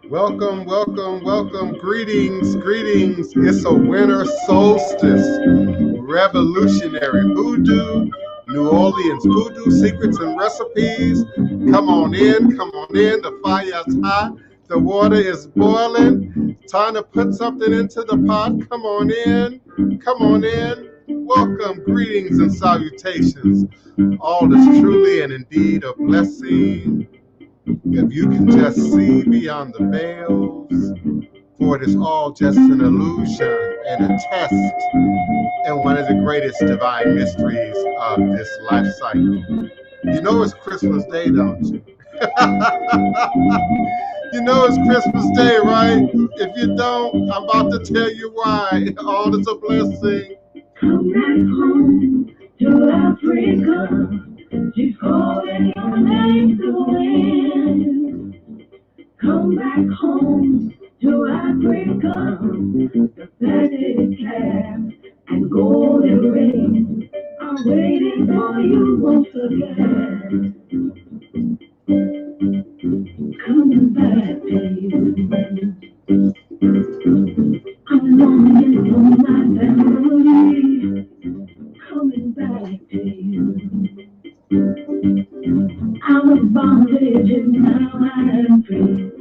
Welcome, welcome, welcome. Greetings, greetings. It's a winter solstice. Revolutionary Hoodoo, New Orleans Voodoo secrets and recipes. Come on in, come on in. The fire is hot. The water is boiling. Time to put something into the pot. Come on in, come on in. Welcome, greetings, and salutations. All is truly and indeed a blessing. If you can just see beyond the veils, for it is all just an illusion and a test and one of the greatest divine mysteries of this life cycle. You know it's Christmas Day, don't you? You know it's Christmas Day, right? If you don't, I'm about to tell you why. All is a blessing. Come back home to Africa. She's calling your name to win. Come back home to Africa. The feathered calf and golden ring are waiting for you once again. Coming back to you. I'm longing for my family. Coming back to you. Out of bondage and now I am free.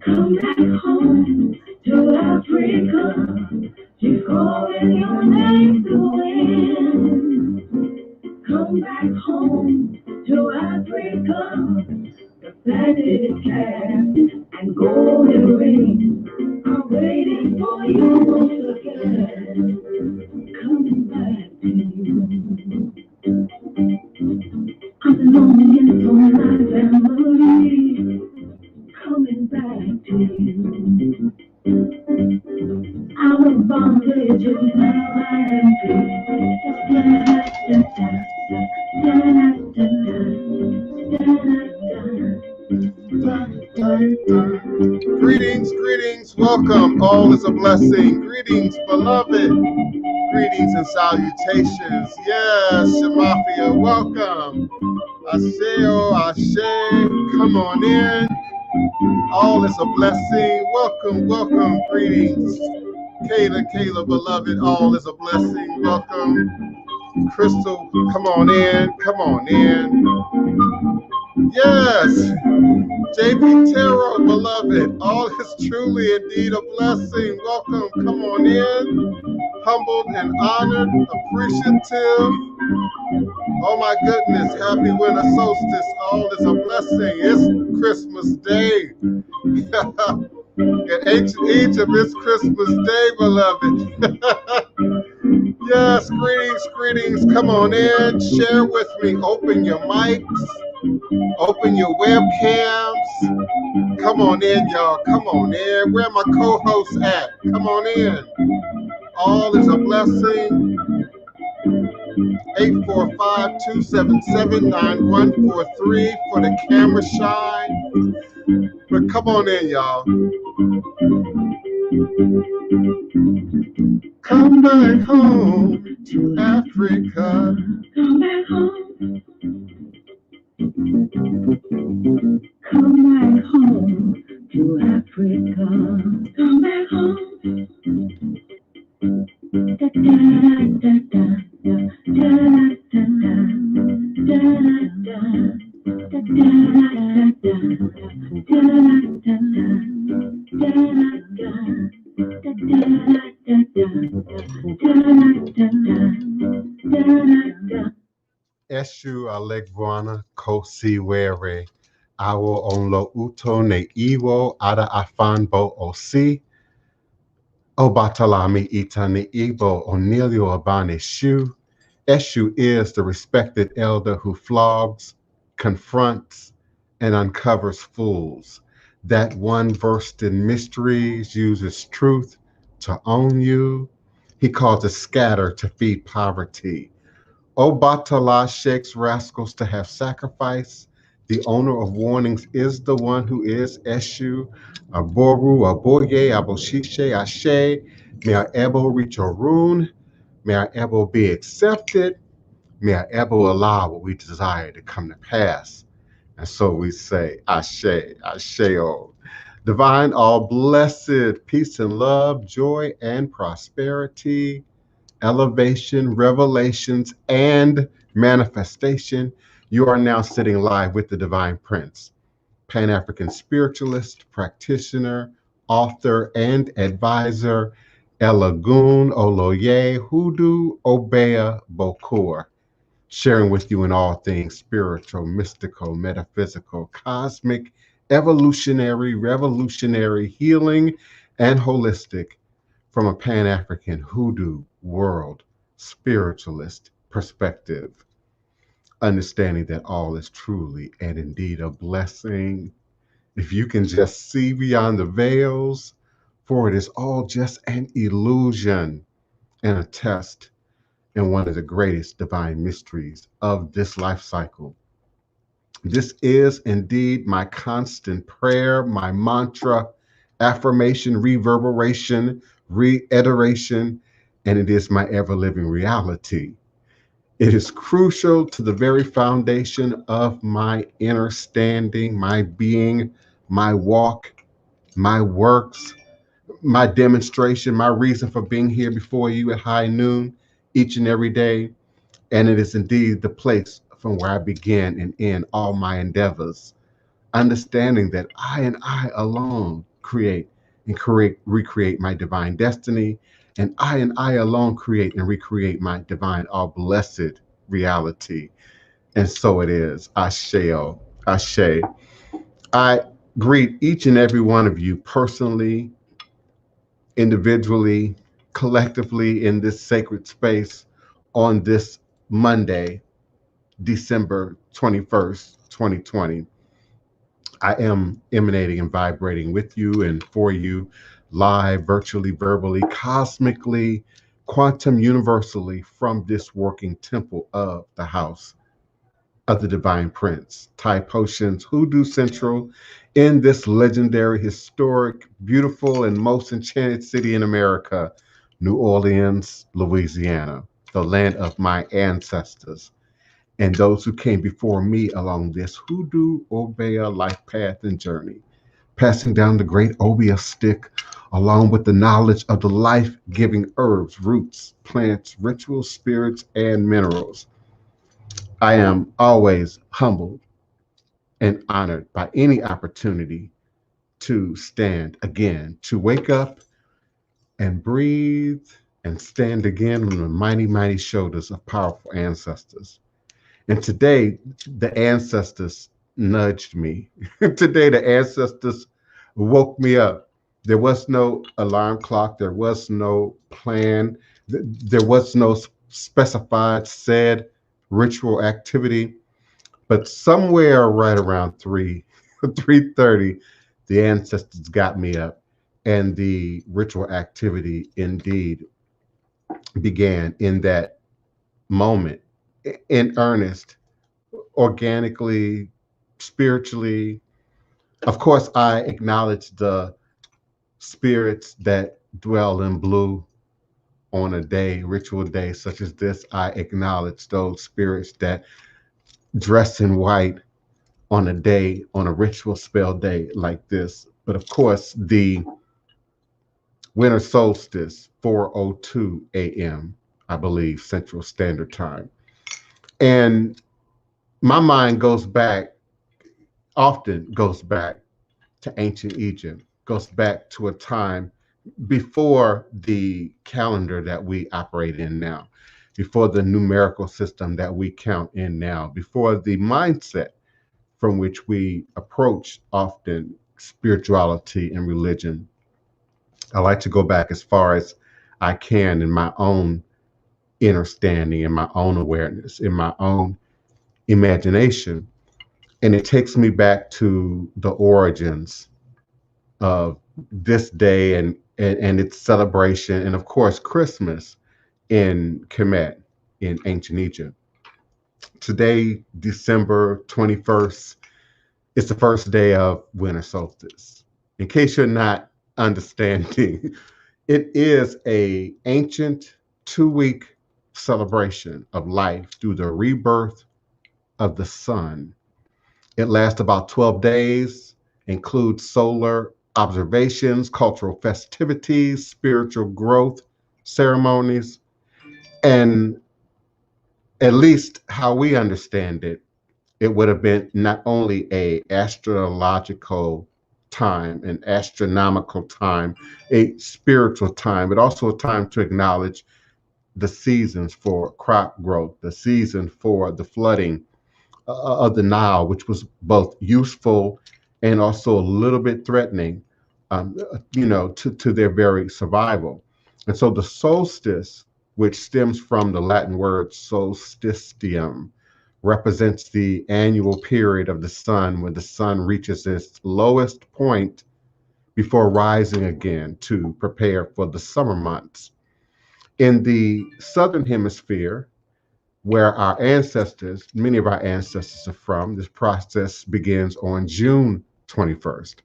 Come back home to Africa. She's calling your name to win. Come back home to Africa. The fatted calf and golden ring are waiting for you once again. Coming back to you. I'm longing for my family. Coming back to you. Out of bondage and now I am free. Greetings, greetings, welcome. All is a blessing. Greetings, beloved. Greetings and salutations. Yes, Shemafia, welcome. Asheo, Ashe, come on in. All is a blessing. Welcome, welcome. Greetings. Kayla, beloved, all is a blessing. Welcome. Crystal, come on in. Come on in. Yes. JP Tarot, beloved, all is truly indeed a blessing. Welcome. Come on in. Humbled and honored, appreciative. Oh my goodness, happy winter solstice. All is a blessing. It's Christmas Day. In ancient Egypt, it's Christmas Day, beloved. Yes, greetings, greetings. Come on in, share with me. Open your mics, open your webcams. Come on in, y'all. Come on in. Where my co-hosts at? Come on in. All is a blessing. 845-277-9143 for the camera shine. But come on in, y'all. Come back home to Africa. Come back home. Come back home to Africa. Come back home. Eshu Alegwana Kosi Were Awo Onlo Uto Ne Iwo Ada Afanbo Osi Obatalami Ita Ne Ibo Onilio Abane Shu. Eshu is the respected elder who flogs, confronts, and uncovers fools. That one versed in mysteries uses truth to own you. He causes scatter to feed poverty. Obatala shakes rascals to have sacrifice. The owner of warnings is the one who is Eshu, Aboru, Aboye, Aboshishe, Ashe, Mea Ebo Richorun, May our ever be accepted. May our ever allow what we desire to come to pass. And so we say, Ashe, Asheo. Divine, all blessed, peace and love, joy and prosperity, elevation, revelations, and manifestation. You are now sitting live with the Divine Prince, Pan-African spiritualist, practitioner, author, and advisor, Elagun Oloye Hoodoo Obeah Bokur, sharing with you in all things spiritual, mystical, metaphysical, cosmic, evolutionary, revolutionary, healing, and holistic from a Pan-African Hoodoo world spiritualist perspective, understanding that all is truly and indeed a blessing. If you can just see beyond the veils, for it is all just an illusion and a test in one of the greatest divine mysteries of this life cycle. This is indeed my constant prayer, my mantra, affirmation, reverberation, reiteration, and it is my ever living reality. It is crucial to the very foundation of my inner standing, my being, my walk, my works, my demonstration, my reason for being here before you at high noon each and every day. And it is indeed the place from where I begin and end all my endeavors, understanding that I and I alone create and recreate my divine destiny, and I alone create and recreate my divine, all blessed reality. And so it is. Asheo, Ashe. I greet each and every one of you personally, individually, collectively in this sacred space on this Monday, December 21st, 2020. I am emanating and vibrating with you and for you, live, virtually, verbally, cosmically, quantum universally from this working temple of the house of the Divine Prince, Thai Potions, Hoodoo Central, in this legendary, historic, beautiful, and most enchanted city in America, New Orleans, Louisiana, the land of my ancestors and those who came before me along this Hoodoo Obeah life path and journey, passing down the great Obeah stick along with the knowledge of the life-giving herbs, roots, plants, rituals, spirits, and minerals. I am always humbled and honored by any opportunity to stand again, to wake up and breathe and stand again on the mighty, mighty shoulders of powerful ancestors. And today, the ancestors nudged me. Today, the ancestors woke me up. There was no alarm clock. There was no plan. There was no specified said ritual activity. But somewhere right around 3:30, the ancestors got me up, and the ritual activity indeed began in that moment, in earnest, organically, spiritually. Of course, I acknowledge the spirits that dwell in blue on a day, ritual day such as this. I acknowledge those spirits that dress in white on a day, on a ritual spell day like this. But of course, the winter solstice, 4:02 a.m., I believe, Central Standard Time. And my mind often goes back to ancient Egypt, goes back to a time before the calendar that we operate in now, before the numerical system that we count in now, before the mindset from which we approach often spirituality and religion. I like to go back as far as I can in my own understanding, in my own awareness, in my own imagination. And it takes me back to the origins of this day and its celebration, and of course, Christmas in Kemet in ancient Egypt. Today, December 21st, it's the first day of winter solstice. In case you're not understanding, it is a ancient 2-week celebration of life through the rebirth of the sun. It lasts about 12 days, includes solar observations, cultural festivities, spiritual growth ceremonies, and at least how we understand it, it would have been not only a astrological time, an astronomical time, a spiritual time, but also a time to acknowledge the seasons for crop growth, the season for the flooding of the Nile, which was both useful and also a little bit threatening, to their very survival. And so the solstice, which stems from the Latin word solstitium, represents the annual period of the sun when the sun reaches its lowest point before rising again to prepare for the summer months. In the southern hemisphere, where our ancestors, many of our ancestors are from, this process begins on June 21st.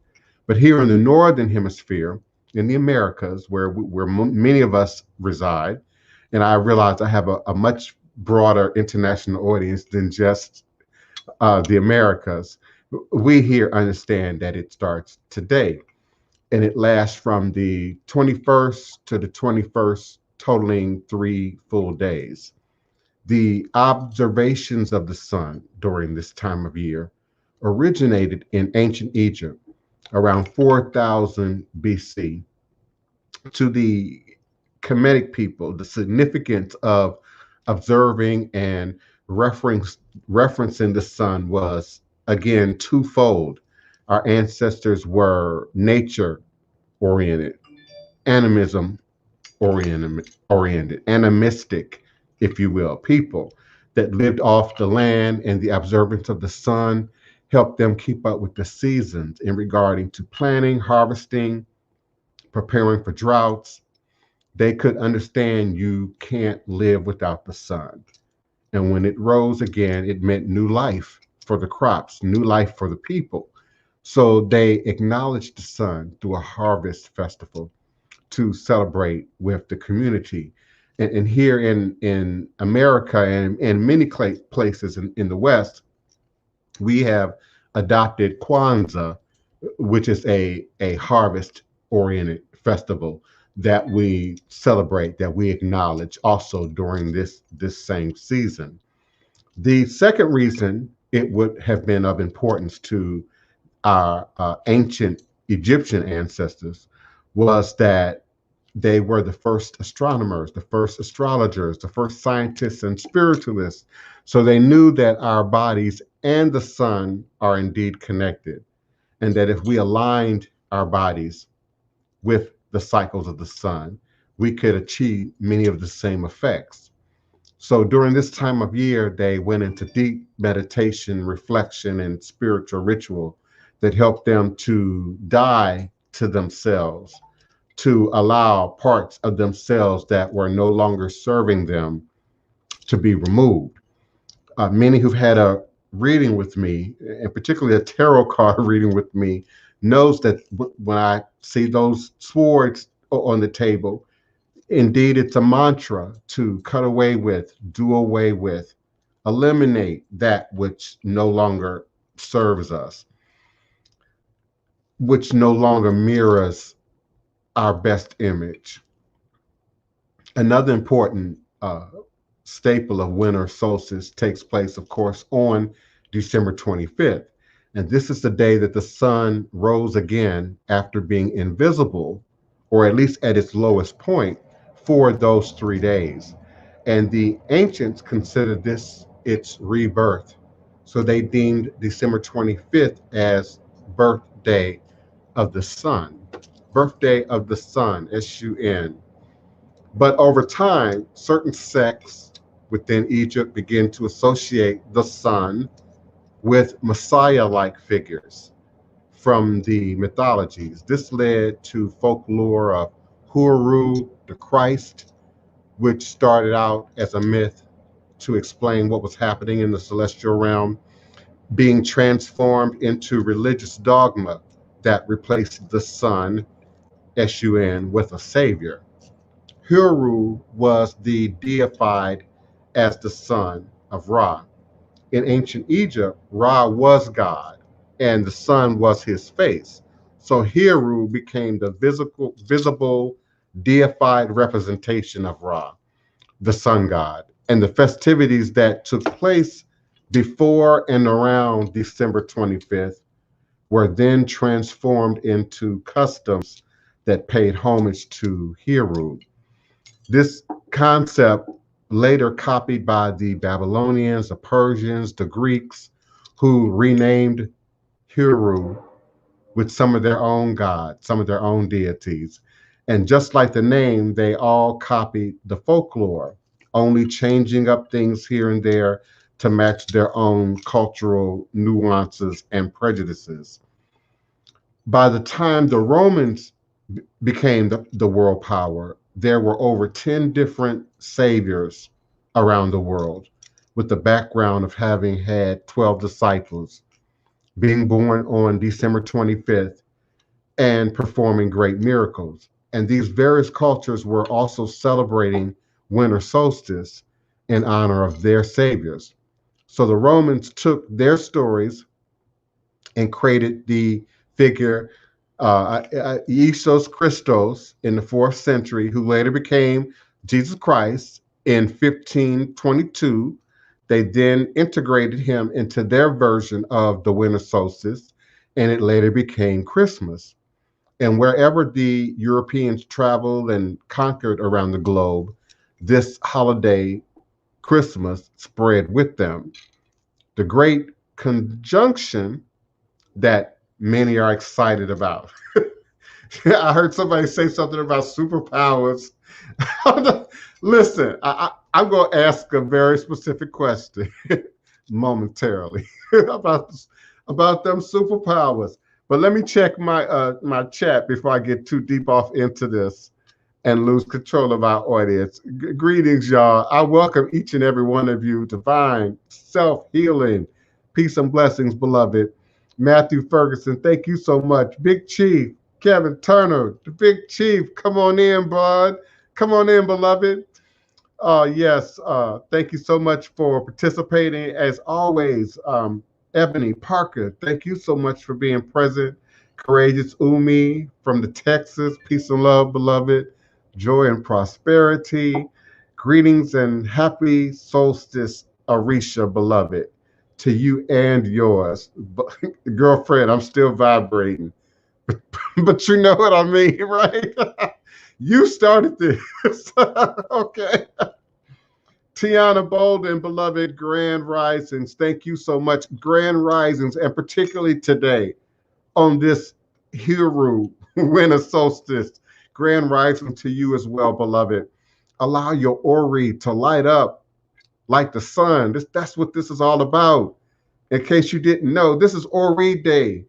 But here in the northern hemisphere, in the Americas, where many of us reside, and I realize I have a much broader international audience than just the Americas, we here understand that it starts today, and it lasts from the 21st to the 21st, totaling 3 full days. The observations of the sun during this time of year originated in ancient Egypt around 4000 BC. To the Kemetic people, the significance of observing and referencing the sun was again twofold. Our ancestors were nature oriented, animism oriented, animistic, if you will, people that lived off the land, and the observance of the sun helped them keep up with the seasons in regarding to planting, harvesting, preparing for droughts. They could understand you can't live without the sun. And when it rose again, it meant new life for the crops, new life for the people. So they acknowledged the sun through a harvest festival to celebrate with the community. And here in America and in many places in the West, we have adopted Kwanzaa, which is a harvest oriented festival that we celebrate, that we acknowledge also during this same season. The second reason it would have been of importance to our ancient Egyptian ancestors was that they were the first astronomers, the first astrologers, the first scientists and spiritualists. So they knew that our bodies and the sun are indeed connected, and that if we aligned our bodies with the cycles of the sun, we could achieve many of the same effects. So during this time of year, they went into deep meditation, reflection, and spiritual ritual that helped them to die to themselves, to allow parts of themselves that were no longer serving them to be removed. Many who've had a reading with me, and particularly a tarot card reading with me, knows that when I see those swords on the table, indeed it's a mantra to cut away with, do away with, eliminate that which no longer serves us, which no longer mirrors our best image. Another important staple of winter solstice takes place, of course, on December 25th. And this is the day that the sun rose again after being invisible, or at least at its lowest point, for those 3 days. And the ancients considered this its rebirth. So they deemed December 25th as birthday of the sun. Birthday of the sun, S-U-N. But over time, certain sects within Egypt began to associate the sun with Messiah-like figures from the mythologies. This led to folklore of Hoodoo, the Christ, which started out as a myth to explain what was happening in the celestial realm, being transformed into religious dogma that replaced the sun, S-U-N, with a savior. Hoodoo was the deified as the son of Ra. In ancient Egypt, Ra was God and the sun was his face. So Heru became the visible deified representation of Ra, the sun god. And the festivities that took place before and around December 25th were then transformed into customs that paid homage to Heru. This concept later copied by the Babylonians, the Persians, the Greeks, who renamed Heru with some of their own gods, some of their own deities. And just like the name, they all copied the folklore, only changing up things here and there to match their own cultural nuances and prejudices. By the time the Romans became the world power, there were over 10 different saviors around the world, with the background of having had 12 disciples, being born on December 25th, and performing great miracles. And these various cultures were also celebrating winter solstice in honor of their saviors. So the Romans took their stories and created the figure Jesus Christos in the 4th century, who later became Jesus Christ in 1522. They then integrated him into their version of the winter solstice, and it later became Christmas. And wherever the Europeans traveled and conquered around the globe, this holiday, Christmas, spread with them. The great conjunction that many are excited about. I heard somebody say something about superpowers. Listen, I'm going to ask a very specific question momentarily about them superpowers. But let me check my chat before I get too deep off into this and lose control of our audience. Greetings, y'all. I welcome each and every one of you. Divine self-healing, peace and blessings, beloved. Matthew Ferguson, thank you so much. Big Chief, Kevin Turner, the Big Chief, come on in, bud. Come on in, beloved. Yes, thank you so much for participating. As always, Ebony Parker, thank you so much for being present. Courageous Umi from the Texas, peace and love, beloved. Joy and prosperity. Greetings and happy solstice, Arisha, beloved, to you and yours. Girlfriend, I'm still vibrating. But you know what I mean, right? You started this. Okay. Tiana Bolden, beloved, Grand Risings. Thank you so much. Grand Risings, and particularly today on this Heru winter solstice. Grand Rising to you as well, beloved. Allow your Ori to light up like the sun. That's what this is all about. In case you didn't know, this is Ori Day.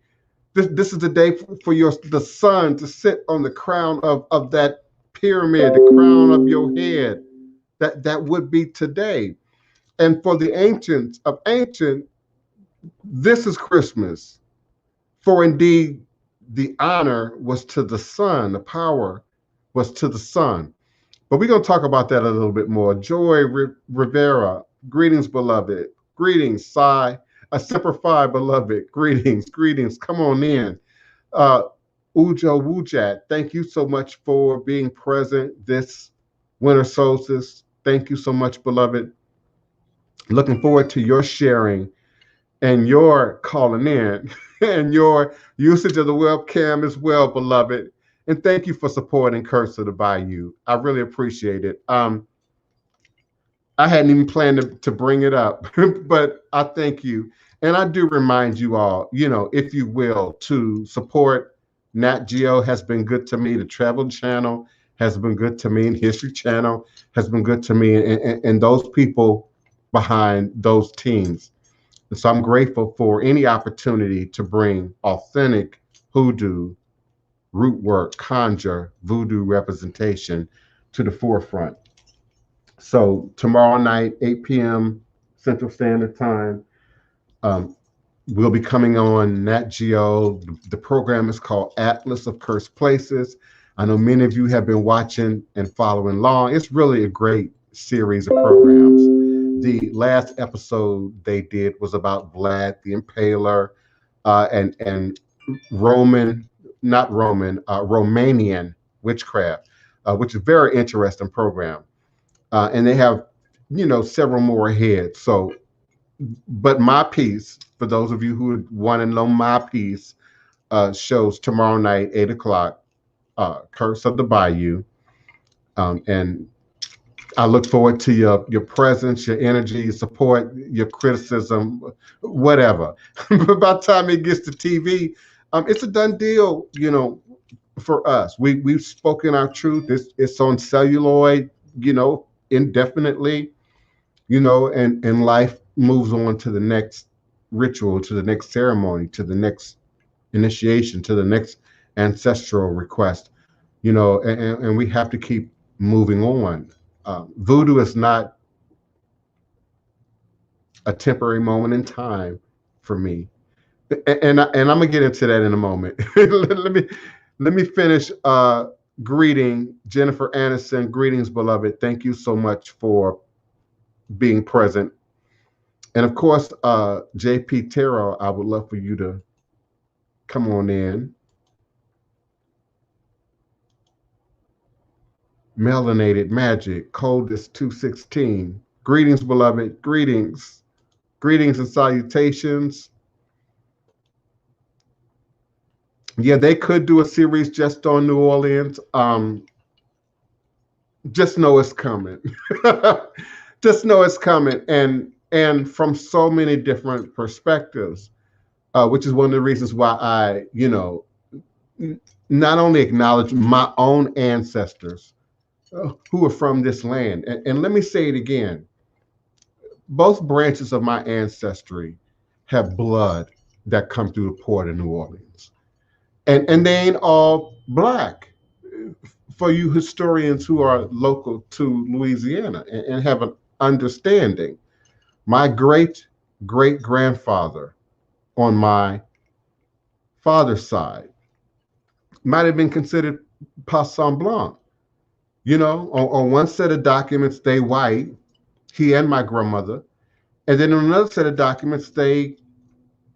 This is the day for the sun to sit on the crown of that pyramid, the crown of your head. That would be today. And for the ancients of ancient, this is Christmas. For indeed, the honor was to the sun, the power was to the sun. But we're going to talk about that a little bit more. Joy Rivera, greetings, beloved. Greetings, Sai. A Semper Fi, beloved. Greetings. Come on in. Ujo Wujat, thank you so much for being present this winter solstice. Thank you so much, beloved. Looking forward to your sharing and your calling in and your usage of the webcam as well, beloved. And thank you for supporting Curse of the Bayou. I really appreciate it. I hadn't even planned to bring it up, but I thank you. And I do remind you all, if you will, to support Nat Geo has been good to me. The Travel Channel has been good to me, and History Channel has been good to me, and those people behind those teams. And so I'm grateful for any opportunity to bring authentic hoodoo, root work, conjure, voodoo representation to the forefront. So tomorrow night, 8 p.m. Central Standard Time, we'll be coming on Nat Geo. The program is called Atlas of Cursed Places. I know many of you have been watching and following along. It's really a great series of programs. The last episode they did was about Vlad the Impaler, and Roman, not Roman, Romanian witchcraft, which is a very interesting program. And they have, several more ahead. So, but my piece, for those of you who want to know my piece, shows tomorrow night, 8 o'clock, Curse of the Bayou. And I look forward to your presence, your energy, your support, your criticism, whatever. But by the time it gets to TV, it's a done deal, for us. We've spoken our truth. It's on celluloid, indefinitely, and life moves on to the next ritual, to the next ceremony, to the next initiation, to the next ancestral request, and we have to keep moving on. Voodoo is not a temporary moment in time for me, and I'm gonna get into that in a moment. let me finish. Greeting Jennifer Anderson. Greetings, beloved. Thank you so much for being present, and of course, JP Terrell. I would love for you to come on in. Melanated Magic, Coldest 216. Greetings, beloved. Greetings. Greetings and salutations. Yeah, they could do a series just on New Orleans. Just know it's coming. Just know it's coming, and from so many different perspectives, which is one of the reasons why I, not only acknowledge my own ancestors who are from this land. And let me say it again. Both branches of my ancestry have blood that come through the port of New Orleans. And they ain't all black. For you historians who are local to Louisiana and have an understanding, my great great grandfather on my father's side might have been considered passant blanc. On one set of documents, they white, he and my grandmother, and then on another set of documents, they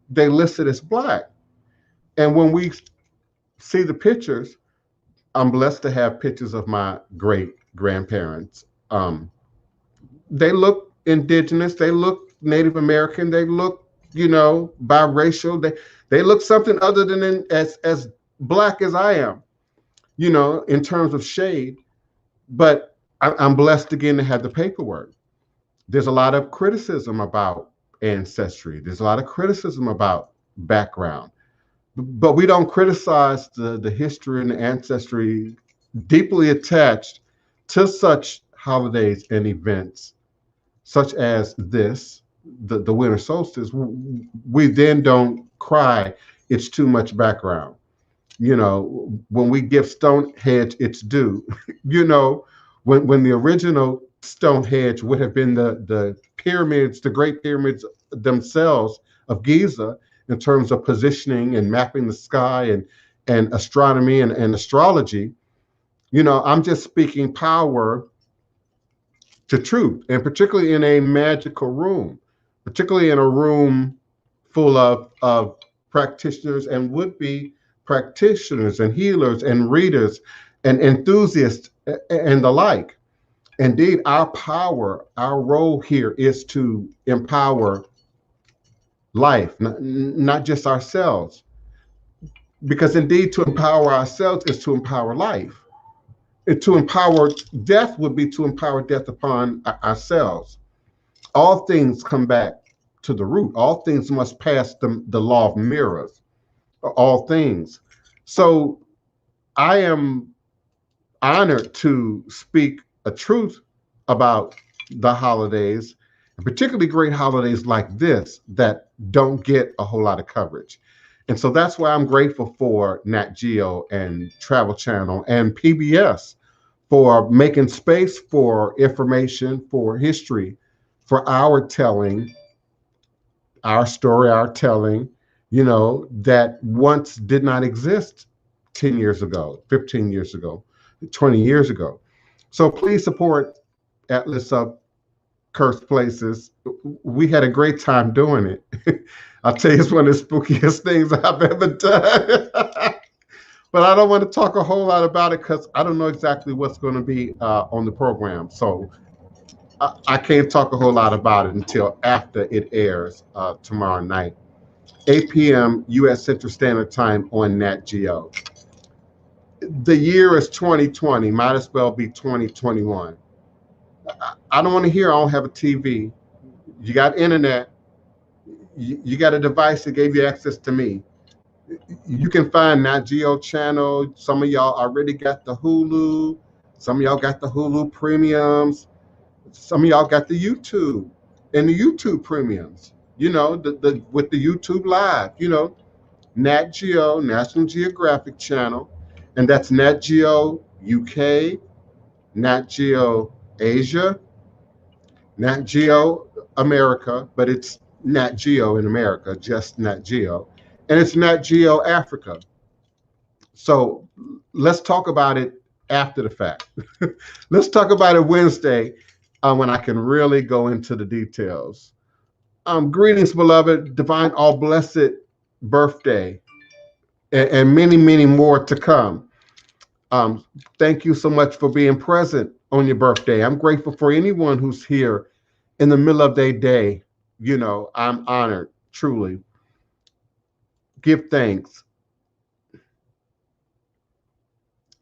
listed as black. And when we see the pictures, I'm blessed to have pictures of my great grandparents. They look indigenous, they look Native American, they look, biracial. They look something other than as black as I am, in terms of shade. But I'm blessed again to have the paperwork. There's a lot of criticism about ancestry. There's a lot of criticism about background. But we don't criticize the history and the ancestry deeply attached to such holidays and events, such as this, the winter solstice. We then don't cry, it's too much background. When we give Stonehenge its due, when the original Stonehenge would have been the pyramids, the great pyramids themselves of Giza, in terms of positioning and mapping the sky and astronomy and astrology. I'm just speaking power to truth, and particularly in a magical room, particularly in a room full of practitioners and would-be practitioners and healers and readers and enthusiasts and the like. Indeed, our power, our role here is to empower life, not just ourselves. Because indeed, to empower ourselves is to empower life. And to empower death would be to empower death upon ourselves. All things come back to the root. All things must pass the law of mirrors. All things. So I am honored to speak a truth about the holidays, and particularly great holidays like this that don't get a whole lot of coverage. And so that's why I'm grateful for Nat Geo and Travel Channel and PBS for making space for information, for history, for our telling, our story, our telling, that once did not exist 10 years ago, 15 years ago, 20 years ago. So please support Atlas of Cursed Places. We had a great time doing it. I'll tell you, it's one of the spookiest things I've ever done. But I don't want to talk a whole lot about it because I don't know exactly what's going to be on the program. So I can't talk a whole lot about it until after it airs tomorrow night, 8 p.m. U.S. Central Standard Time on Nat Geo. The year is 2020, might as well be 2021. I don't want to hear I don't have a TV. You got internet. You got a device that gave you access to me. You can find Nat Geo channel. Some of y'all already got the Hulu. Some of y'all got the Hulu premiums. Some of y'all got the YouTube and the YouTube premiums. You know, the with the YouTube Live. You know, Nat Geo, National Geographic Channel, and that's Nat Geo UK, Nat Geo Asia, Nat Geo America, but it's Nat Geo in America, just Nat Geo, and it's Nat Geo Africa. So let's talk about it after the fact. Let's talk about it Wednesday when I can really go into the details. Greetings, beloved, divine, all blessed birthday, and many, many more to come. Thank you so much for being present on your birthday. I'm grateful for anyone who's here in the middle of their day. You know, I'm honored, truly. Give thanks.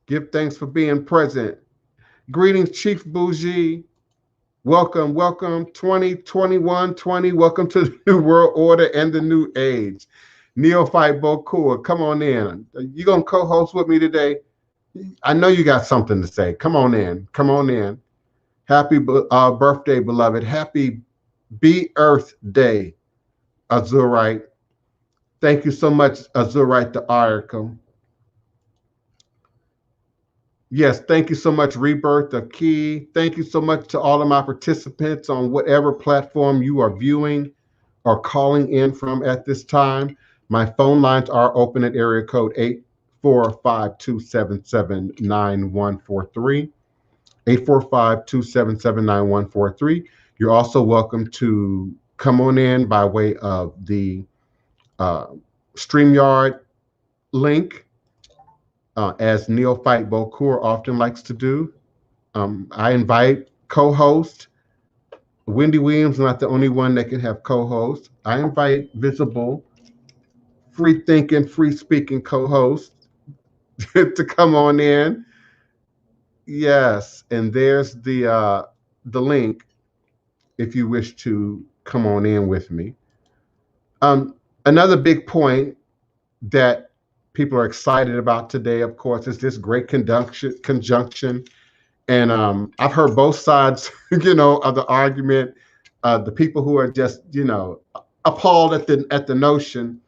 Give thanks for being present. Greetings, Chief Bougie. Welcome, welcome, 2021, 20. Welcome to the New World Order and the New Age. Neophyte Bokur, come on in. You gonna co-host with me today? I know you got something to say. Come on in. Come on in. Happy birthday, beloved. Happy Be Earth Day, Azurite. Thank you so much, Azurite the Oracle. Yes, thank you so much, Rebirth the Key. Thank you so much to all of my participants on whatever platform you are viewing or calling in from at this time. My phone lines are open at area code 845-277-9143. 845-277-9143. You're also welcome to come on in by way of the StreamYard link, as Neophyte Bokur often likes to do. I invite co-host. Wendy Williams not the only one that can have co-host. I invite visible, free-thinking, free-speaking co-host to come on in. Yes, and there's the link if you wish to come on in with me. Another big point that people are excited about today, of course, is this great conjunction. And I've heard both sides, you know, of the argument. The people who are just, you know, appalled at the notion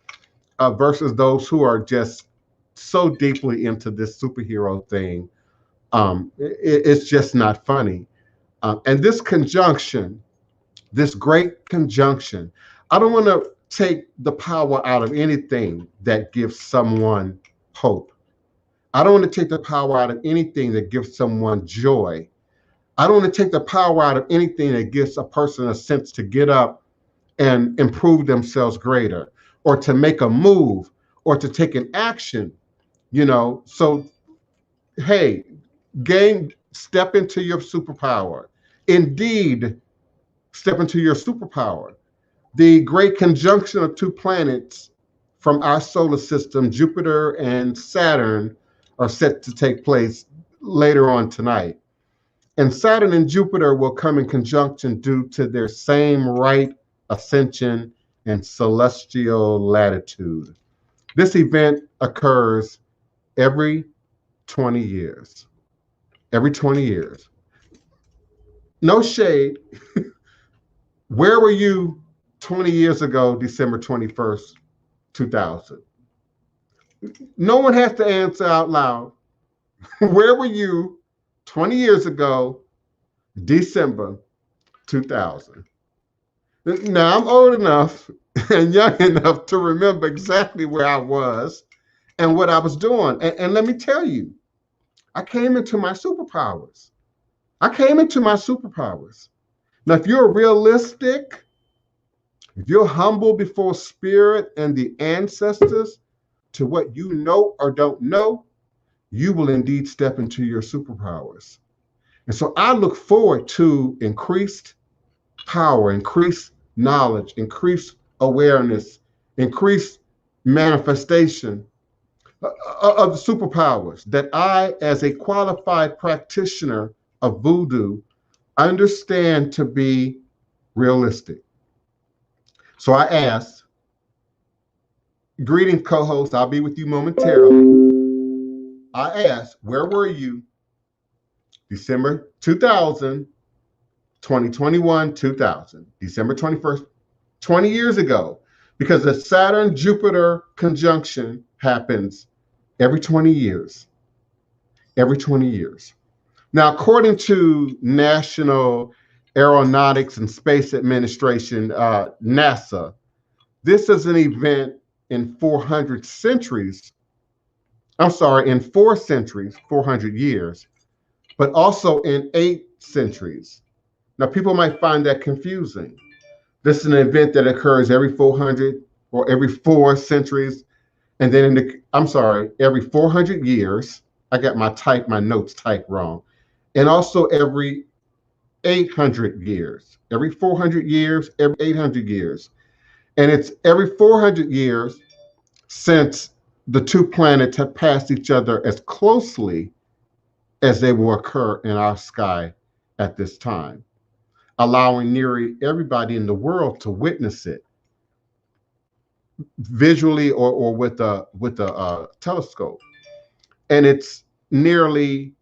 versus those who are just so deeply into this superhero thing. It's just not funny. And this conjunction, this great conjunction, I don't want to take the power out of anything that gives someone hope. I don't want to take the power out of anything that gives someone joy. I don't want to take the power out of anything that gives a person a sense to get up and improve themselves greater, or to make a move, or to take an action, you know. So, hey, step into your superpower. Indeed, step into your superpower. The great conjunction of two planets from our solar system, Jupiter and Saturn, are set to take place later on tonight. And Saturn and Jupiter will come in conjunction due to their same right ascension and celestial latitude. This event occurs every 20 years. Every 20 years. No shade. Where were you 20 years ago, December 21st, 2000? No one has to answer out loud. Where were you 20 years ago, December 2000? Now, I'm old enough and young enough to remember exactly where I was And what I was doing, and let me tell you, I came into my superpowers. I came into my superpowers. Now, if you're realistic, if you're humble before spirit and the ancestors to what you know or don't know, you will indeed step into your superpowers. And so I look forward to increased power, increased knowledge, increased awareness, increased manifestation of superpowers that I, as a qualified practitioner of voodoo, understand to be realistic. So I asked, greeting co-host, I'll be with you momentarily. I asked, where were you December 2000, 2021, 2000, December 21st, 20 years ago, because the Saturn-Jupiter conjunction happens every 20 years, every 20 years. Now, according to National Aeronautics and Space Administration, NASA, this is an event in 400 centuries. I'm sorry, in 4 centuries, 400 years, but also in 8 centuries. Now, people might find that confusing. This is an event that occurs every 400 or every 4 centuries, and then every 400 years. I got my notes typed wrong. And also every 800 years, every 400 years, every 800 years. And it's every 400 years since the two planets have passed each other as closely as they will occur in our sky at this time, allowing nearly everybody in the world to witness it visually or with a telescope. And it's nearly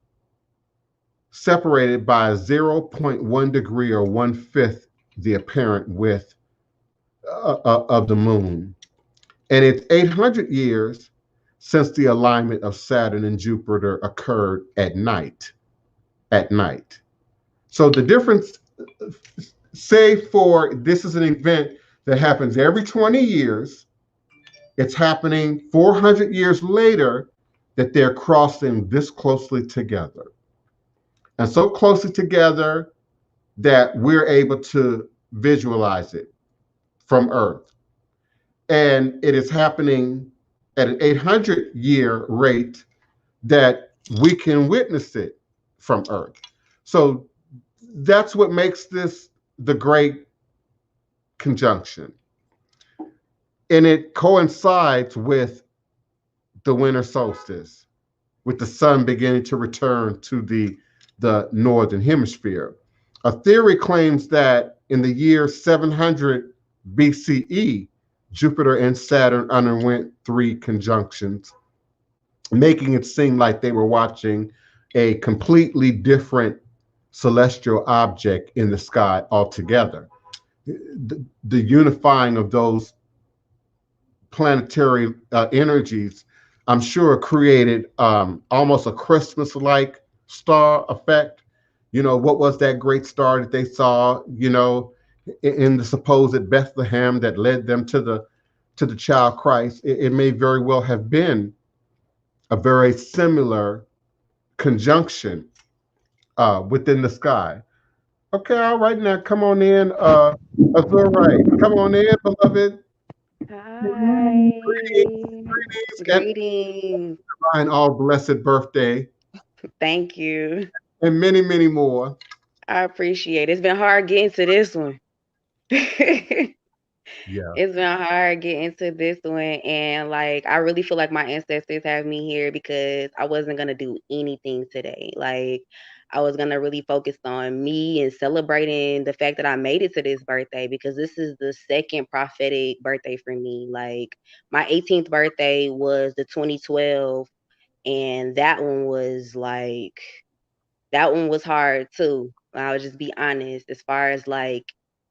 separated by 0.1 degree or 1/5 the apparent width of the moon. And it's 800 years since the alignment of Saturn and Jupiter occurred at night. At night. So the difference, say for this is an event that happens every 20 years, it's happening 400 years later that they're crossing this closely together. And so closely together that we're able to visualize it from Earth. And it is happening at an 800-year rate that we can witness it from Earth. So that's what makes this the great conjunction. And it coincides with the winter solstice, with the sun beginning to return to the northern hemisphere. A theory claims that in the year 700 BCE, Jupiter and Saturn underwent 3 conjunctions, making it seem like they were watching a completely different celestial object in the sky altogether. The unifying of those planetary energies, I'm sure, created almost a Christmas-like star effect. You know, what was that great star that they saw, you know, in the supposed Bethlehem that led them to the child Christ? It may very well have been a very similar conjunction within the sky. Okay, all right, now come on in. Azure, right. Come on in, beloved. Hi. Greetings, and Greetings. divine all blessed birthday, Thank you. and many, many more. I appreciate it. It's been hard getting to this one. Yeah. It's been hard getting to this one. And like, I really feel like my ancestors have me here because I wasn't going to do anything today. Like, I was going to really focus on me and celebrating the fact that I made it to this birthday because this is the second prophetic birthday for me. Like, my 18th birthday was the 2012, and that one was hard too. I'll just be honest, as far as like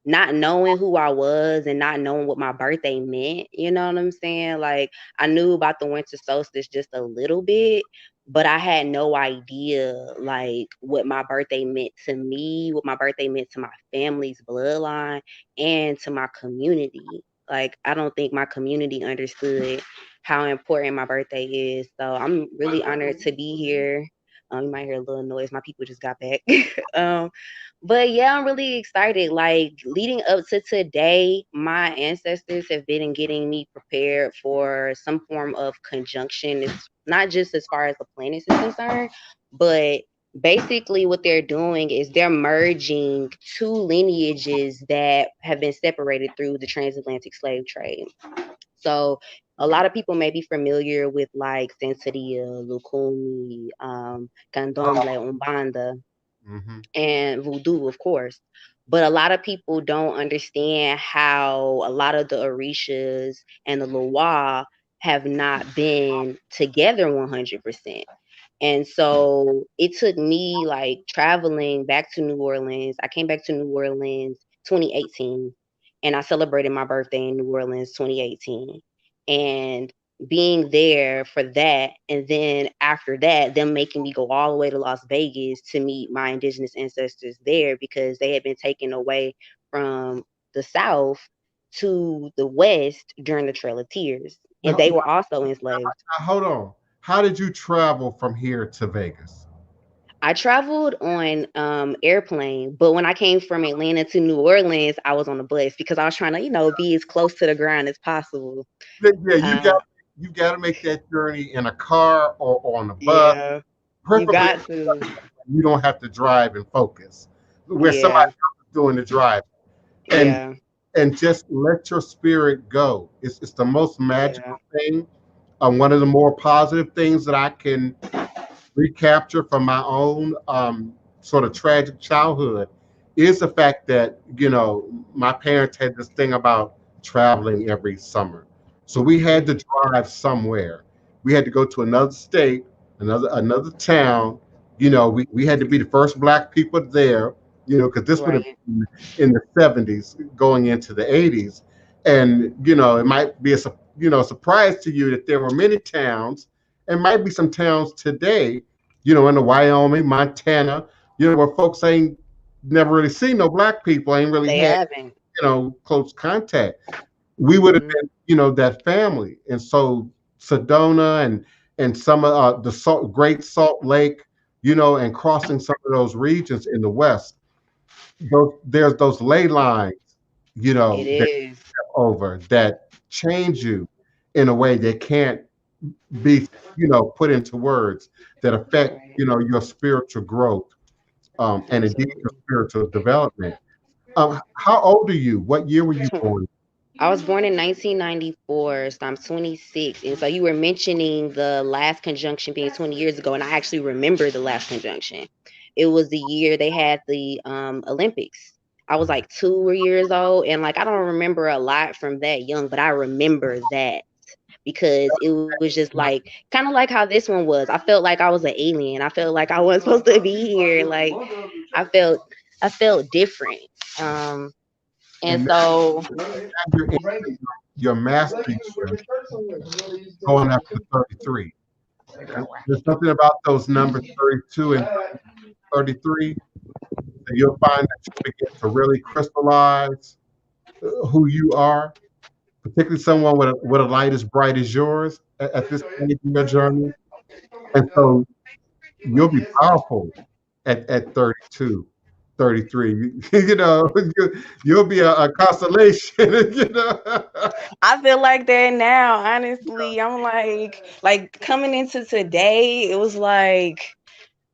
not knowing who I was and not knowing what my birthday meant, you know what I'm saying? Like, I knew about the winter solstice just a little bit, but I had no idea like what my birthday meant to me, what my birthday meant to my family's bloodline and to my community. Like, I don't think my community understood how important my birthday is. So I'm really honored to be here. You might hear a little noise. My people just got back. um, but yeah, I'm really excited. Like leading up to today, my ancestors have been getting me prepared for some form of conjunction. It's not just as far as the planets is concerned, but basically what they're doing is they're merging two lineages that have been separated through the transatlantic slave trade. So a lot of people may be familiar with like Santeria, Lukumi, Candomblé, Umbanda, Mm-hmm. and Voodoo, of course. But a lot of people don't understand how a lot of the Orishas and the Loa have not been together 100%. And so it took me like traveling back to New Orleans. I came back to New Orleans 2018 and I celebrated my birthday in New Orleans 2018. And being there for that, and then after that, them making me go all the way to Las Vegas to meet my indigenous ancestors there because they had been taken away from the South to the West during the Trail of Tears. And Now, they were also enslaved. hold on. How did you travel from here to Vegas? I traveled on airplane, but when I came from Atlanta to New Orleans, I was on the bus because I was trying to, be as close to the ground as possible. Yeah, Uh, you got to make that journey in a car or on a bus, yeah, you preferably got to. you don't have to drive and focus, where somebody Yeah, else is doing the driving, and yeah, just let your spirit go. It's the most yeah. magical thing. One of the more positive things that I can recapture from my own sort of tragic childhood is the fact that my parents had this thing about traveling every summer, so we had to Mhm. drive somewhere. We had to go to another state, another town. We had to be the first black people there, because this would have Right. been in the 70s going into the 80s. And it might be a surprise to you that there were many towns, and might be some towns today, in the Wyoming, Montana, where folks ain't never really seen no black people, ain't really They had, haven't. close contact. We would have Hmm. been, that family. And so Sedona and some of the Great Salt Lake, and crossing some of those regions in the West, there's those ley lines, It that is. over that change you in a way that can't be, put into words, that affect, Right. your spiritual growth, and indeed your Absolutely. spiritual development. How old are you? What year were you born? I was born in 1994, so I'm 26. And so you were mentioning the last conjunction being 20 years ago, and I actually remember the last conjunction. It was the year they had the Olympics. I was like 2 years old, and like I don't remember a lot from that young, but I remember that because it was just like kind of like how this one was. I felt like I was an alien. I felt like I wasn't supposed to be here. Like I felt I felt different. Um, and And so now you're in your master's year, going up to 33. There's something about those numbers 32 and 33 that you'll find that you begin to really crystallize who you are, particularly someone with a light as bright as yours at this stage in your journey. And so you'll be powerful at 32, 33. You'll be a constellation. I feel like that now, honestly. I'm like coming into today, it was like,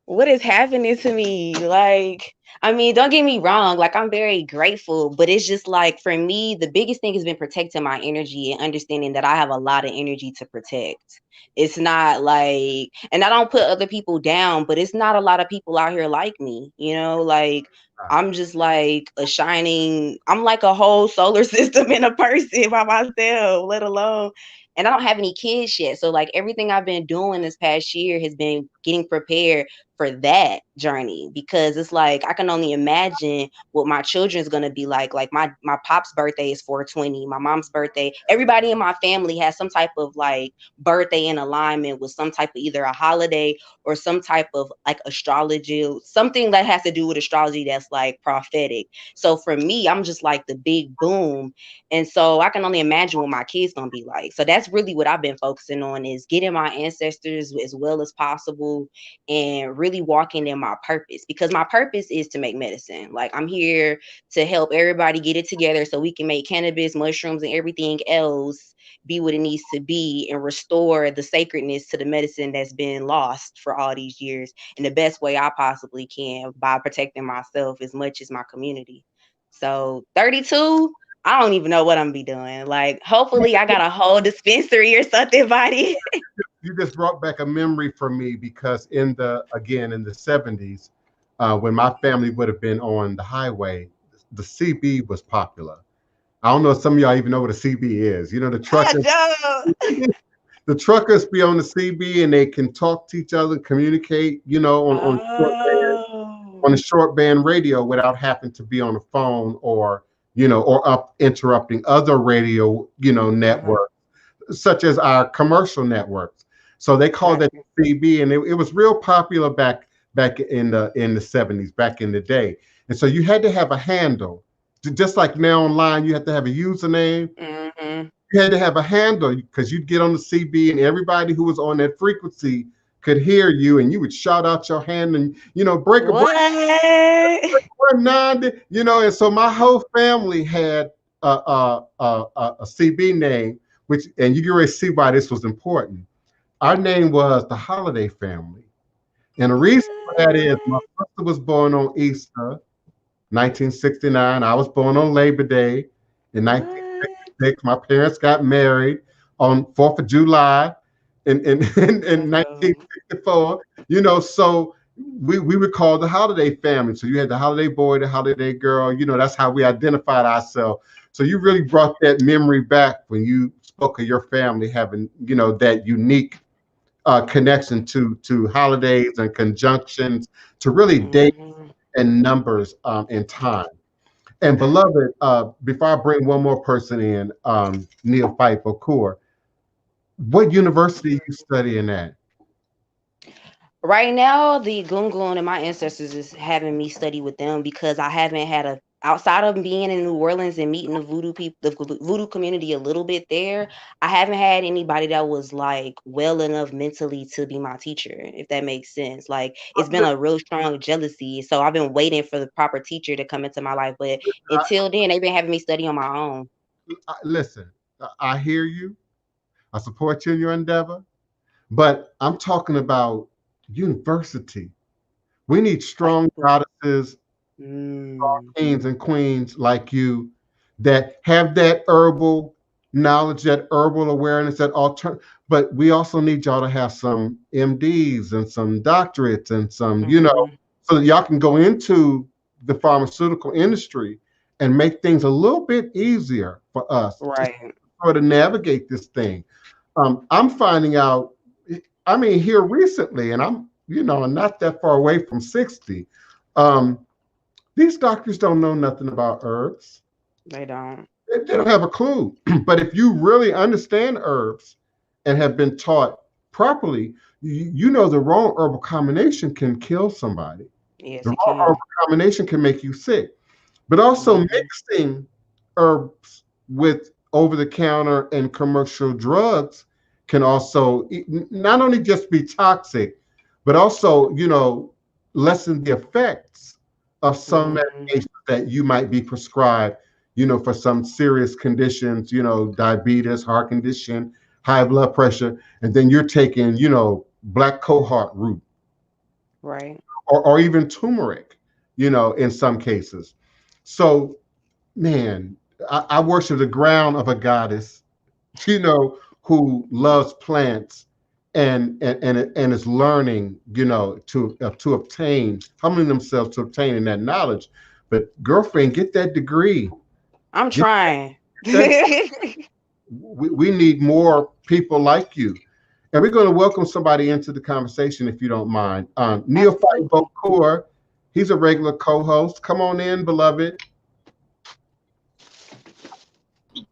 what is happening to me? Like, I mean, don't get me wrong, like I'm very grateful, but it's just like for me, the biggest thing has been protecting my energy and understanding that I have a lot of energy to protect. It's not like, and I don't put other people down, but it's not a lot of people out here like me, like I'm just like a shining, I'm like a whole solar system in a person by myself, let alone, and I don't have any kids yet. So like everything I've been doing this past year has been getting prepared for that journey, because it's like I can only imagine what my children's gonna be like. Like my pop's birthday is 420, my mom's birthday, everybody in my family has some type of like birthday in alignment with some type of either a holiday or some type of like astrology, something that has to do with astrology that's like prophetic. So for me, I'm just like the big boom. And so I can only imagine what my kids gonna be like. So that's really what I've been focusing on, is getting my ancestors as well as possible and really walking in my purpose, because my purpose is to make medicine. Like I'm here to help everybody get it together so we can make cannabis, mushrooms, and everything else be what it needs to be and restore the sacredness to the medicine that's been lost for all these years in the best way I possibly can, by protecting myself as much as my community. So 32, I don't even know what I'm gonna be doing. Like, hopefully I got a whole dispensary or something, buddy. You just brought back a memory for me, because in the 70s, when my family would have been on the highway, the CB was popular. I don't know if some of y'all even know what a CB is. You know, the I truckers, don't. the truckers be on the CB and they can talk to each other, communicate, you know, Oh. on a short band radio without having to be on the phone, or, you know, or up interrupting other radio, you know, Uh-huh. networks, such as our commercial networks. So they called that Gotcha. CB, and it was real popular back in the 70s, back in the day. And so you had to have a handle. Just like now online, you have to have a username. Mm-hmm. You had to have a handle, because you'd get on the CB and everybody who was on that frequency could hear you, and you would shout out your hand and, you know, break a break What? one nine, you know. And so my whole family had a CB name, which, and you can really see why this was important. Our name was the Holiday Family. And the reason for that is my sister was born on Easter, 1969. I was born on Labor Day in What? 1966. My parents got married on 4th of July in That's dope. 1964. You know, so we were called the Holiday Family. So you had the Holiday Boy, the Holiday Girl. You know, that's how we identified ourselves. So you really brought that memory back when you spoke of your family having, you know, that unique connection to holidays and conjunctions, to really date Mm-hmm. and numbers in time. And beloved, before I bring one more person in, Neil Fife Okur, what university are you studying at? Right now, the Gungun and my ancestors is having me study with them, because I haven't had a, outside of being in New Orleans and meeting the voodoo people, the voodoo community a little bit there. I haven't had anybody that was like well enough mentally to be my teacher, if that makes sense. Like it's been a real strong jealousy, so I've been waiting for the proper teacher to come into my life. But until then, they've been having me study on my own. Listen, I hear you. I support you in your endeavor, but I'm talking about university. We need Like, strong goddesses, mm, kings and queens like you, that have that herbal knowledge, that herbal awareness, that alter. But we also need y'all to have some MDs and some doctorates and some, you know, mm-hmm, so that y'all can go into the pharmaceutical industry and make things a little bit easier for us to right. sort of navigate this thing. I'm finding out, I mean, here recently, and I'm, you know, not that far away from 60. Um, these doctors don't know nothing about herbs. They don't. They don't have a clue. But if you really understand herbs and have been taught properly, you know the wrong herbal combination can kill somebody. Yes, The it wrong herbal can. combination can make you sick. But also Mm-hmm, mixing herbs with over-the-counter and commercial drugs can also not only just be toxic, but also, you know, lessen the effects of some mm-hmm, medications that you might be prescribed, you know, for some serious conditions, you know, diabetes, heart condition, high blood pressure, and then you're taking, you know, black cohort root, right. or even turmeric, you know, in some cases. So, man, I worship the ground of a goddess, you know, who loves plants and is learning, you know, to obtain, humbling themselves to obtaining that knowledge. But girlfriend, get that degree. I'm Get trying. that. We need more people like you. And we're going to welcome somebody into the conversation if you don't mind. Neophyte Absolutely. Bokur, he's a regular co-host. Come on in, beloved. You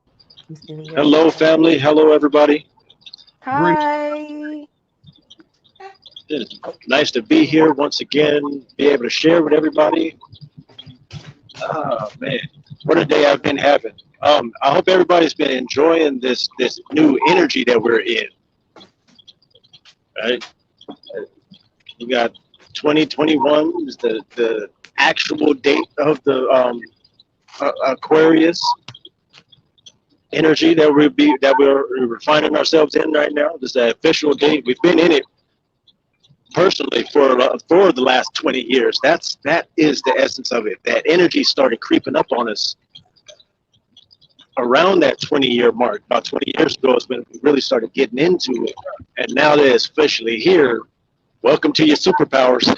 still here? Hello, family. Hello, everybody. Greet. Hi. It's nice to be here once again, be able to share with everybody. Oh, man, what a day I've been having. I hope everybody's been enjoying this new energy that we're in. Right? We got 2021 is the actual date of the Aquarius energy that we're finding ourselves in right now. This is the official date. We've been in it personally for the last 20 years. That is the essence of it. That energy started creeping up on us around that 20-year mark. About 20 years ago is when we really started getting into it. And now that it's officially here, welcome to your superpowers.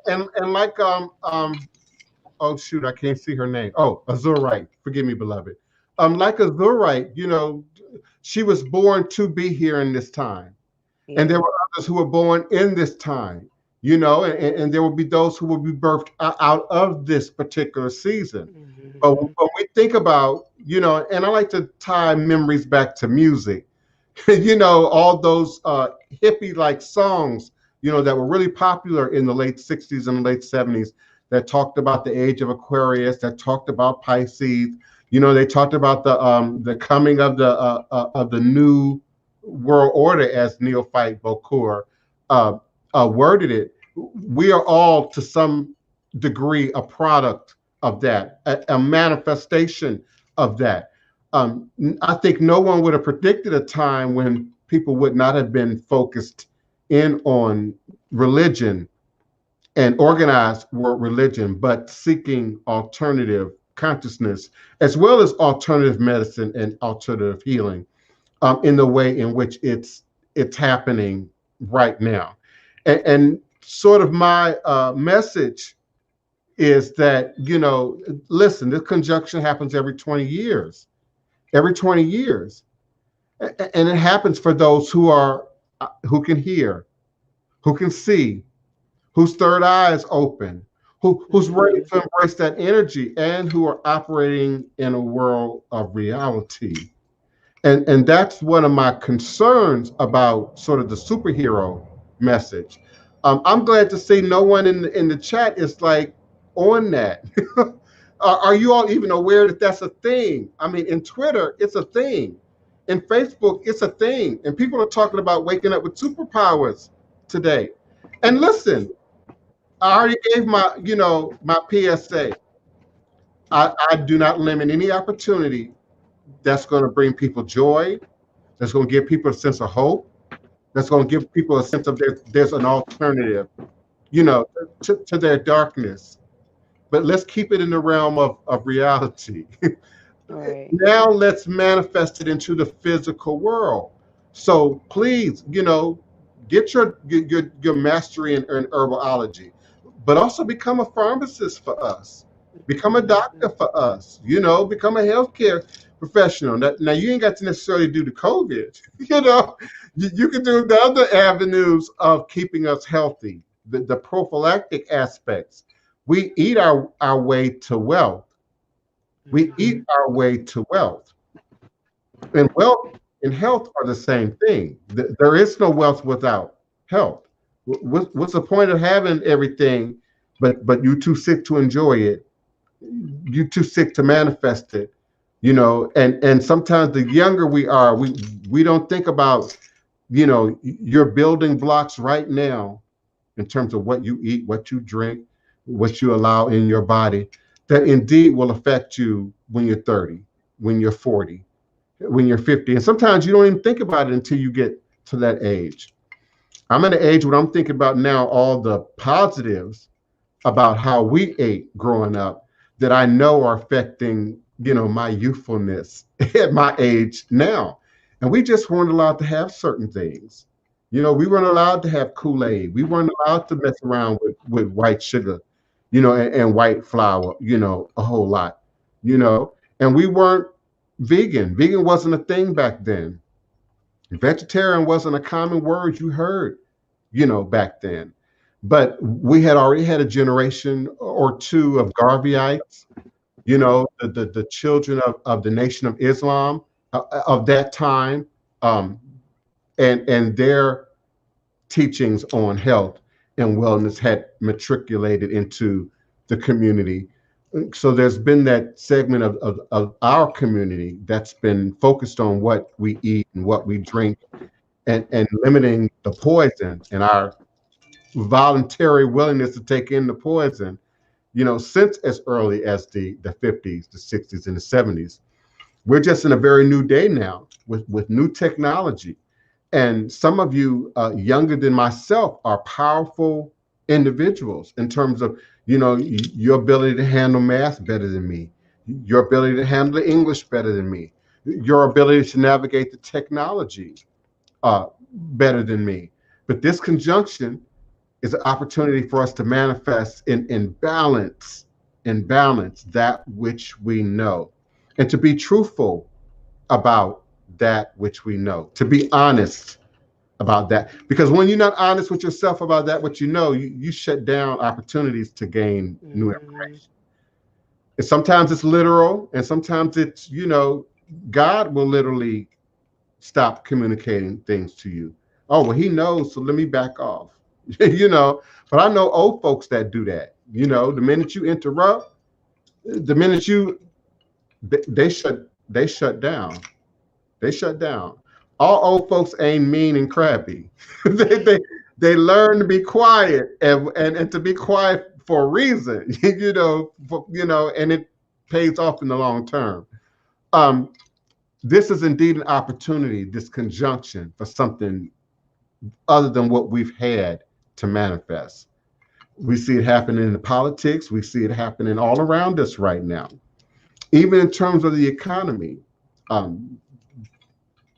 and like oh shoot, I can't see her name. Oh, Azurite. Forgive me, beloved. Like Azurite, you know, she was born to be here in this time. And there were others who were born in this time, you know, and there will be those who will be birthed out of this particular season. But when we think about, you know, and I like to tie memories back to music, you know, all those hippie-like songs, you know, that were really popular in the late 60s and late 70s that talked about the age of Aquarius, that talked about Pisces, you know, they talked about the coming of the new world order, as Neophyte Bokur worded it. We are all, to some degree, a product of that, a manifestation of that. I think no one would have predicted a time when people would not have been focused in on religion and organized world religion, but seeking alternative consciousness, as well as alternative medicine and alternative healing. In the way in which it's happening right now. And sort of my message is that, you know, listen, this conjunction happens every 20 years, every 20 years. And it happens for those who can hear, who can see, whose third eye is open, who's ready to embrace that energy, and who are operating in a world of reality. And that's one of my concerns about sort of the superhero message. I'm glad to see no one in the chat is like on that. Are you all even aware that that's a thing? I mean, in Twitter, it's a thing. In Facebook, it's a thing. And people are talking about waking up with superpowers today. And listen, I already gave my, you know, my PSA. I do not limit any opportunity that's going to bring people joy, that's going to give people a sense of hope, that's going to give people a sense of there's an alternative, you know, to their darkness. But let's keep it in the realm of reality. Right. Now let's manifest it into the physical world. So please, you know, get your mastery in herbology, but also become a pharmacist for us. Become a doctor for us, you know, become a healthcare professional. Now you ain't got to necessarily do the COVID, you know, you can do the other avenues of keeping us healthy, the prophylactic aspects. We eat our way to wealth. We eat our way to wealth. And wealth and health are the same thing. There is no wealth without health. What's the point of having everything, but you're too sick to enjoy it? You're too sick to manifest it, you know. And sometimes the younger we are, we don't think about, you know, your building blocks right now in terms of what you eat, what you drink, what you allow in your body, that indeed will affect you when you're 30, when you're 40, when you're 50. And sometimes you don't even think about it until you get to that age. I'm at an age where I'm thinking about now all the positives about how we ate growing up that I know are affecting, you know, my youthfulness at my age now. And we just weren't allowed to have certain things. You know, we weren't allowed to have Kool-Aid. We weren't allowed to mess around with white sugar, you know, and white flour, you know, a whole lot, you know. And we weren't vegan. Vegan wasn't a thing back then. Vegetarian wasn't a common word you heard, back then. But we had already had a generation or two of Garveyites, the children of the Nation of Islam of that time, and their teachings on health and wellness had matriculated into the community. So there's been that segment of our community that's been focused on what we eat and what we drink, and limiting the poison and our voluntary willingness to take in the poison, since as early as the 50s, the 60s, and the 70s. We're just in a very new day now with new technology. And some of you younger than myself are powerful individuals in terms of, your ability to handle math better than me, your ability to handle English better than me, your ability to navigate the technology better than me. But this conjunction is an opportunity for us to manifest in balance that which we know, and to be truthful about that which we know, to be honest about that. Because when you're not honest with yourself about that what you know, you shut down opportunities to gain new information. And sometimes it's literal, and sometimes it's, God will literally stop communicating things to you. Oh, well, he knows, so let me back off. But I know old folks that do that. The minute you interrupt, the minute they shut down. They shut down. All old folks ain't mean and crabby. they learn to be quiet and to be quiet for a reason, and it pays off in the long term. This is indeed an opportunity, this conjunction, for something other than what we've had to manifest. We see it happening in the politics. We see it happening all around us right now. Even in terms of the economy,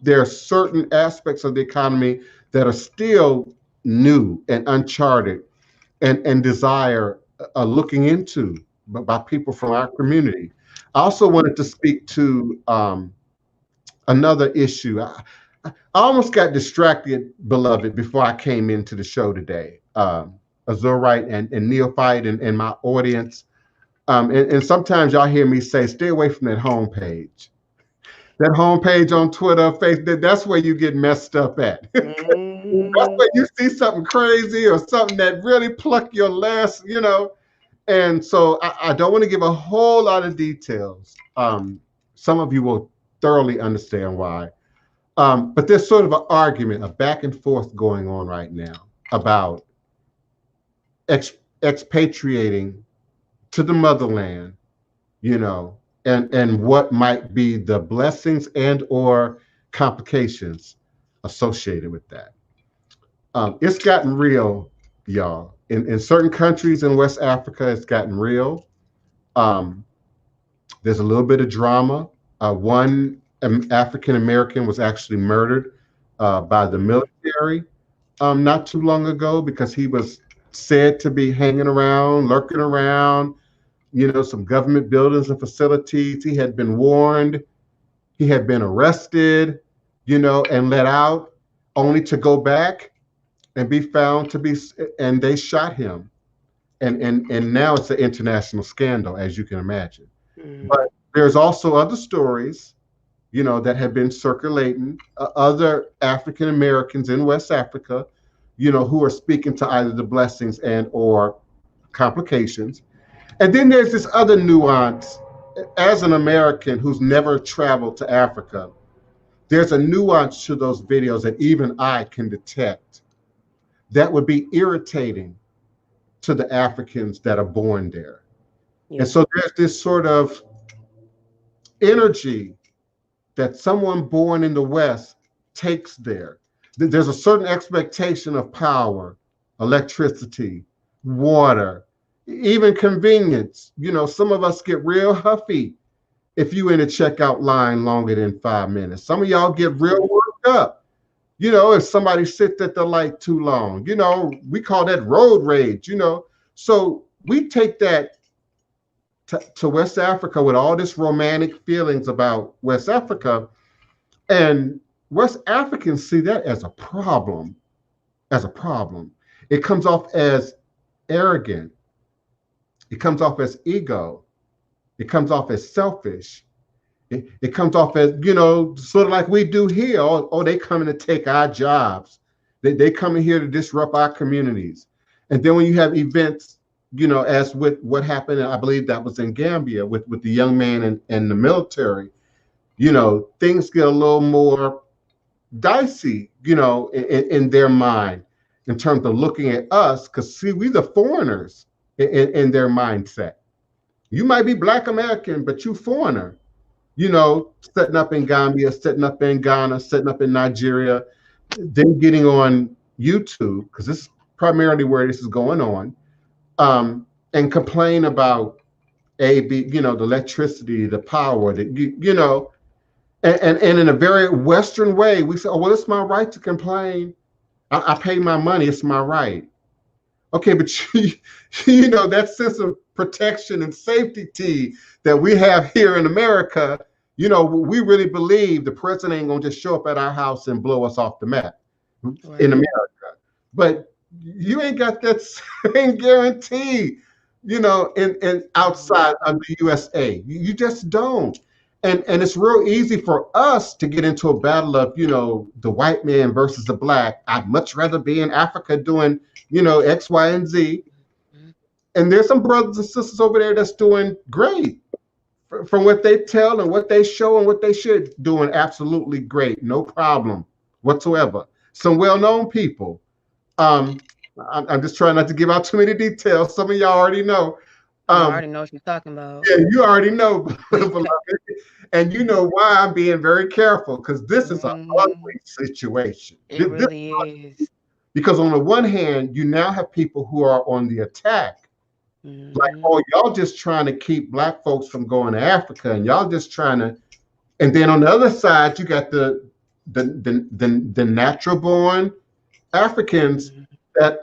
there are certain aspects of the economy that are still new and uncharted and desire looking into by people from our community. I also wanted to speak to another issue. I almost got distracted, beloved, before I came into the show today. Azurite and Neophyte and my audience. And sometimes y'all hear me say, stay away from that homepage. That homepage on Twitter, Facebook, that's where you get messed up at. That's where you see something crazy or something that really pluck your last, And so I don't want to give a whole lot of details. Some of you will thoroughly understand why. But there's sort of an argument, a back and forth going on right now about expatriating to the motherland, and what might be the blessings and or complications associated with that. It's gotten real, y'all. In certain countries in West Africa, it's gotten real. There's a little bit of drama. One African American was actually murdered by the military not too long ago because he was said to be hanging around, lurking around, some government buildings and facilities. He had been warned. He had been arrested, and let out, only to go back and be found to be, and they shot him. And now it's an international scandal, as you can imagine. But there's also other stories, that have been circulating, other African Americans in West Africa, who are speaking to either the blessings and or complications. And then there's this other nuance. As an American who's never traveled to Africa, there's a nuance to those videos that even I can detect that would be irritating to the Africans that are born there. Yeah. And so there's this sort of energy that someone born in the West takes there. There's a certain expectation of power, electricity, water, even convenience. Some of us get real huffy if you in a checkout line longer than 5 minutes. Some of y'all get real worked up, if somebody sits at the light too long. We call that road rage, So we take that to West Africa with all this romantic feelings about West Africa, and West Africans see that as a problem, as a problem. It comes off as arrogant. It comes off as ego. It comes off as selfish. It comes off as, you know, sort of like we do here. Oh, they coming to take our jobs. They coming here to disrupt our communities. And then when you have events, you know, as with what happened, I believe that was in Gambia with the young man in the military, you know, things get a little more dicey, you know, in their mind in terms of looking at us, because see, we the foreigners in their mindset. You might be Black American, but you foreigner, you know, setting up in Gambia, setting up in Ghana, setting up in Nigeria, then getting on YouTube, because this is primarily where this is going on, and complain about you know, the electricity, the power, that you know, and in a very Western way, we say, oh, well, it's my right to complain. I pay my money, it's my right. Okay, but you know, that sense of protection and safety that we have here in America, you know, we really believe the president ain't gonna just show up at our house and blow us off the map in America. But you ain't got that same guarantee, you know, in outside of the USA. You just don't. And it's real easy for us to get into a battle of, you know, the white man versus the black. I'd much rather be in Africa doing, you know, X, Y, and Z. And there's some brothers and sisters over there that's doing great from what they tell and what they show and what they should, doing absolutely great, no problem whatsoever. Some well-known people. I'm just trying not to give out too many details. Some of y'all already know. I already know what you're talking about. Yeah, you already know, and you know why I'm being very careful, because this is an ugly situation. It really is. Because on the one hand, you now have people who are on the attack. Like, oh, y'all just trying to keep Black folks from going to Africa, and y'all just trying to. And then on the other side, you got the natural born Africans that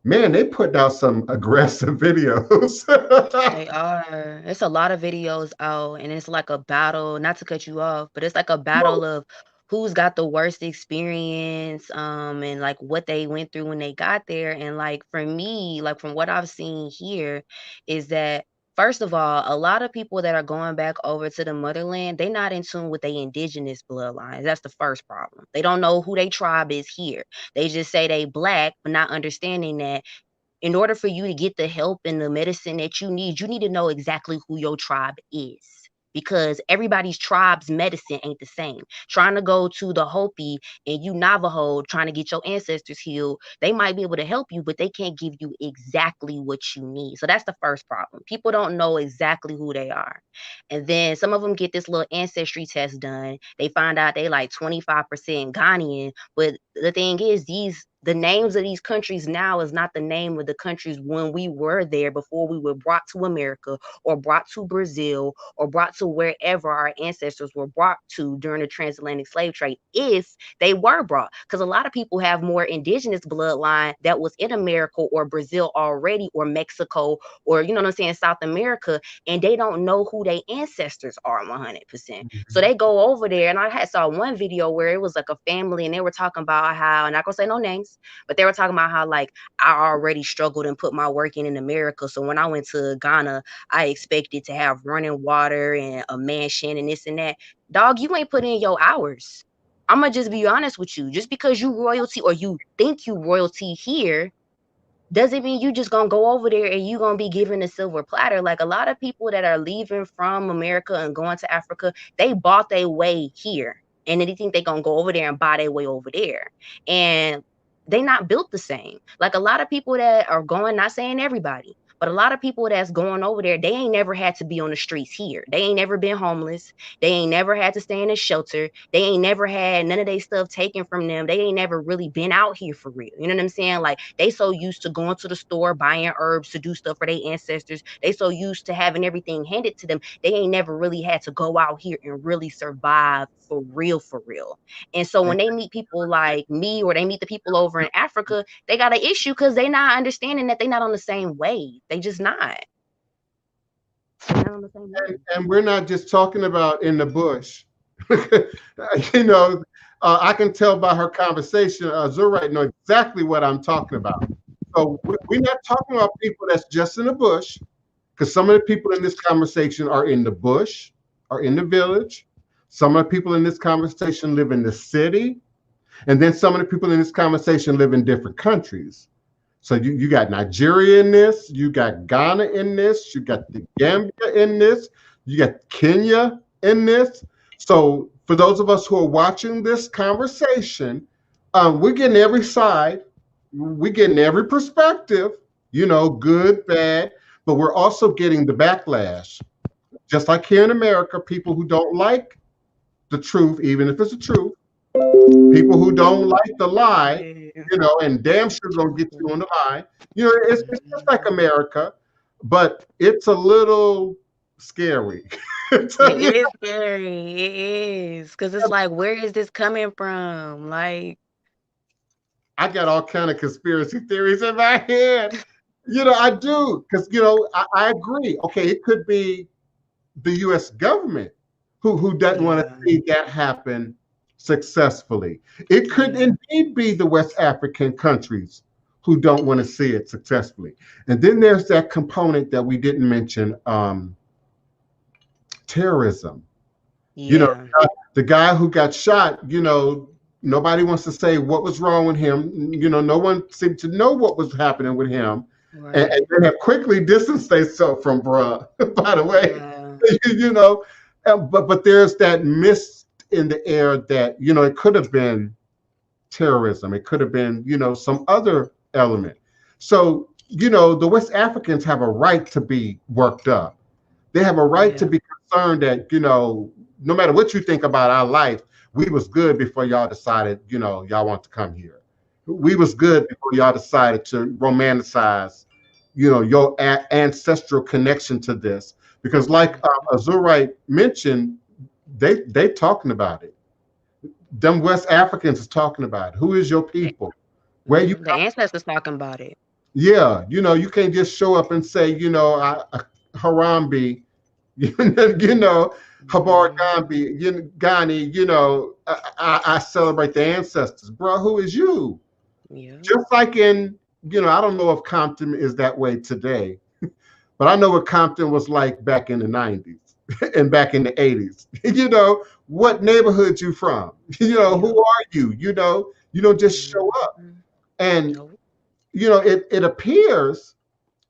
man, they put out some aggressive videos. They are. It's a lot of videos out, and it's like a battle, not to cut you off, but it's like a battle of who's got the worst experience, and like what they went through when they got there. And like for me, like from what I've seen here, is that first of all, a lot of people that are going back over to the motherland, they're not in tune with their indigenous bloodlines. That's the first problem. They don't know who their tribe is here. They just say they Black, but not understanding that in order for you to get the help and the medicine that you need to know exactly who your tribe is. Because everybody's tribe's medicine ain't the same. Trying to go to the Hopi and you Navajo trying to get your ancestors healed, they might be able to help you, but they can't give you exactly what you need. So that's the first problem. People don't know exactly who they are. And then some of them get this little ancestry test done. They find out they like 25% Ghanaian. But the thing is, the names of these countries now is not the name of the countries when we were there before we were brought to America or brought to Brazil or brought to wherever our ancestors were brought to during the transatlantic slave trade, if they were brought. Because a lot of people have more indigenous bloodline that was in America or Brazil already, or Mexico, or, you know what I'm saying, South America, and they don't know who their ancestors are 100%. So they go over there, and I saw one video where it was like a family, and they were talking about how, and I'm not gonna say no names, but they were talking about how, like, I already struggled and put my work in America. So when I went to Ghana, I expected to have running water and a mansion and this and that. Dog, you ain't put in your hours. I'm going to just be honest with you. Just because you royalty or you think you royalty here doesn't mean you just gonna go over there and you gonna be given a silver platter. Like a lot of people that are leaving from America and going to Africa, they bought their way here. And then they think they're gonna go over there and buy their way over there. And they not built the same. Like a lot of people that are going, not saying everybody, but a lot of people that's going over there, they ain't never had to be on the streets here. They ain't never been homeless. They ain't never had to stay in a shelter. They ain't never had none of their stuff taken from them. They ain't never really been out here for real. You know what I'm saying? Like they so used to going to the store, buying herbs to do stuff for their ancestors. They so used to having everything handed to them. They ain't never really had to go out here and really survive for real, for real. And so when they meet people like me or they meet the people over in Africa, they got an issue because they not understanding that they not on the same wave. They just not. Not on the same wave. And we're not just talking about in the bush. You know, I can tell by her conversation, Zurite know exactly what I'm talking about. So we're not talking about people that's just in the bush, because some of the people in this conversation are in the bush, are in the village. Some of the people in this conversation live in the city. And then some of the people in this conversation live in different countries. So you got Nigeria in this, you got Ghana in this, you got the Gambia in this, you got Kenya in this. So for those of us who are watching this conversation, we're getting every side, we're getting every perspective, good, bad, but we're also getting the backlash. Just like here in America, people who don't like the truth, even if it's the truth, people who don't like the lie, and damn sure gonna get you on the lie. It's just like America, but it's a little scary. It is scary. It is, because it's like, where is this coming from? Like, I got all kind of conspiracy theories in my head. I do, because I agree. Okay, it could be the U.S. government who doesn't want to see that happen successfully. It could indeed be the West African countries who don't want to see it successfully. And then there's that component that we didn't mention, terrorism. The guy who got shot, nobody wants to say what was wrong with him. No one seemed to know what was happening with him. Right. And they have quickly distanced themselves from bruh, by the way. But there's that mist in the air that, it could have been terrorism. It could have been, some other element. So, the West Africans have a right to be worked up. They have a right to be concerned that, no matter what you think about our life, we was good before y'all decided, y'all want to come here. We was good before y'all decided to romanticize, your ancestral connection to this. Because like Azurite mentioned, they talking about it. Them West Africans is talking about it. Who is your people? Where you? The ancestors talking about it. Yeah, you can't just show up and say, Harambe, Habar Ghani, I celebrate the ancestors. Bro, who is you? Yeah. Just like in, I don't know if Compton is that way today, but I know what Compton was like back in the 90s and back in the 80s. What neighborhood you from? Who are you? You don't just show up. And, it appears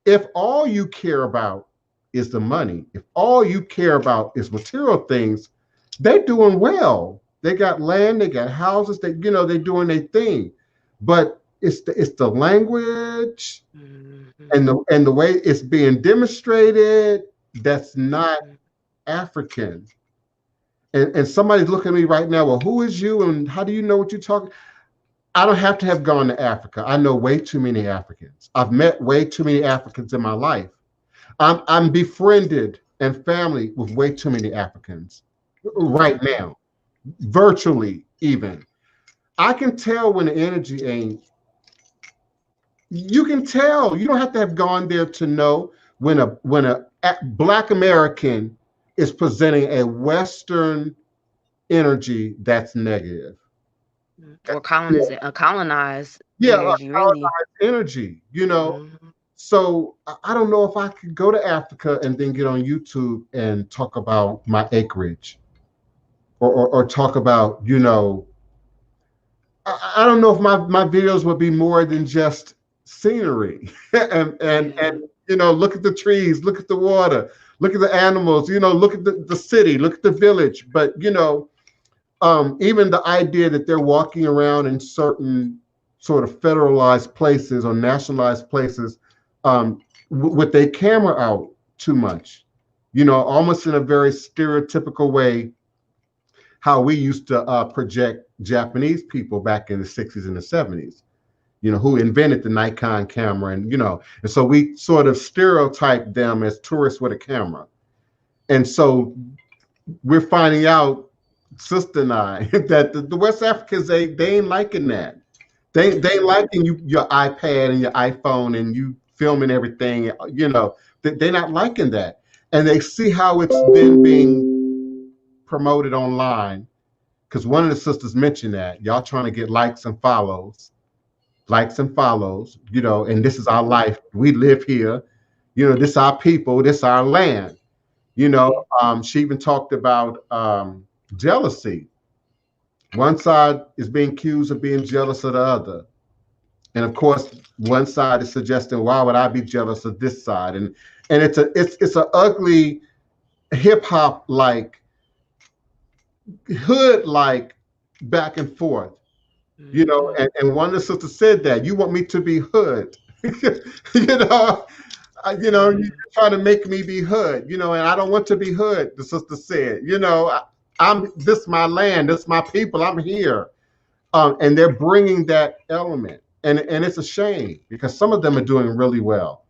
if all you care about is the money, if all you care about is material things, they're doing well. They got land, they got houses, they're doing their thing. But it's the language and the way it's being demonstrated that's not African. And somebody's looking at me right now, well, who is you and how do you know what you're talking? I don't have to have gone to Africa. I know way too many Africans. I've met way too many Africans in my life. I'm befriended and family with way too many Africans right now, virtually even. I can tell when the energy ain't. You can tell. You don't have to have gone there to know when a Black American is presenting a Western energy that's negative. Or colonized energy, really. Energy, So I don't know if I could go to Africa and then get on YouTube and talk about my acreage or talk about, I don't know if my videos would be more than just scenery and look at the trees, look at the water, look at the animals, look at the city, look at the village. But, even the idea that they're walking around in certain sort of federalized places or nationalized places with their camera out too much, almost in a very stereotypical way, how we used to project Japanese people back in the 60s and the 70s, who invented the Nikon camera. And so we sort of stereotyped them as tourists with a camera. And so we're finding out, sister and I, that the West Africans, they ain't liking that. They ain't liking your iPad and your iPhone and you filming everything, they're not liking that. And they see how it's then being promoted online. because one of the sisters mentioned that y'all trying to get likes and follows, you know, and this is our life. We live here, you know, this is our people, this is our land. You know, she even talked about jealousy. One side is being accused of being jealous of the other. And of course, one side is suggesting, why would I be jealous of this side? And it's a ugly hip hop like hood like back and forth. You know, and one of the sisters said that you want me to be hood. You know, you're trying to make me be hood, you know, and I don't want to be hood, the sister said. You know, I'm this my land, this my people, I'm here. And they're bringing that element. And it's a shame because some of them are doing really well.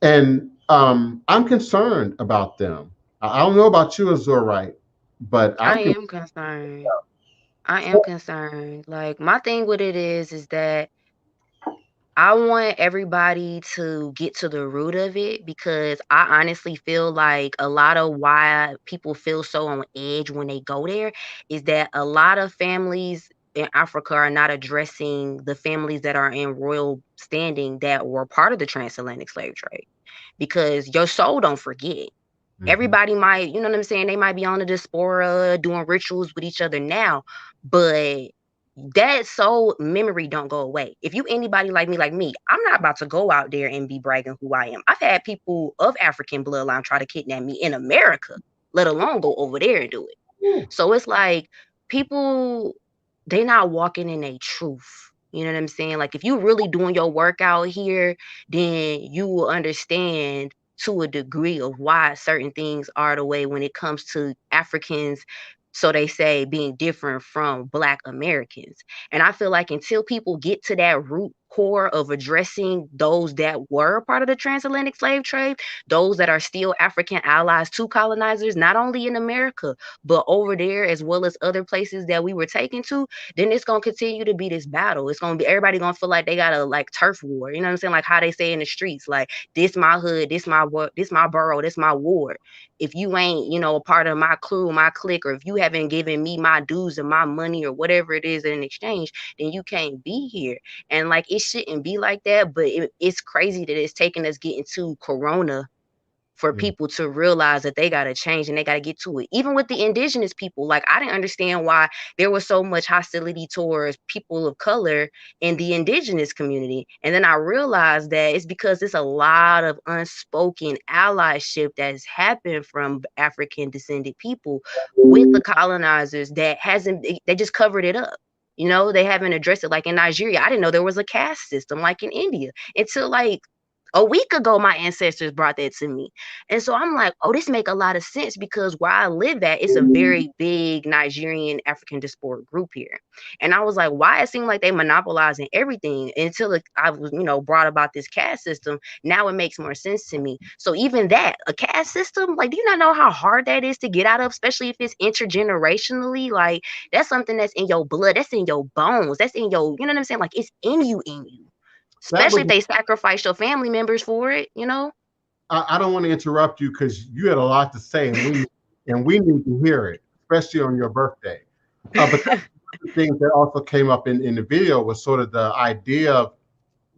And I'm concerned about them. I don't know about you, Azurite, but I am concerned. I am concerned. Like, my thing with it is that I want everybody to get to the root of it, because I honestly feel like a lot of why people feel so on edge when they go there is that a lot of families in Africa are not addressing the families that are in royal standing that were part of the transatlantic slave trade, because your soul don't forget. Everybody might, you know what I'm saying? They might be on the diaspora doing rituals with each other now, but that soul memory don't go away. If you anybody like me, I'm not about to go out there and be bragging who I am. I've had people of African bloodline try to kidnap me in America, let alone go over there and do it. So it's like people, they not walking in a truth. You know what I'm saying? Like, if you really doing your work out here, then you will understand to a degree of why certain things are the way when it comes to Africans, so they say, being different from Black Americans. And I feel like until people get to that root core of addressing those that were part of the transatlantic slave trade, those that are still African allies to colonizers, not only in America, but over there as well as other places that we were taken to, then it's going to continue to be this battle. It's going to be, everybody going to feel like they got a like turf war. You know what I'm saying? Like how they say in the streets, like, this my hood, this my borough, this my ward. If you ain't, you know, a part of my crew, my clique, or if you haven't given me my dues and my money or whatever it is in exchange, then you can't be here. And like, it shouldn't be like that, but it's crazy that it's taking us getting to Corona for people to realize that they got to change and they got to get to it. Even with the indigenous people, like, I didn't understand why there was so much hostility towards people of color in the indigenous community. And then I realized that it's because it's a lot of unspoken allyship that's happened from African descended people with the colonizers that they just covered it up. You know, they haven't addressed it. Like in Nigeria, I didn't know there was a caste system like in India until like a week ago. My ancestors brought that to me. And so I'm like, oh, this make a lot of sense, because where I live at, it's a very big Nigerian African diaspora group here. And I was like, why it seemed like they monopolizing everything, until I was, you know, brought about this caste system. Now it makes more sense to me. So even that, a caste system, like, do you not know how hard that is to get out of, especially if it's intergenerationally? Like, that's something that's in your blood, that's in your bones, that's in your, you know what I'm saying? Like, it's in you. Especially if they sacrifice your family members for it, you know? I don't want to interrupt you because you had a lot to say, and we need to hear it, especially on your birthday. But the things that also came up in the video was sort of the idea of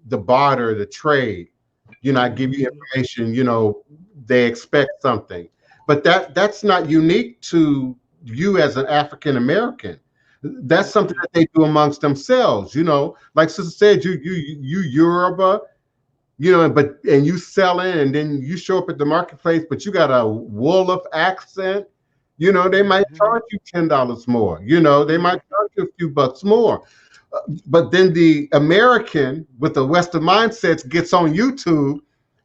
the barter, the trade. You know, I give you information, you know, they expect something. But that's not unique to you as an African American. That's something that they do amongst themselves, you know. Like Sister said, you Yoruba, you know, and you sell in, and then you show up at the marketplace, but you got a Wolof accent, you know, they might charge you $10 more, you know, they might charge you a few bucks more. But then the American with the Western mindsets gets on YouTube,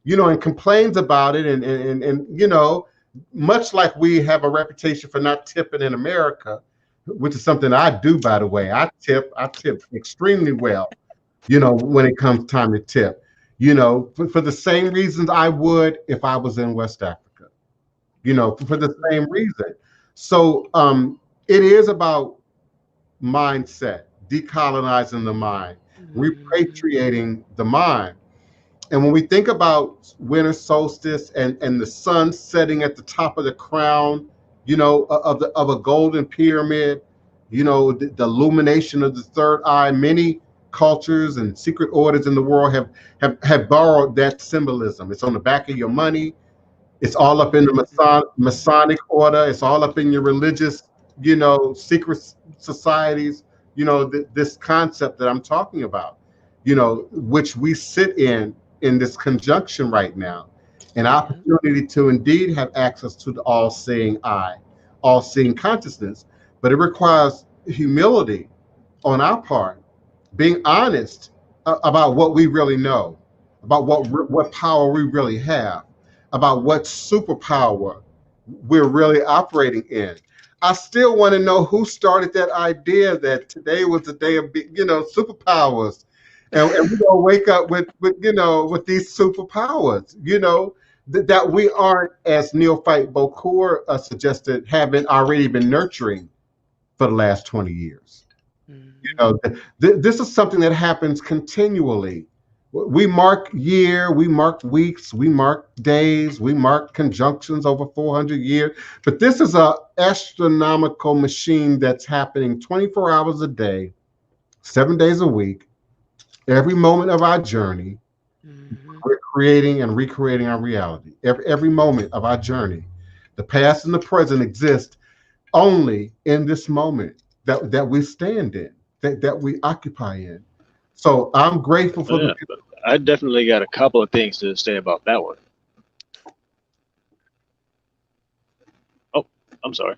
you know, and complains about it, and you know, much like we have a reputation for not tipping in America, which is something I do, by the way. I tip extremely well, you know, when it comes time to tip, you know, for the same reasons I would if I was in West Africa, you know, for the same reason. So it is about mindset, decolonizing the mind, repatriating the mind. And when we think about winter solstice and the sun setting at the top of the crown, you know, of a golden pyramid, the illumination of the third eye. Many cultures and secret orders in the world have borrowed that symbolism. It's on the back of your money. It's all up in the Masonic order. It's all up in your religious, secret societies. This concept that I'm talking about, which we sit in this conjunction right now, an opportunity to indeed have access to the all-seeing eye, all-seeing consciousness. But it requires humility on our part, being honest about what we really know, about what power we really have, about what superpower we're really operating in. I still want to know who started that idea that today was the day of, superpowers, and we're gonna wake up with these superpowers. That we aren't, as Neophyte Bokur suggested, having already been nurturing for the last 20 years. This is something that happens continually. We mark year, we mark weeks, we mark days, we mark conjunctions over 400 years. But this is an astronomical machine that's happening 24 hours a day, 7 days a week, every moment of our journey. We're creating and recreating our reality. Every moment of our journey. The past and the present exist only in this moment that we stand in, that we occupy in. So I'm grateful for the. I definitely got a couple of things to say about that one. Oh, I'm sorry.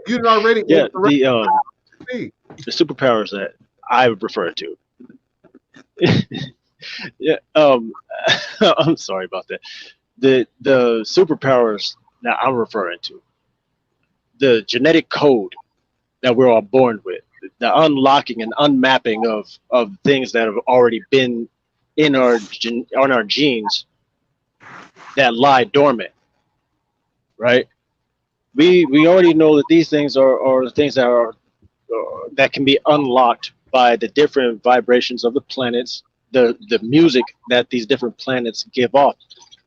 You already. Yeah, the superpowers that I would refer to. Yeah, I'm sorry about that. The superpowers that I'm referring to, the genetic code that we're all born with, the unlocking and unmapping of things that have already been in our genes that lie dormant, right? We already know that these things are things that are that can be unlocked by the different vibrations of the planets, the music that these different planets give off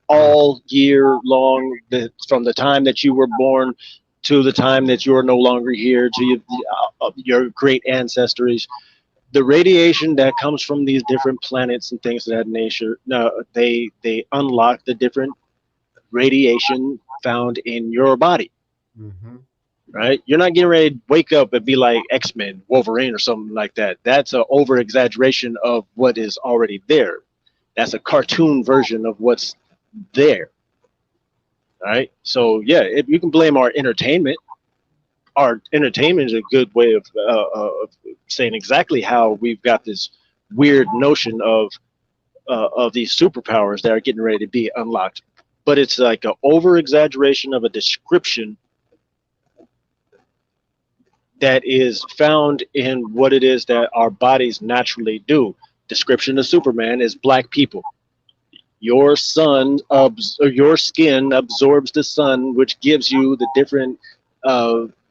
all year long, from the time that you were born to the time that you're no longer here, to your great ancestries. The radiation that comes from these different planets and things of that nature, they unlock the different radiation found in your body. Right? You're not getting ready to wake up and be like X-Men, Wolverine, or something like that. That's an over-exaggeration of what is already there. That's a cartoon version of what's there. Right? So yeah, you can blame our entertainment. Our entertainment is a good way of saying exactly how we've got this weird notion of these superpowers that are getting ready to be unlocked. But it's like an over-exaggeration of a description that is found in what it is that our bodies naturally do. Description of Superman is black people. Your sun, your skin absorbs the sun, which gives you the different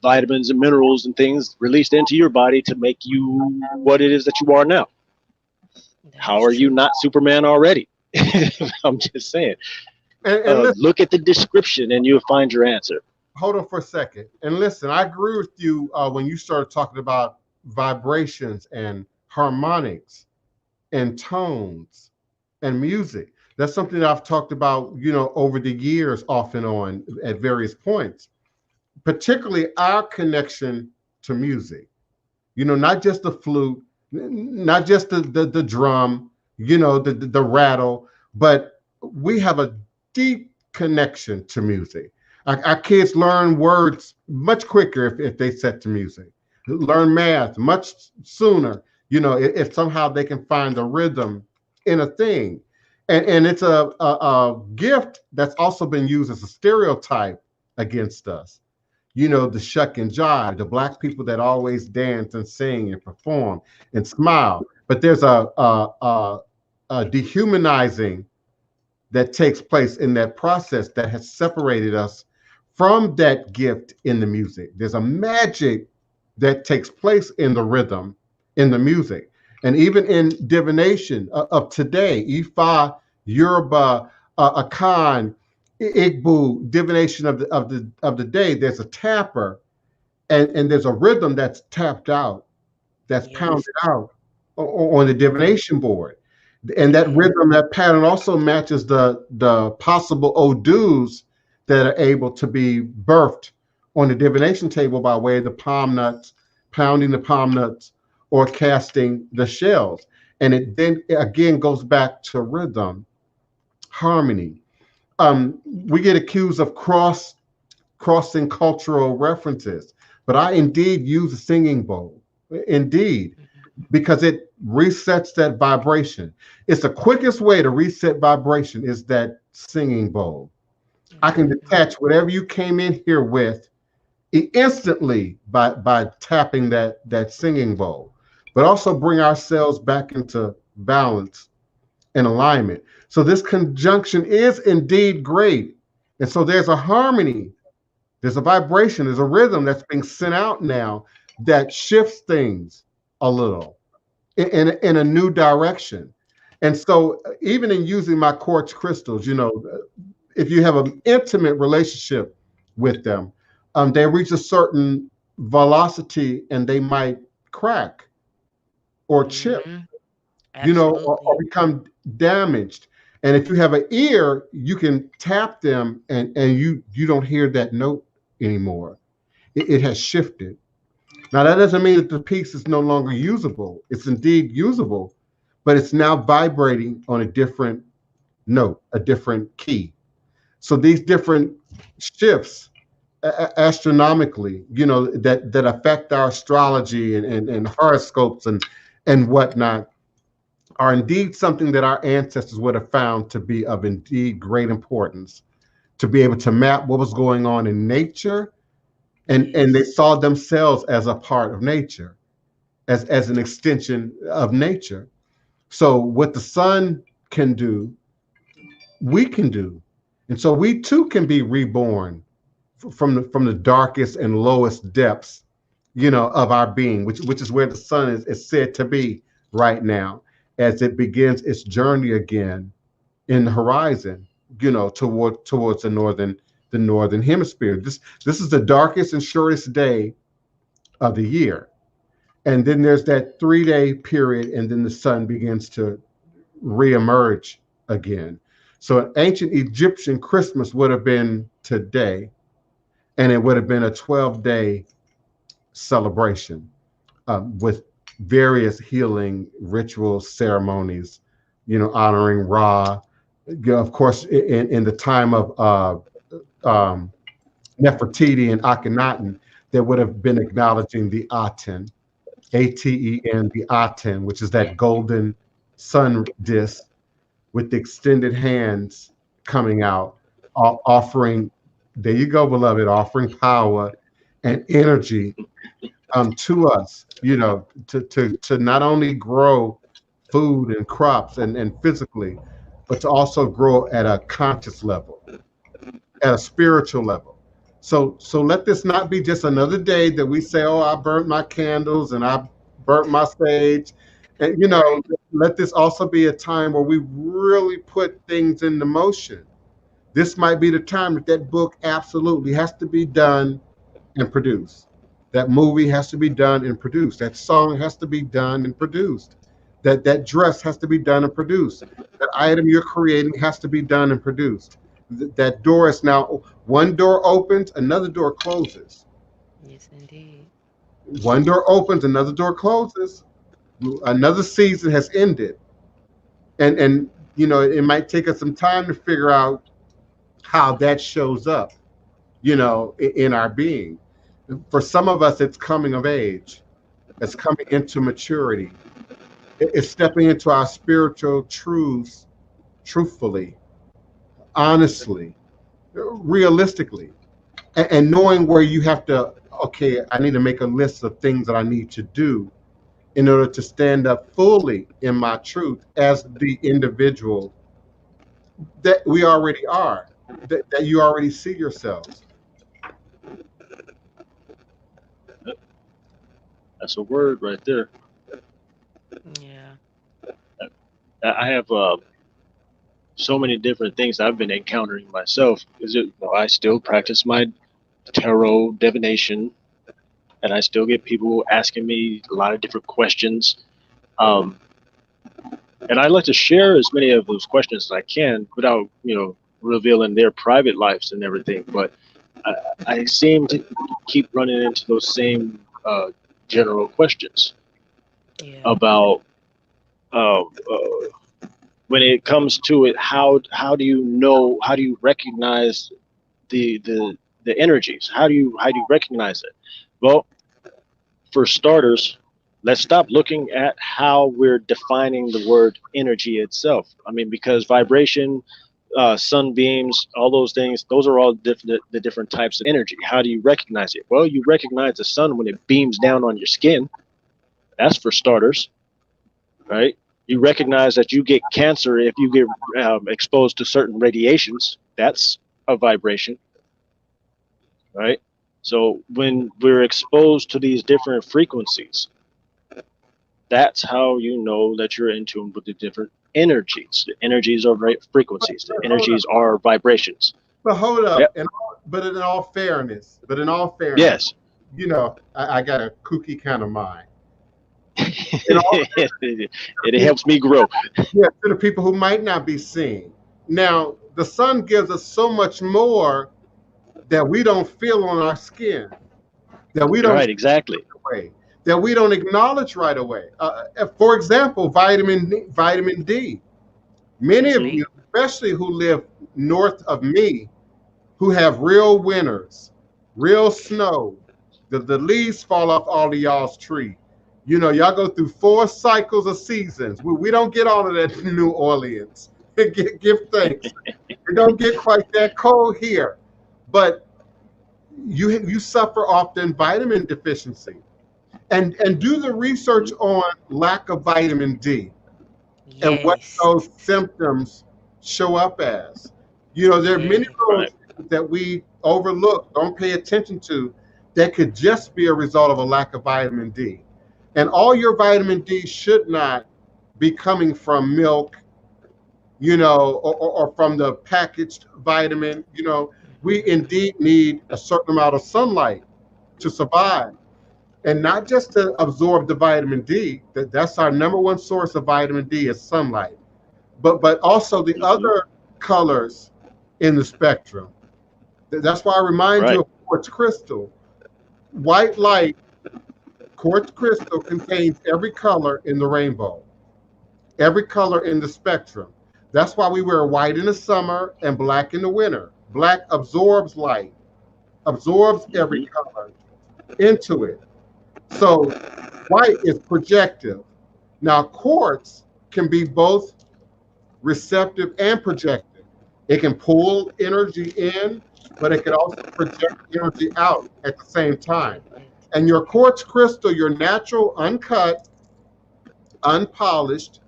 vitamins and minerals and things released into your body to make you what it is that you are now. How are you not Superman already? I'm just saying. And look at the description and you'll find your answer. Hold on for a second. And listen, I agree with you when you started talking about vibrations and harmonics and tones and music. That's something that I've talked about, over the years off and on at various points, particularly our connection to music. Not just the flute, not just the drum, the rattle, but we have a deep connection to music. Our kids learn words much quicker if they set to music, learn math much sooner, if somehow they can find the rhythm in a thing. And it's a gift that's also been used as a stereotype against us. The shuck and jive, the black people that always dance and sing and perform and smile. But there's a dehumanizing that takes place in that process that has separated us from that gift in the music. There's a magic that takes place in the rhythm, in the music. And even in divination of today, Ifa, Yoruba, Akan, Igbo, divination of the day, there's a tapper and there's a rhythm that's tapped out, that's pounded Yes. out on the divination board. And that rhythm, that pattern also matches the possible odus that are able to be birthed on the divination table by way of the palm nuts, pounding the palm nuts, or casting the shells. And it then again goes back to rhythm, harmony. We get accused of crossing cultural references, but I indeed use a singing bowl, indeed, because it resets that vibration. It's the quickest way to reset vibration is that singing bowl. I can detach whatever you came in here with instantly by tapping that singing bowl, but also bring ourselves back into balance and alignment. So this conjunction is indeed great. And so there's a harmony, there's a vibration, there's a rhythm that's being sent out now that shifts things a little in a new direction. And so even in using my quartz crystals, you know, if you have an intimate relationship with them, they reach a certain velocity and they might crack or chip, you know, or become damaged. And if you have an ear, you can tap them and you don't hear that note anymore. It has shifted. Now that doesn't mean that the piece is no longer usable. It's indeed usable, but it's now vibrating on a different note, a different key. So these different shifts astronomically, you know, that affect our astrology and horoscopes and whatnot are indeed something that our ancestors would have found to be of indeed great importance to be able to map what was going on in nature, and they saw themselves as a part of nature, as an extension of nature. So what the sun can do, we can do. And so we too can be reborn from the darkest and lowest depths, you know, of our being, which is where the sun is said to be right now, as it begins its journey again in the horizon, you know, towards the northern hemisphere. This is the darkest and shortest day of the year. And then there's that 3-day period, and then the sun begins to reemerge again. So an ancient Egyptian Christmas would have been today, and it would have been a 12-day celebration with various healing rituals, ceremonies, you know, honoring Ra. You know, of course, in the time of Nefertiti and Akhenaten, there would have been acknowledging the Aten, Aten, the Aten, which is that golden sun disk with the extended hands coming out, offering, there you go, beloved, offering power and energy to us, you know, to not only grow food and crops and physically, but to also grow at a conscious level, at a spiritual level. So let this not be just another day that we say, oh, I burnt my candles and I burnt my sage. And, you know, let this also be a time where we really put things into motion. This might be the time that that book absolutely has to be done and produced. That movie has to be done and produced. That song has to be done and produced. That dress has to be done and produced. That item you're creating has to be done and produced. That door is now, one door opens, another door closes. Yes, indeed. One door opens, another door closes. Another season has ended. And you know, it might take us some time to figure out how that shows up, you know, in our being. For some of us, it's coming of age. It's coming into maturity. It's stepping into our spiritual truths truthfully, honestly, realistically, and knowing where you have to, okay, I need to make a list of things that I need to do in order to stand up fully in my truth as the individual that we already are, that you already see yourselves. That's a word right there. Yeah. I have so many different things I've been encountering myself. Is it? You know, I still practice my tarot divination. and I still get people asking me a lot of different questions. And I like to share as many of those questions as I can without, revealing their private lives and everything. But I seem to keep running into those same general questions about when it comes to it. How do you know? How do you recognize the energies? How do you recognize it? Well, for starters, let's stop looking at how we're defining the word energy itself. I mean, because vibration, sunbeams, all those things, those are all the different types of energy. How do you recognize it? Well, you recognize the sun when it beams down on your skin. That's for starters, right? You recognize that you get cancer if you get exposed to certain radiations. That's a vibration, right? So when we're exposed to these different frequencies, that's how you know that you're in tune with the different energies. The energies are frequencies. The energies are vibrations. But hold up, Yep. but in all fairness, Yes. I got a kooky kind of mind. It helps me grow. Yeah, to the people who might not be seeing. Now, the sun gives us so much more that we don't feel on our skin, that we don't Right, exactly. away, that we don't acknowledge right away. For example, vitamin D. Many of you, especially who live north of me, who have real winters, real snow, the leaves fall off all of y'all's tree. Y'all go through 4 cycles of seasons. We don't get all of that in New Orleans. Give thanks. We don't get quite that cold here. But you suffer often vitamin deficiency. And do the research on lack of vitamin D and what those symptoms show up as. There are many of those that we overlook, don't pay attention to, that could just be a result of a lack of vitamin D. And all your vitamin D should not be coming from milk, or from the packaged vitamin. We indeed need a certain amount of sunlight to survive. And not just to absorb the vitamin D, that's our number one source of vitamin D is sunlight, but also the other colors in the spectrum. That's why I remind you of quartz crystal. White light, quartz crystal contains every color in the rainbow, every color in the spectrum. That's why we wear white in the summer and black in the winter. Black absorbs light, absorbs every color into it. So white is projective. Now quartz can be both receptive and projective. It can pull energy in, but it can also project energy out at the same time. And your quartz crystal, your natural, uncut, unpolished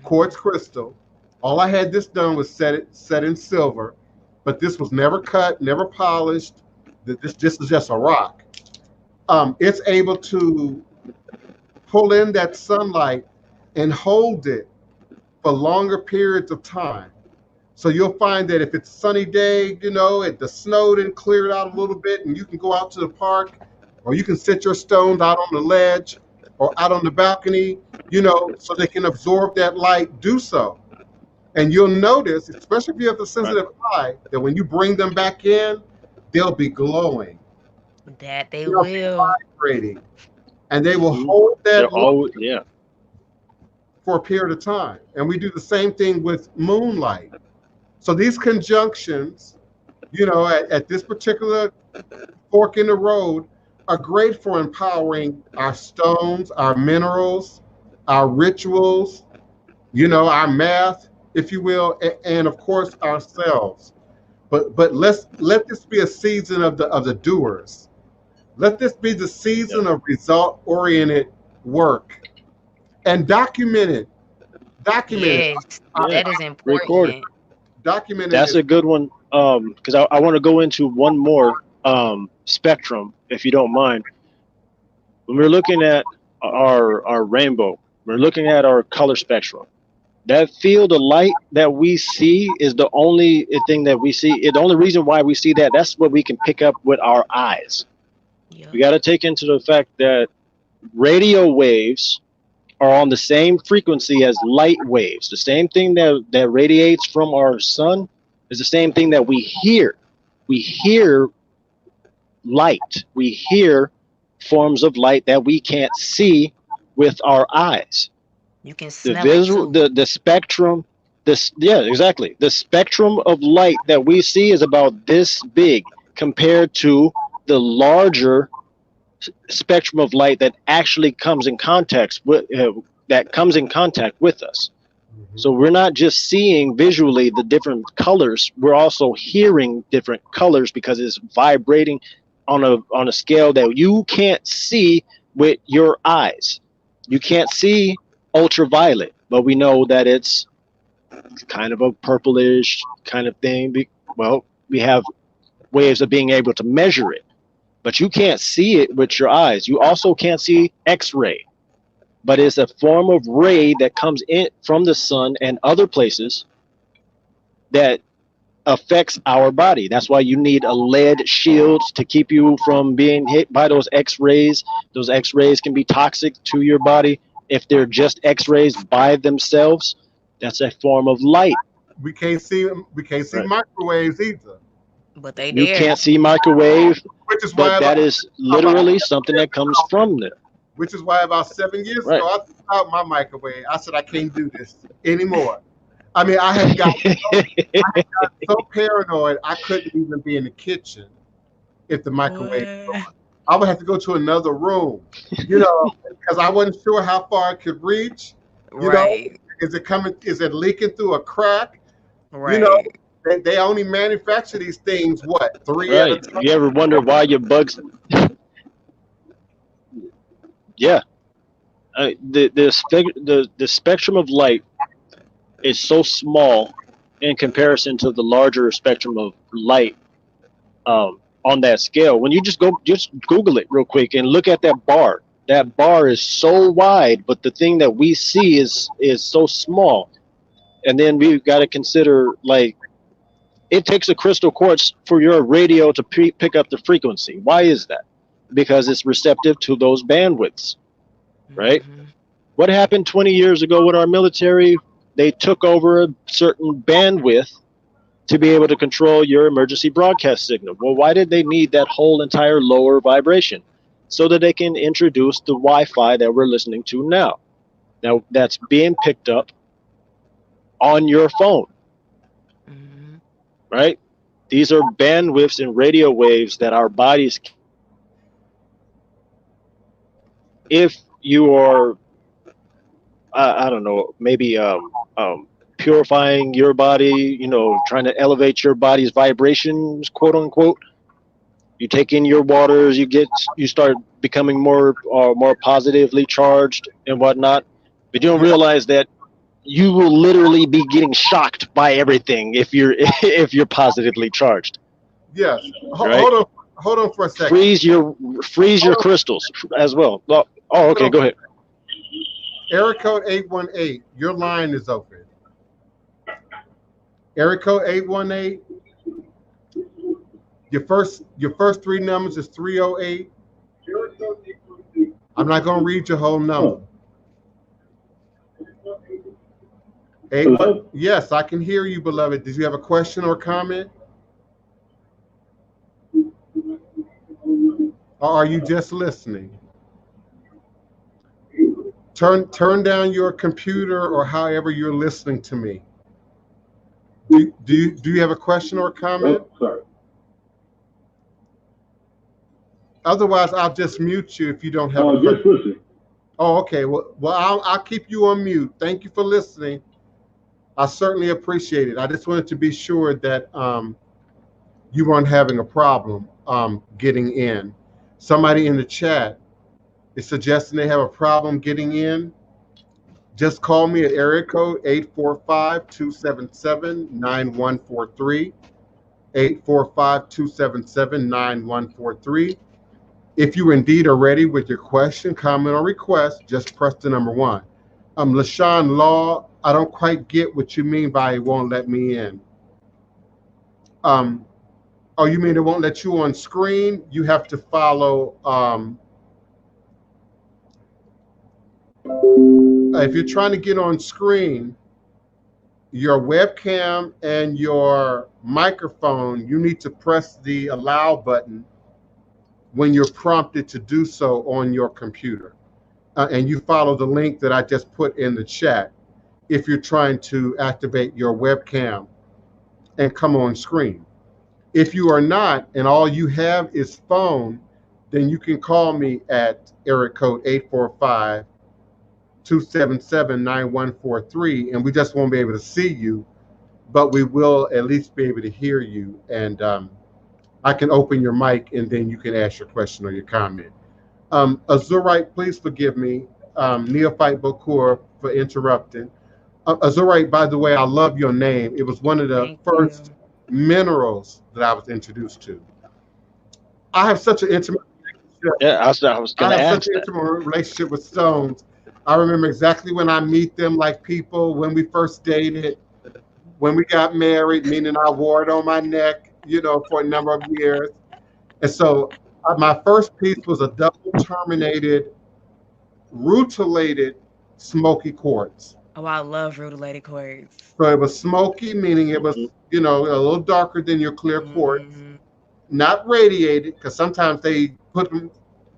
quartz crystal, all I had this done was set in silver, but this was never cut, never polished. This is just a rock. It's able to pull in that sunlight and hold it for longer periods of time. So you'll find that if it's a sunny day, the snow didn't clear it out a little bit, and you can go out to the park, or you can sit your stones out on the ledge or out on the balcony, so they can absorb that light, do so. And you'll notice, especially if you have a sensitive eye, that when you bring them back in, they'll be glowing. That they will. Vibrating. And they will hold that for a period of time. And we do the same thing with moonlight. So these conjunctions, at this particular fork in the road, are great for empowering our stones, our minerals, our rituals, our math, if you will, and of course ourselves. But let this be a season of the doers. Let this be the season of result-oriented work, and document it. Yes, that is important. Record it. Document it. That's a good one, because I want to go into one more spectrum, if you don't mind. When we're looking at our rainbow, we're looking at our color spectrum. That field of light that we see is the only thing that we see. The only reason why we see that, that's what we can pick up with our eyes. We got to take into the fact that radio waves are on the same frequency as light waves. The same thing that radiates from our sun is the same thing that we hear. We hear light. We hear forms of light that we can't see with our eyes. You can The smell it visual, too. the spectrum, yeah, exactly. The spectrum of light that we see is about this big compared to the larger spectrum of light that actually comes in contact with us. So we're not just seeing visually the different colors, we're also hearing different colors because it's vibrating on a scale that you can't see with your eyes. You can't see ultraviolet, but we know that it's kind of a purplish kind of thing. Well, we have ways of being able to measure it, but you can't see it with your eyes. You also can't see X-ray, but it's a form of ray that comes in from the sun and other places that affects our body. That's why you need a lead shield to keep you from being hit by those X-rays. Those X-rays can be toxic to your body. If they're just X-rays by themselves, that's a form of light. We can't see Right. microwaves either. But they You there. can't see microwave, Which is why but that is literally something that comes from there. Which is why about 7 years Right. ago I threw out my microwave. I said I can't do this anymore. I mean, I had gotten so paranoid I couldn't even be in the kitchen if the microwave was on. I would have to go to another room, because I wasn't sure how far it could reach. Right. Is it coming? Is it leaking through a crack? Right. They only manufacture these things, what, 3 at a Right. time? You ever wonder why your bugs? Yeah. The spectrum of light is so small in comparison to the larger spectrum of light on that scale. When you just Google it real quick and look at that bar. That bar is so wide, but the thing that we see is so small. And then we've got to consider, like, it takes a crystal quartz for your radio to pick up the frequency. Why is that? Because it's receptive to those bandwidths, right? Mhm. What happened 20 years ago with our military? They took over a certain bandwidth to be able to control your emergency broadcast signal. Well, why did they need that whole entire lower vibration? So that they can introduce the Wi-Fi that we're listening to now. Now, that's being picked up on your phone, Mhm. right? These are bandwidths and radio waves that our bodies, if you are, I don't know, maybe purifying your body, trying to elevate your body's vibrations, quote unquote. You take in your waters, you start becoming more positively charged and whatnot. But you don't realize that you will literally be getting shocked by everything if you're if you're positively charged. Yes. Right? Hold on for a second. Freeze your crystals as well. Oh, okay, go ahead. Area code 818. Your line is open. Area code 818. Your first 3 numbers is 308. I'm not going to read your whole number. Yes, I can hear you, beloved. Did you have a question or comment? Or are you just listening? Turn down your computer or however you're listening to me. Do you have a question or comment? Oh, sorry. Otherwise, I'll just mute you if you don't have a question. Just listen. Oh, okay. Well, I'll keep you on mute. Thank you for listening. I certainly appreciate it. I just wanted to be sure that you weren't having a problem getting in. Somebody in the chat is suggesting they have a problem getting in. Just call me at area code 845-277-9143. 845-277-9143. If you indeed are ready with your question, comment, or request, just press the number 1. LaShawn Law, I don't quite get what you mean by it won't let me in. Oh, you mean it won't let you on screen? You have to follow. If you're trying to get on screen, your webcam and your microphone, you need to press the allow button when you're prompted to do so on your computer. And you follow the link that I just put in the chat if you're trying to activate your webcam and come on screen. If you are not, and all you have is phone, then you can call me at area code 845-277-9143, and we just won't be able to see you, but we will at least be able to hear you. And I can open your mic, and then you can ask your question or your comment. Azurite, please forgive me, Neophyte Bokur, for interrupting. Azurite, by the way, I love your name. It was one of the Thank first you. minerals that I was introduced to. I have such an intimate relationship. Yeah, I was I gonna have such ask an that. intimate relationship with stones. I remember exactly when I meet them like people, when we first dated, when we got married, meaning I wore it on my neck, for a number of years. And so my first piece was a double terminated, rutilated, smoky quartz. Oh, I love rutilated quartz. So it was smoky, meaning it was, Mhm. a little darker than your clear quartz, Hmm. not radiated, because sometimes they put them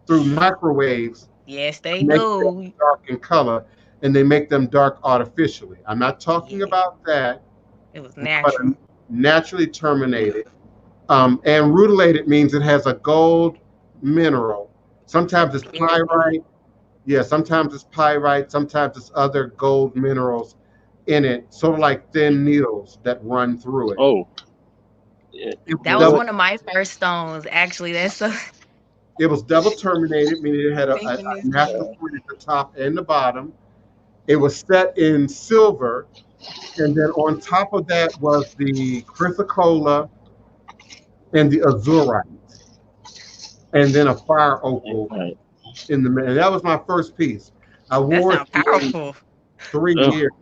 through microwaves Yes, they to make them do. dark in color, and they make them dark artificially. I'm not talking Yeah, about that, it was but natural. naturally terminated. And rutilated means it has a gold mineral. Sometimes it's Very pyrite. deep. Yeah, sometimes it's pyrite. Sometimes it's other gold minerals in it, sort of like thin needles that run through it. Oh, yeah. It was That was Well, double. one of my first stones. Actually, that's so It was double terminated, meaning it had a natural synchronicity. point at the top and the bottom. It was set in silver, and then on top of that was the chrysocolla and the azurite, and then a fire opal right. in the middle. And that was my first piece. I That wore it sounds for powerful. 3 years.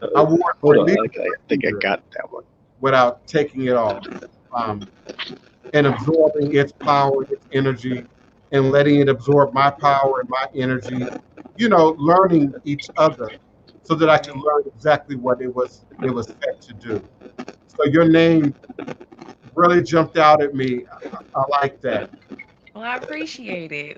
Oh. I wore it for Hold at on, least I think 3 I years got that one. without taking it off, um, and absorbing its power, its energy, and letting it absorb my power and my energy. Learning each other so that I could Right. learn exactly what it was set to do. So your name really jumped out at me. I like that. Well, I appreciate it.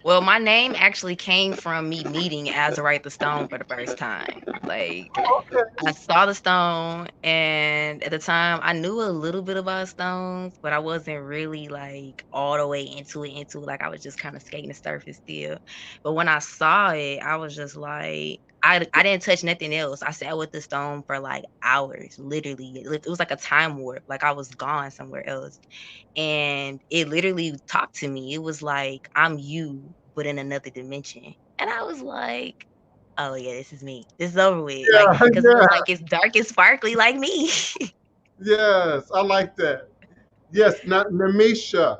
Well, my name actually came from me meeting Azurite the Stone for the first time. Like, Okay. I saw the stone, and at the time, I knew a little bit about stones, but I wasn't really like all the way into it. Like, I was just kind of skating the surface still. But when I saw it, I was just like, I didn't touch nothing else. I sat with the stone for like hours, literally. It was like a time warp. Like I was gone somewhere else, and it literally talked to me. It was like, I'm you, but in another dimension. And I was like, oh yeah, this is me. This is over with. Like, Yeah, because it was yeah, like it's dark and sparkly like me. yes, I like that. Yes, Namisha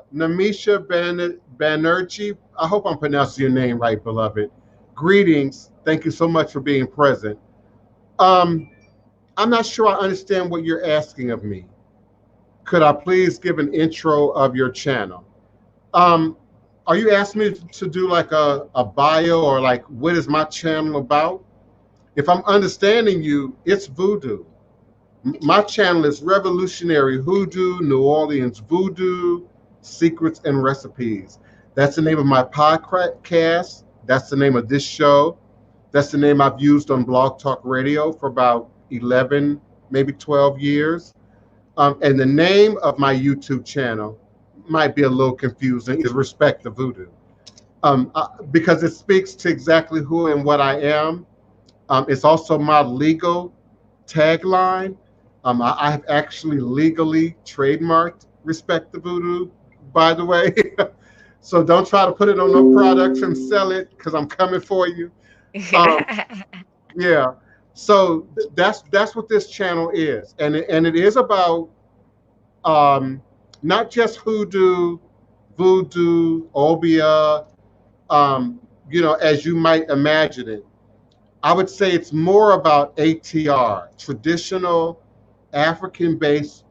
Banerjee. I hope I'm pronouncing your name right, beloved. Greetings. Thank you so much for being present. Um, I'm not sure I understand what you're asking of me. Could I please give an intro of your channel? Um, are you asking me to do like a bio, or like what is my channel about? If I'm understanding you, it's voodoo. My channel is Revolutionary Hoodoo, New Orleans Voodoo, Secrets and Recipes. That's the name of my podcast. That's the name of this show. That's the name I've used on Blog Talk Radio for about 11, maybe 12 years. And the name of my YouTube channel might be a little confusing, is Respect the Voodoo. Because it speaks to exactly who and what I am. It's also my legal tagline. I have actually legally trademarked Respect the Voodoo, by the way. So don't try to put it on no products and sell it, because I'm coming for you. Um, yeah. So that's what this channel is, and it is about um, not just hoodoo, voodoo, obia, as you might imagine it. I would say it's more about ATR, traditional African-based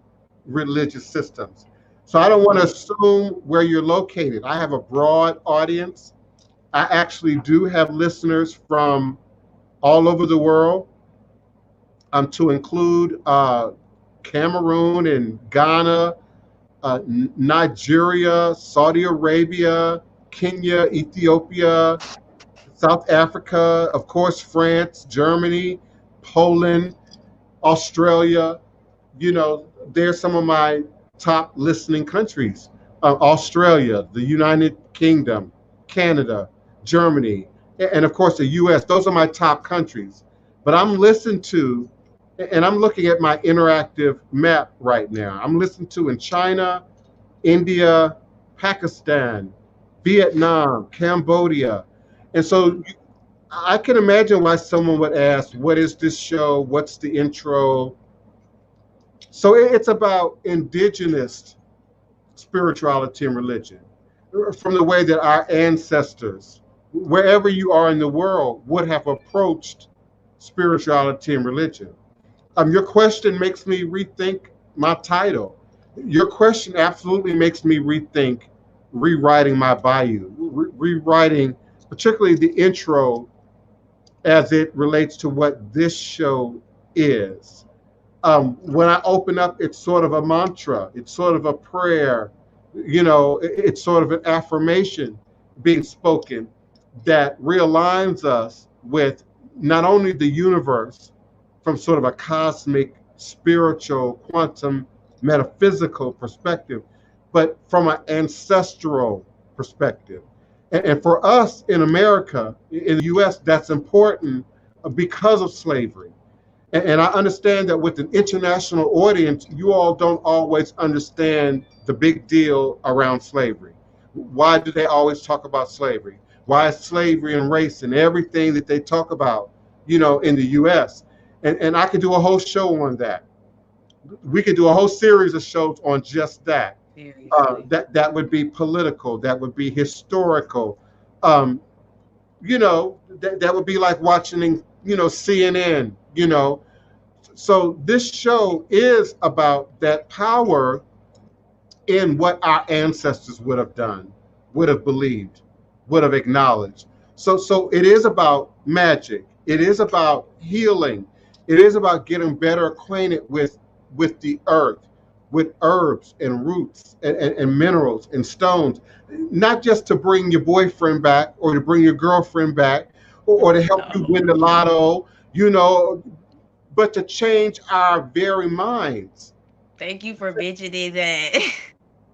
religious systems. So I don't want to assume where you're located. I have a broad audience. I actually do have listeners from all over the world, to include Cameroon and Ghana, Nigeria, Saudi Arabia, Kenya, Ethiopia, South Africa, of course, France, Germany, Poland, Australia. You know, they're some of my top listening countries. Australia, the United Kingdom, Canada, Germany, and of course the US. Those are my top countries. But I'm listened to, and I'm looking at my interactive map right now. I'm listened to in China, India, Pakistan, Vietnam, Cambodia. And so I can imagine why someone would ask, what is this show? What's the intro? So it's about indigenous spirituality and religion, from the way that our ancestors, wherever you are in the world, would have approached spirituality and religion. Your question makes me rethink my title. Your question absolutely makes me rethink rewriting my bio, rewriting particularly the intro as it relates to what this show is. When I open up, it's sort of a mantra, it's sort of a prayer, it's sort of an affirmation being spoken that realigns us with not only the universe from sort of a cosmic, spiritual, quantum, metaphysical perspective, but from an ancestral perspective. And for us in America, in the US, that's important because of slavery. And I understand that with an international audience, you all don't always understand the big deal around slavery. Why do they always talk about slavery? Why is slavery and race and everything that they talk about, in the US? And I could do a whole show on that. We could do a whole series of shows on just that. That would be political. That would be historical. That would be like watching, CNN. So this show is about that power in what our ancestors would have done, would have believed, would have acknowledged. So it is about magic. It is about healing. It is about getting better acquainted with the earth, with herbs and roots and minerals and stones, not just to bring your boyfriend back or to bring your girlfriend back or to help you win the lotto, but to change our very minds. Thank you for mentioning that.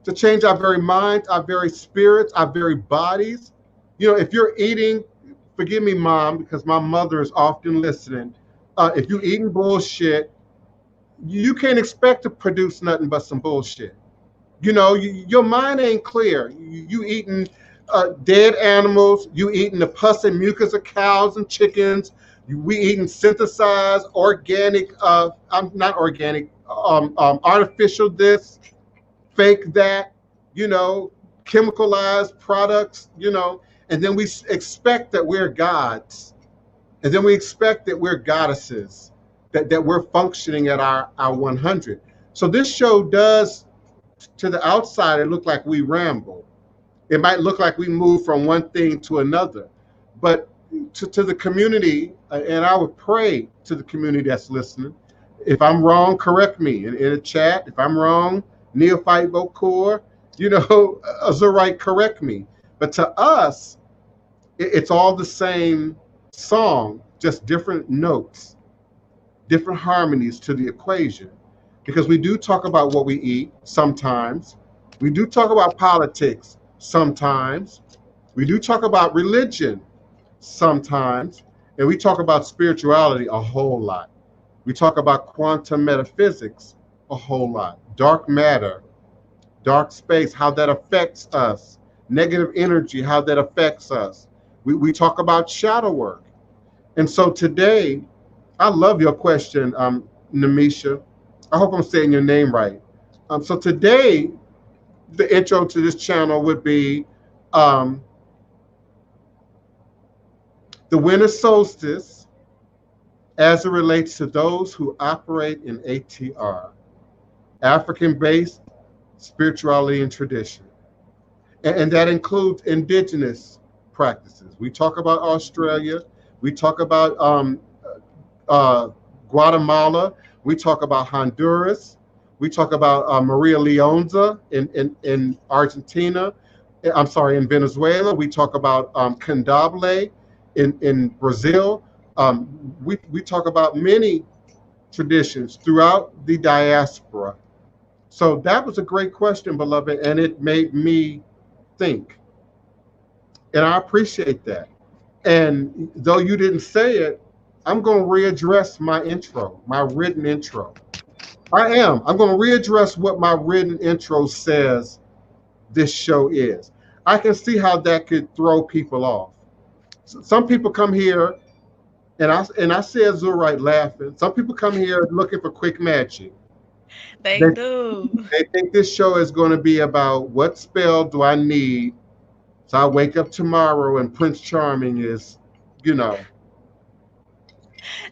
To change our very minds, our very spirits, our very bodies. If you're eating, forgive me, Mom, because my mother is often listening. If you're eating bullshit, you can't expect to produce nothing but some bullshit. Your mind ain't clear. You eating dead animals. You eating the pus and mucus of cows and chickens. We eating synthesized, organic, not organic, artificial this, fake that, chemicalized products, and then we expect that we're gods. And then we expect that we're goddesses, that we're functioning at our 100. So this show does, to the outsider, look like we ramble. It might look like we move from one thing to another. But to the community, and I would pray to the community that's listening, if I'm wrong, correct me in a chat. If I'm wrong, Neophyte Bokor, Azurite, correct me. But to us, it's all the same song, just different notes, different harmonies to the equation. Because we do talk about what we eat sometimes. We do talk about politics sometimes. We do talk about religion sometimes. And we talk about spirituality a whole lot. We talk about quantum metaphysics a whole lot. Dark matter, dark space, how that affects us. Negative energy, how that affects us. We talk about shadow work. And so today, I love your question, Namisha. I hope I'm saying your name right. So today, the intro to this channel would be the winter solstice as it relates to those who operate in ATR. African-based spirituality and tradition. And that includes indigenous practices. We talk about Australia, we talk about uh, Guatemala, we talk about Honduras, we talk about Maria Leonza in Argentina, I'm sorry, in Venezuela, we talk about Candomblé in Brazil. We talk about many traditions throughout the diaspora. So that was a great question, beloved, and it made me think. And I appreciate that. And though you didn't say it, I'm going to readdress my intro, my written intro. I am. I'm going to readdress what my written intro says this show is. I can see how that could throw people off. Some people come here, and I said Zorite laughing. Some people come here looking for quick magic. They They, do. they think this show is going to be about what spell do I need so I wake up tomorrow and Prince Charming is, you know.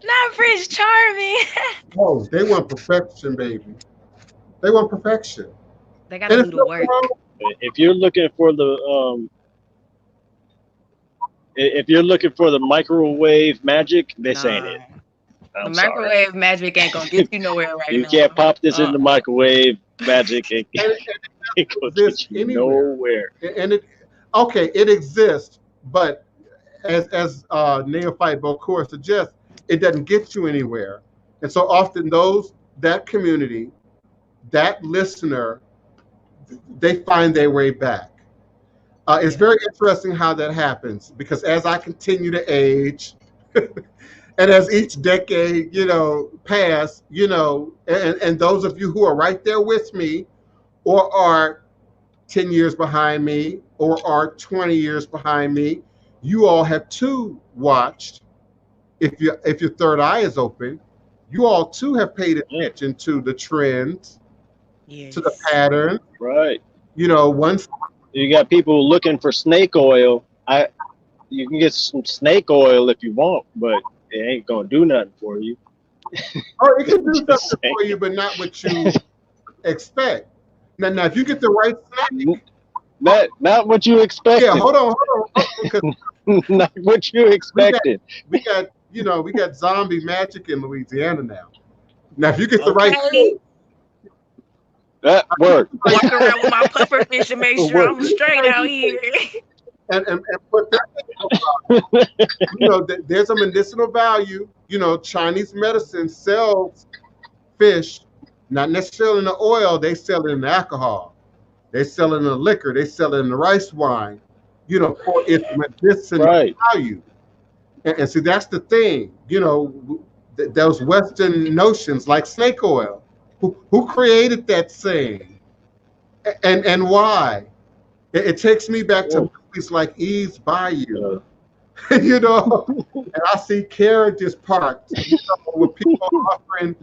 Not Prince Charming. Oh, they want perfection, baby. They want perfection. They gotta And do it's the nothing work. wrong. If you're looking for the if you're looking for the microwave magic, this ain't Nah. it. The I'm sorry. microwave magic ain't gonna get you nowhere right You now. can't pop this in the microwave magic. It And ain't gonna exists get you anywhere. nowhere. And it, okay, it exists, but as Neophyte Bokor suggests, it doesn't get you anywhere. And so often that community, that listener, they find their way back. It's very interesting how that happens because as I continue to age, and as each decade, pass, and those of you who are right there with me, or are 10 years behind me, or are 20 years behind me, you all have too watched. If your third eye is open, you all too have paid attention to the trends, Yes. to the pattern. Right. Once You got people looking for snake oil. You can get some snake oil if you want, but it ain't gonna do nothing for you. oh, it can do Just something saying. for you, but not what you expect. Now, if you get the right snake, Not what you expected. yeah, hold on, because Not what you expected. we got zombie magic in Louisiana now. Now, if you get the right Okay. snake, That worked. Walk around with my puffer fish and make sure I'm straight out here. and put that, there's a medicinal value. Chinese medicine sells fish, not necessarily in the oil. They sell it in the alcohol. They sell it in the liquor. They sell it in the rice wine. For its medicinal Right. value. And see, that's the thing. Those Western notions like snake oil. Who created that saying? And why? It takes me back to movies like Eve's Bayou. And I see carriages parked, with people offering,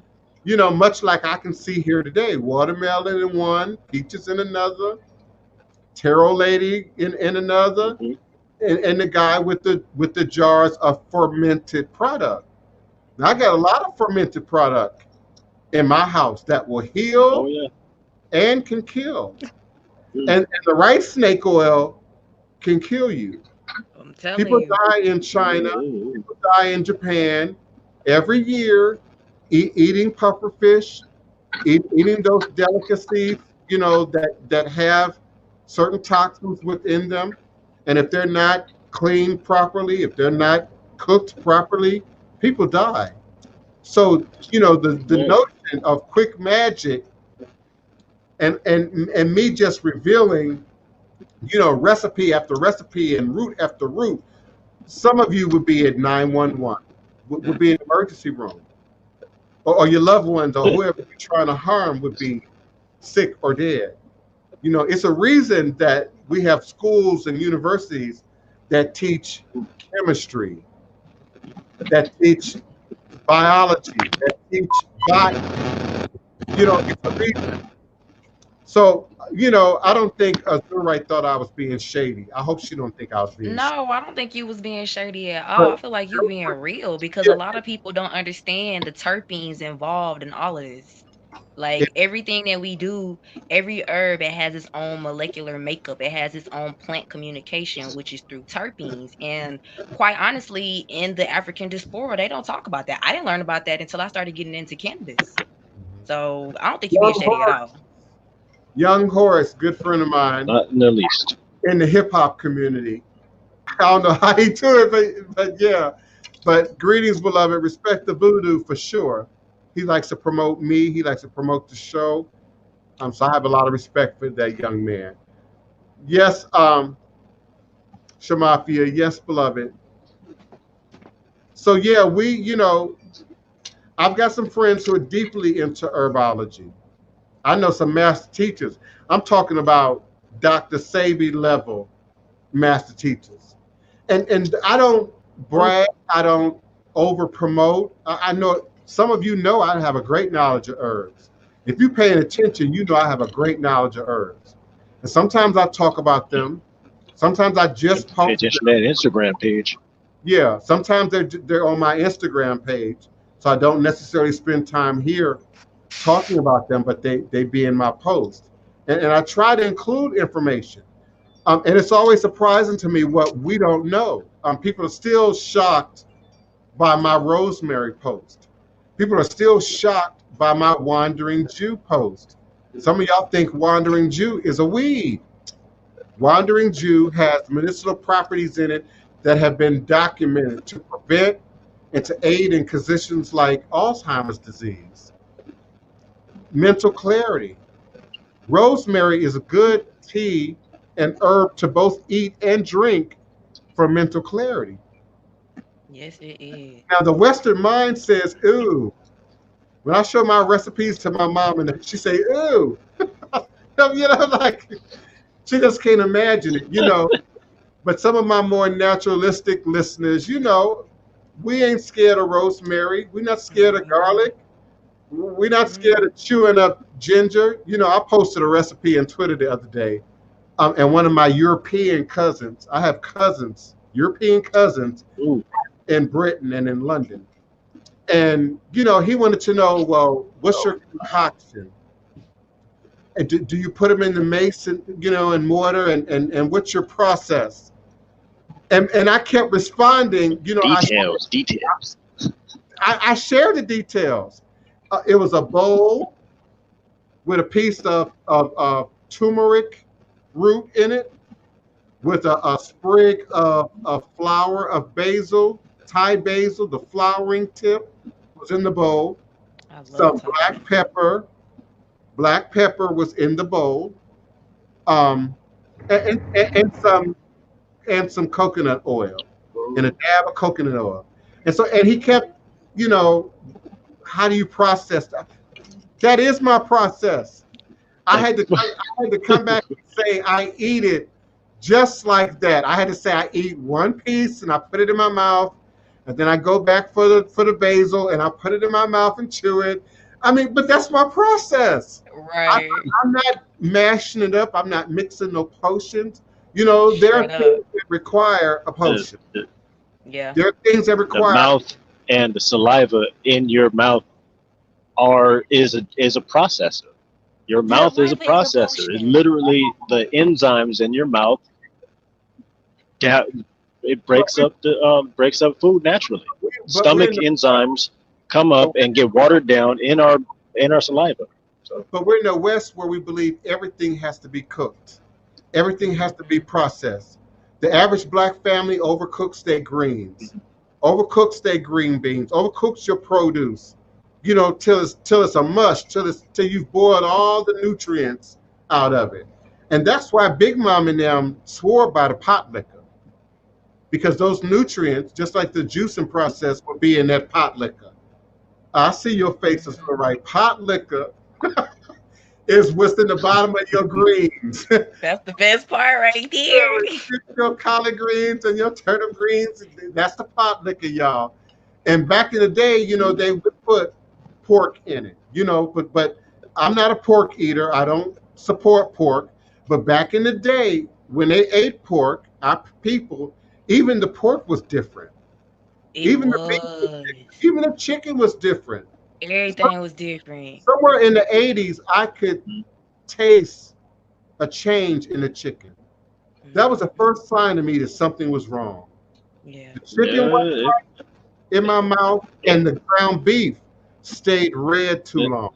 much like I can see here today, watermelon in one, peaches in another, tarot lady in another, and the guy with the jars of fermented product. Now I got a lot of fermented product in my house that will heal Oh yeah. and can kill. And the right snake oil can kill you. I'm telling People you. die in China, people die in Japan every year eating pufferfish, eating those delicacies, that have certain toxins within them. And if they're not cleaned properly, if they're not cooked properly, people die. So, the notion of quick magic and me just revealing, recipe after recipe and root after root, some of you would be at 911, would be in the emergency room, or your loved ones or whoever you're trying to harm would be sick or dead. It's a reason that we have schools and universities that teach chemistry, that teach biology, that teach botany. It's a reason. So, I don't think Azurite thought I was being shady. I hope she don't think I was being shady. No, I don't think you was being shady at all. I feel like you being real because a lot of people don't understand the terpenes involved in all of this. Like everything that we do, every herb, it has its own molecular makeup. It has its own plant communication, which is through terpenes. And quite honestly, in the African diaspora, they don't talk about that. I didn't learn about that until I started getting into cannabis. So I don't think you're being Young shady at Horace, all. Young Horace, good friend of mine Not in the least. in the hip hop community. I don't know how he do it, but yeah. But greetings, beloved. Respect the voodoo for sure. He likes to promote me. He likes to promote the show. So I have a lot of respect for that young man. Yes, Shamafia. Yes, beloved. So yeah, I've got some friends who are deeply into herbology. I know some master teachers. I'm talking about Dr. Sabi level master teachers. And I don't brag, I don't over promote. I know some of you know I have a great knowledge of herbs. If you're paying attention, you know I have a great knowledge of herbs. And sometimes I talk about them. Sometimes I just Pay post attention them. to that Instagram page. Yeah, sometimes they're on my Instagram page. So I don't necessarily spend time here talking about them, but they be in my post. And I try to include information. And it's always surprising to me what we don't know. People are still shocked by my rosemary post. People are still shocked by my wandering Jew post. Some of y'all think wandering Jew is a weed. Wandering Jew has medicinal properties in it that have been documented to prevent and to aid in conditions like Alzheimer's disease, mental clarity. Rosemary is a good tea and herb to both eat and drink for mental clarity. Yes, it is. Now, the Western mind says, ooh. When I show my recipes to my mom and she say, ooh, like she just can't imagine it. But some of my more naturalistic listeners, we ain't scared of rosemary. We're not scared of garlic. We're not scared of chewing up ginger. I posted a recipe on Twitter the other day. And one of my European cousins, I have cousins, European cousins Ooh. in Britain and in London. And, he wanted to know, well, what's your concoction? And do you put them in the mason, and mortar, and what's your process? And I kept responding, Details. I shared the details. It was a bowl with a piece of turmeric root in it, with a sprig of flower of basil, Thai basil, the flowering tip was in the bowl. I Some love Thai. black pepper. Black pepper was in the bowl. Um, and some coconut oil and a dab of coconut oil. And he kept, how do you process that? That is my process. I had to come back and say I eat it just like that. I had to say I eat one piece and I put it in my mouth, and then I go back for the basil and I put it in my mouth and chew it. I mean, but that's my process. Right. I'm not mashing it up. I'm not mixing no potions. There are Straight up. things that require a potion. Yeah. There are things that The require. mouth and the saliva in your mouth is a processor. Your mouth is a life is a processor. It's potion. literally the enzymes in your mouth. It breaks up food naturally. But Stomach enzymes come up and get watered down in our saliva. So But we're in the West where we believe everything has to be cooked. Everything has to be processed. The average black family overcooks their greens, overcooks their green beans, overcooks your produce, till it's a mush, till you've boiled all the nutrients out of it. And that's why Big Mom and them swore by the pot liquor. Because those nutrients, just like the juicing process, will be in that pot liquor. I see your faces all right. Pot liquor is what's in the bottom of your greens. That's the best part right there. Your collard greens and your turnip greens, that's the pot liquor, y'all. And back in the day, they would put pork in it, but I'm not a pork eater. I don't support pork. But back in the day, when they ate pork, our people, even the pork was different. It Even was. the beef was different. Even the chicken was different. Everything was different. Somewhere in the 80s, I could taste a change in the chicken. That was the first sign to me that something was wrong. Yeah. The chicken was Yeah, in my mouth, and the ground beef stayed red too long.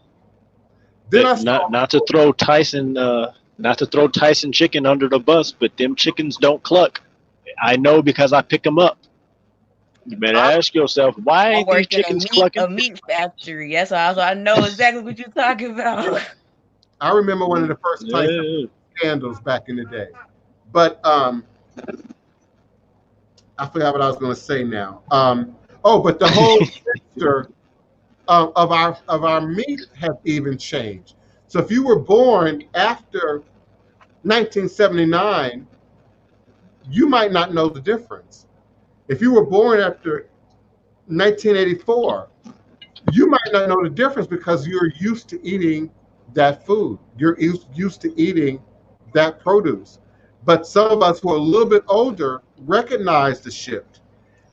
Then I saw, not to throw Tyson chicken under the bus, but them chickens don't cluck. I know because I pick them up. You better ask yourself, why I ain't these worked in chickens clucking? a meat factory. That's why I know exactly what you're talking about. I remember one of the first Tyson Yeah. scandals back in the day. But I forgot what I was going to say now. But the whole texture of our meat have even changed. So if you were born after 1979, you might not know the difference. If you were born after 1984, you might not know the difference because you're used to eating that food. You're used to eating that produce. But some of us who are a little bit older recognize the shift.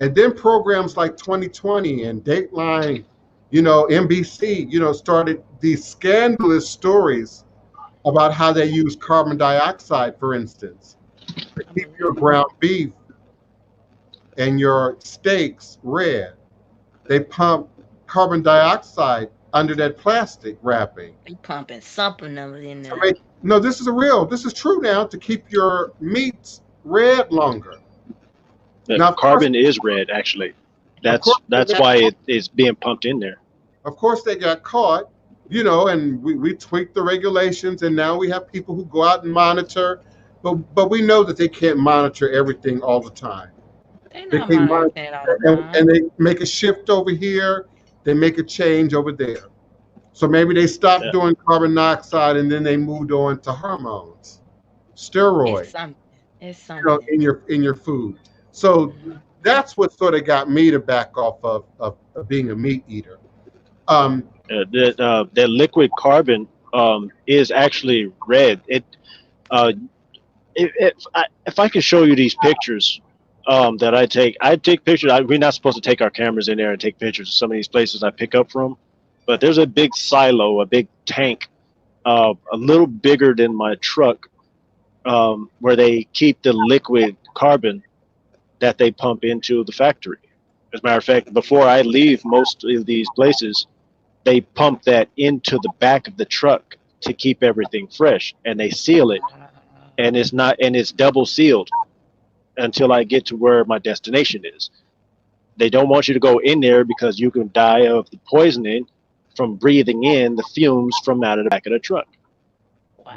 And then programs like 2020 and Dateline, NBC, started these scandalous stories about how they use carbon dioxide, for instance, to keep your ground beef and your steaks red. They pump carbon dioxide under that plastic wrapping. You pumping something of it in To there. no, this is true now, to keep your meats red longer. Now, Carbon is red, actually. That's why it is being pumped in there. Of course, they got caught, and we tweaked the regulations, and now we have people who go out and monitor, but we know that they can't monitor everything all the time. They They not can't monitoring it all the time. and they make a shift over here, they make a change over there. So maybe they stopped doing carbon dioxide and then they moved on to hormones, steroids, It's something. in your food. So that's what sort of got me to back off of being a meat eater. That liquid carbon is actually red. If I could show you these pictures that I take pictures. We're not supposed to take our cameras in there and take pictures of some of these places I pick up from, but there's a big silo, a big tank, a little bigger than my truck, where they keep the liquid carbon that they pump into the factory. As a matter of fact, before I leave most of these places, they pump that into the back of the truck to keep everything fresh, and they seal it, and it's double sealed until I get to where my destination is. They don't want you to go in there because you can die of the poisoning from breathing in the fumes from out of the back of the truck. Wow.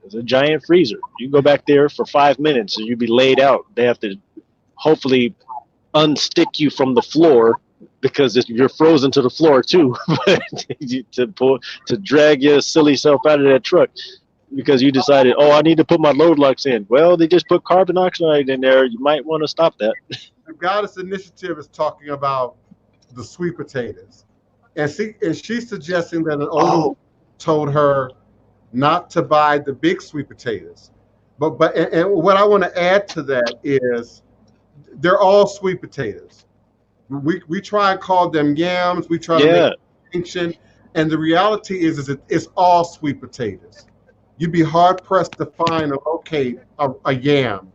It's a giant freezer. You can go back there for 5 minutes and you'd be laid out. They have to hopefully unstick you from the floor because you're frozen to the floor too, to drag your silly self out of that truck because you decided, oh, I need to put my load locks in. Well, they just put carbon dioxide in there. You might want to stop that. The Goddess Initiative is talking about the sweet potatoes, and she's suggesting that an older told her not to buy the big sweet potatoes, but what I want to add to that is they're all sweet potatoes. We try and call them yams. We try to make a distinction, and the reality is it's all sweet potatoes. You'd be hard pressed to find or locate a yam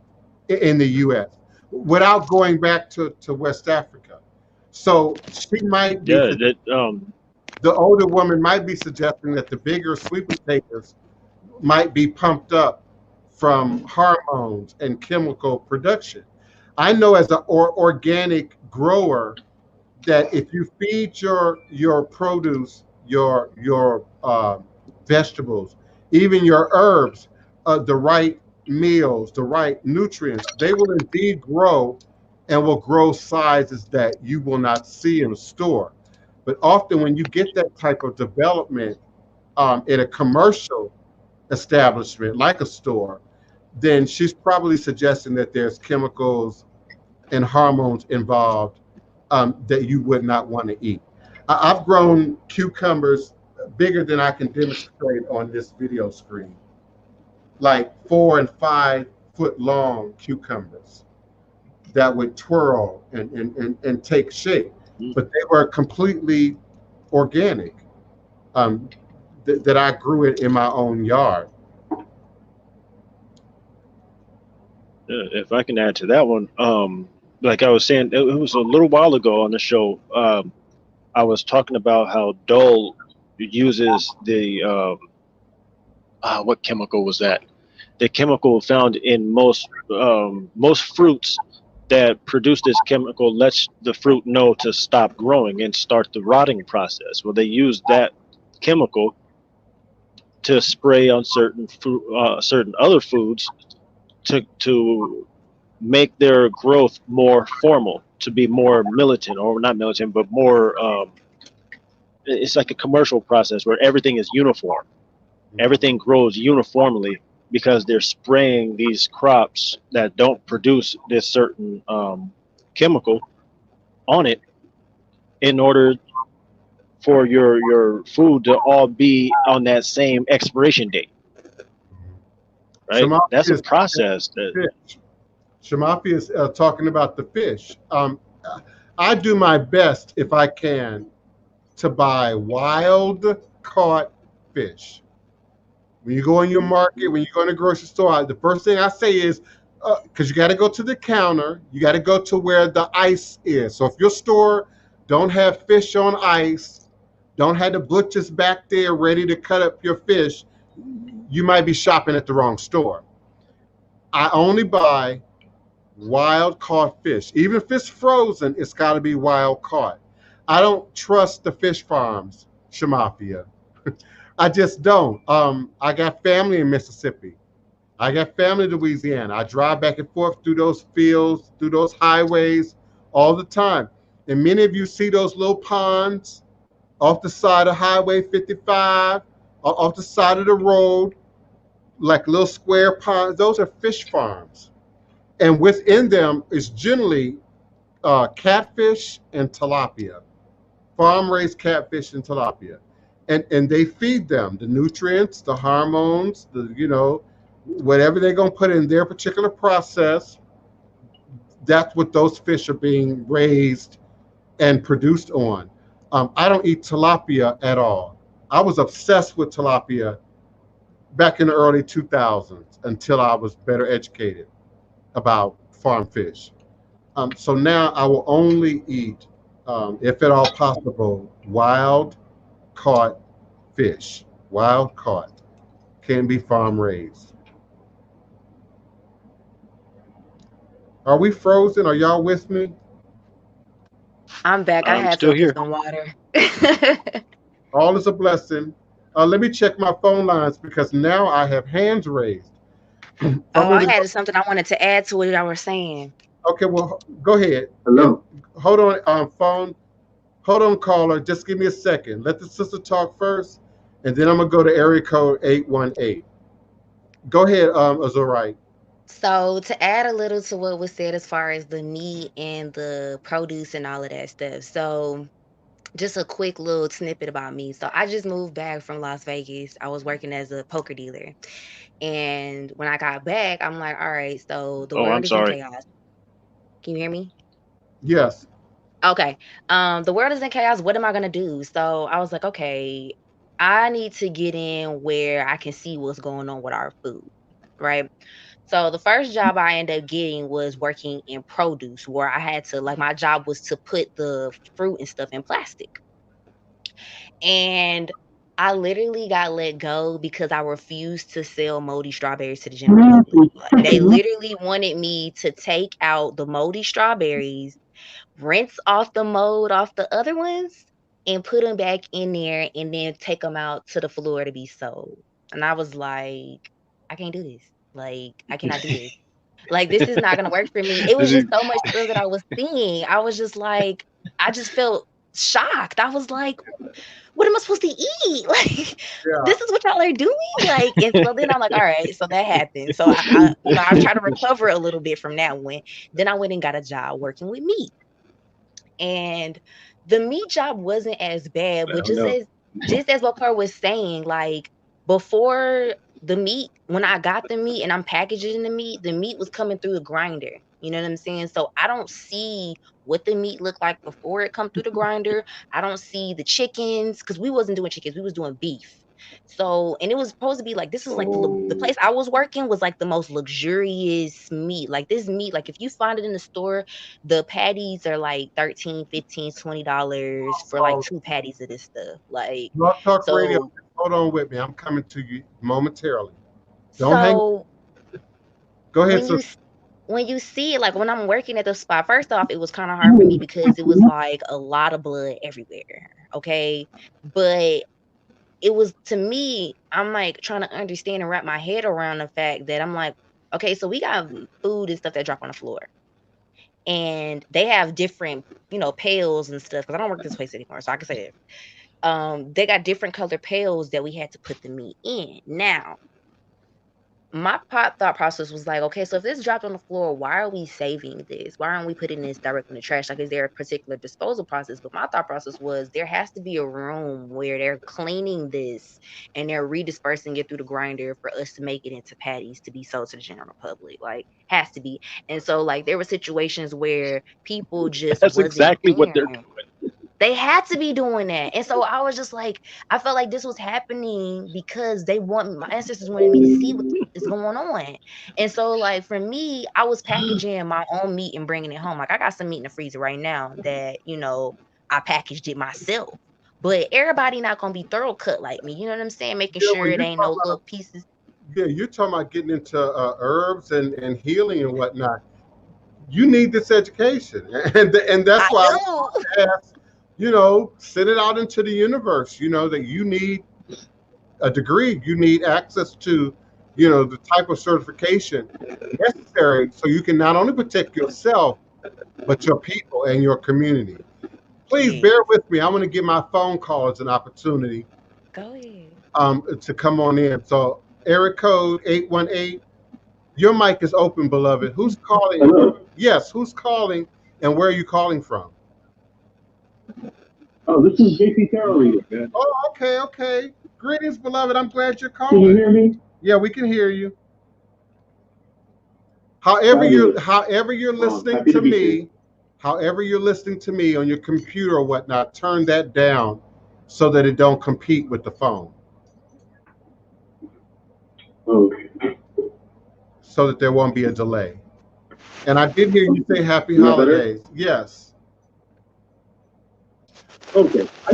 in the U.S. without going back to West Africa. So she might be, the older woman might be suggesting that the bigger sweet potatoes might be pumped up from hormones and chemical production. I know as an organic grower that if you feed your produce, your vegetables, even your herbs, the right meals, the right nutrients, they will indeed grow and will grow sizes that you will not see in a store. But often when you get that type of development in a commercial establishment like a store, then she's probably suggesting that there's chemicals and hormones involved that you would not want to eat. I've grown cucumbers bigger than I can demonstrate on this video screen, like 4 and 5 foot long cucumbers that would twirl and take shape. But they were completely organic, that I grew it in my own yard. If I can add to that one, like I was saying, it was a little while ago on the show. I was talking about how Dole uses the what chemical was that? The chemical found in most fruits that produce this chemical lets the fruit know to stop growing and start the rotting process. Well, they use that chemical to spray on certain other foods to make their growth more formal, to be more militant, or not militant, but more. It's like a commercial process where everything is uniform. Everything grows uniformly because they're spraying these crops that don't produce this certain chemical on it in order for your food to all be on that same expiration date. Right? Shamapi That's a is process that. fish. Shamapi is talking about the fish. I do my best, if I can, to buy wild caught fish. When you go in your market, when you go in the grocery store, the first thing I say is, because you got to go to the counter, you got to go to where the ice is. So if your store don't have fish on ice, don't have the butchers back there ready to cut up your fish, you might be shopping at the wrong store. I only buy wild caught fish. Even if it's frozen, it's got to be wild caught. I don't trust the fish farms, Shamafia. I just don't. I got family in Mississippi. I got family in Louisiana. I drive back and forth through those fields, through those highways all the time. And many of you see those little ponds off the side of Highway 55, or off the side of the road, like little square ponds. Those are fish farms. And within them is generally catfish and tilapia, farm-raised catfish and tilapia. And they feed them the nutrients, the hormones, whatever they're going to put in their particular process. That's what those fish are being raised and produced on. I don't eat tilapia at all. I was obsessed with tilapia back in the early 2000s until I was better educated about farm fish. So now I will only eat, if at all possible, wild caught fish. Wild caught. Can be farm raised. Are we frozen? Are y'all with me? I'm back. I I'm had to still go get here. some water. All is a blessing. Let me check my phone lines because now I have hands raised. Oh, I had something I wanted to add to what y'all were saying. Okay, well, go ahead. Hello. Hold on, phone. Hold on, caller. Just give me a second. Let the sister talk first, and then I'm gonna go to area code 818. Go ahead, Azurite. So to add a little to what was said as far as the meat and the produce and all of that stuff. So just a quick little snippet about me. So I just moved back from Las Vegas. I was working as a poker dealer. And when I got back, I'm like, all right, so the Oh, I'm world is in sorry. chaos. Can you hear me? Yes. Okay. The world is in chaos. What am I gonna do? So I was like, okay, I need to get in where I can see what's going on with our food, right? So the first job I ended up getting was working in produce, where I had to, like, my job was to put the fruit and stuff in plastic. And I literally got let go because I refused to sell moldy strawberries to the general public. Like, they literally wanted me to take out the moldy strawberries, rinse off the mold off the other ones, and put them back in there, and then take them out to the floor to be sold. And I was like, I can't do this. Like, I cannot do this. Like, this is not gonna work for me. It was just so much stuff that I was seeing. I was just like, I just felt shocked. I was like, what am I supposed to eat? Like, Yeah. this is what y'all are doing? Like, and so then I'm like, all right, so that happened. So I tried to recover a little bit from that one. Then I went and got a job working with meat. And the meat job wasn't as bad, but just as what Carl was saying, like, before the meat, when I got the meat and I'm packaging the meat was coming through the grinder. You know what I'm saying? So I don't see what the meat looked like before it come through the grinder. I don't see the chickens, because we wasn't doing chickens, we was doing beef. So, and it was supposed to be like, this is like the place I was working was like the most luxurious meat. Like this meat, like if you find it in the store, the patties are like 13, 15, $20 for like 2 patties of this stuff. Like, Blog Talk Radio. so, Hold on with me. I'm coming to you momentarily. Don't hang. so Go ahead, when you sister. when you see it, like when I'm working at the spot, first off, it was kind of hard for me because it was like a lot of blood everywhere. Okay. But it was, to me, I'm like trying to understand and wrap my head around the fact that I'm like, okay, so we got food and stuff that drop on the floor. And they have different, pails and stuff. Because I don't work this place anymore, so I can say it. They got different color pails that we had to put the meat in. Now, my thought process was like, okay, so if this dropped on the floor, why are we saving this? Why aren't we putting this directly in the trash? Like, is there a particular disposal process? But my thought process was there has to be a room where they're cleaning this and they're redispersing it through the grinder for us to make it into patties to be sold to the general public. Like, has to be. And so, like, there were situations where people just That's wasn't exactly what they're there. doing. They had to be doing that. And so I was just like, I felt like this was happening because my ancestors wanted me to see what is going on. And so, like, for me, I was packaging my own meat and bringing it home. Like, I got some meat in the freezer right now that, I packaged it myself. But everybody not gonna be thorough cut like me. You know what I'm saying? Making Yeah, sure when it you ain't talk no about, little pieces. yeah, you're talking about getting into herbs and healing and whatnot. You need this education, and that's I why do. I ask, send it out into the universe. That you need a degree, you need access to, the type of certification necessary so you can not only protect yourself but your people and your community. Please Yes. bear with me. I'm going to give my phone callers an opportunity Go ahead. to come on in. So area code 818. Your mic is open, beloved. Who's calling? Hello. Yes, who's calling, and where are you calling from? Oh, this is JP Carroll reading. Oh, okay. Greetings, beloved. I'm glad you're Can you calling. hear me? Yeah, we can hear you. However you're listening happy to to be me, here. however you're listening to me on your computer or whatnot, turn that down so that it don't compete with the phone. Okay. So that there won't be a delay. And I did hear you say happy Is that better? holidays. Yes. Okay. I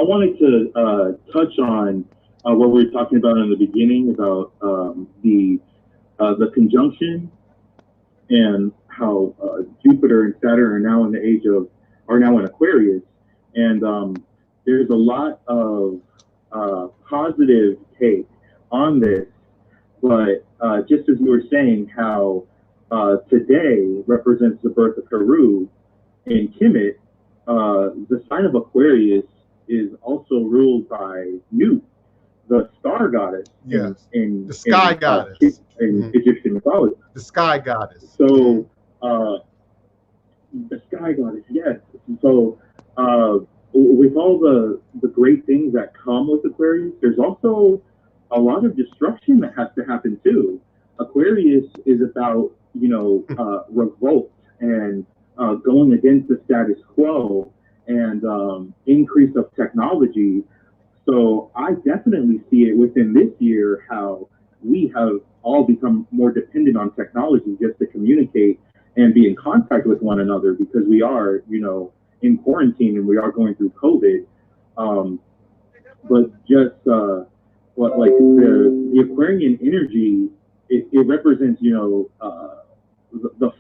wanted to touch on what we were talking about in the beginning about the conjunction and how Jupiter and Saturn are now in Aquarius, and there's a lot of positive take on this, but just as you were saying, how today represents the birth of Heru in Kemet, the sign of Aquarius is also ruled by Nut, the star goddess. Yes. In the sky goddess. In Egyptian mythology. The sky goddess. So, the sky goddess, yes. So, with all the great things that come with Aquarius, there's also a lot of destruction that has to happen too. Aquarius is about, revolt and going against the status quo and increase of technology. So I definitely see it within this year how we have all become more dependent on technology just to communicate and be in contact with one another, because we are, in quarantine and we are going through COVID. But just what like the Aquarian energy, it represents, the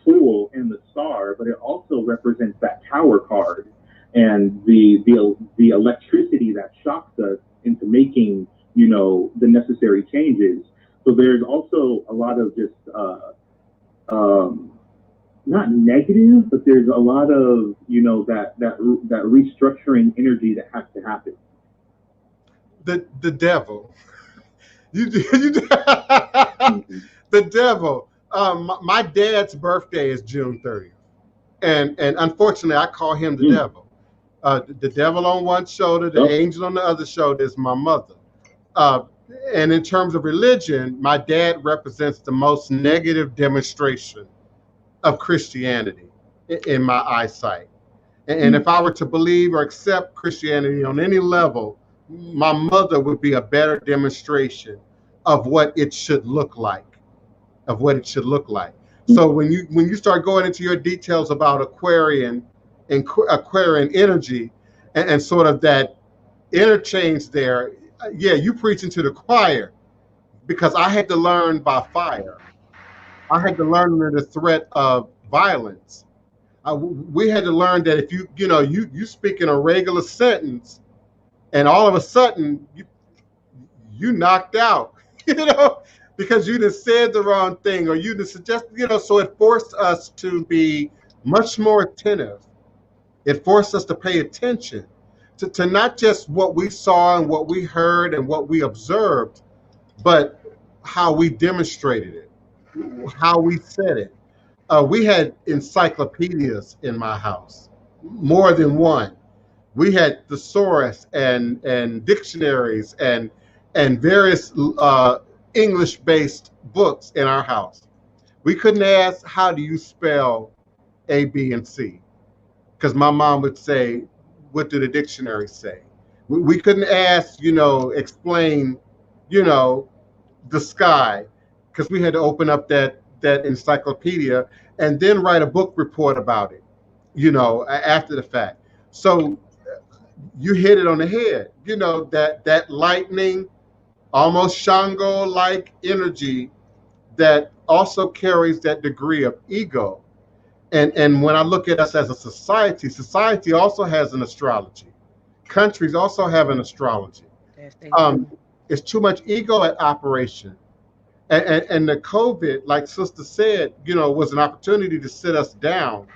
Fool and the Star, but it also represents that Tower card and the electricity that shocks us into making, the necessary changes. So there's also a lot of just not negative, but there's a lot of, that restructuring energy that has to happen. The devil. The devil. My dad's birthday is June 30th, and unfortunately, I call him the devil. The devil on one shoulder, the angel on the other shoulder is my mother. And in terms of religion, my dad represents the most negative demonstration of Christianity in my eyesight. And if I were to believe or accept Christianity on any level, my mother would be a better demonstration of what it should look like, So when you start going into your details about Aquarian and Aquarian energy and sort of that interchange there, yeah, you preaching to the choir, because I had to learn by fire. I had to learn under the threat of violence. We had to learn that if you speak in a regular sentence, and all of a sudden you knocked out, because you just said the wrong thing, or you just suggested, so it forced us to be much more attentive. It forced us to pay attention to not just what we saw and what we heard and what we observed, but how we demonstrated it, how we said it. We had encyclopedias in my house, more than one. We had thesaurus and dictionaries and various English-based books in our house. We couldn't ask, how do you spell A, B, and C? Because my mom would say, what do the dictionaries say? We couldn't ask, explain, the sky, because we had to open up that encyclopedia and then write a book report about it, after the fact. So you hit it on the head, that lightning, almost Shango-like energy that also carries that degree of ego. And when I look at us as a society also has an astrology. Countries also have an astrology. It's too much ego at operation. And the COVID, like Sister said, was an opportunity to sit us down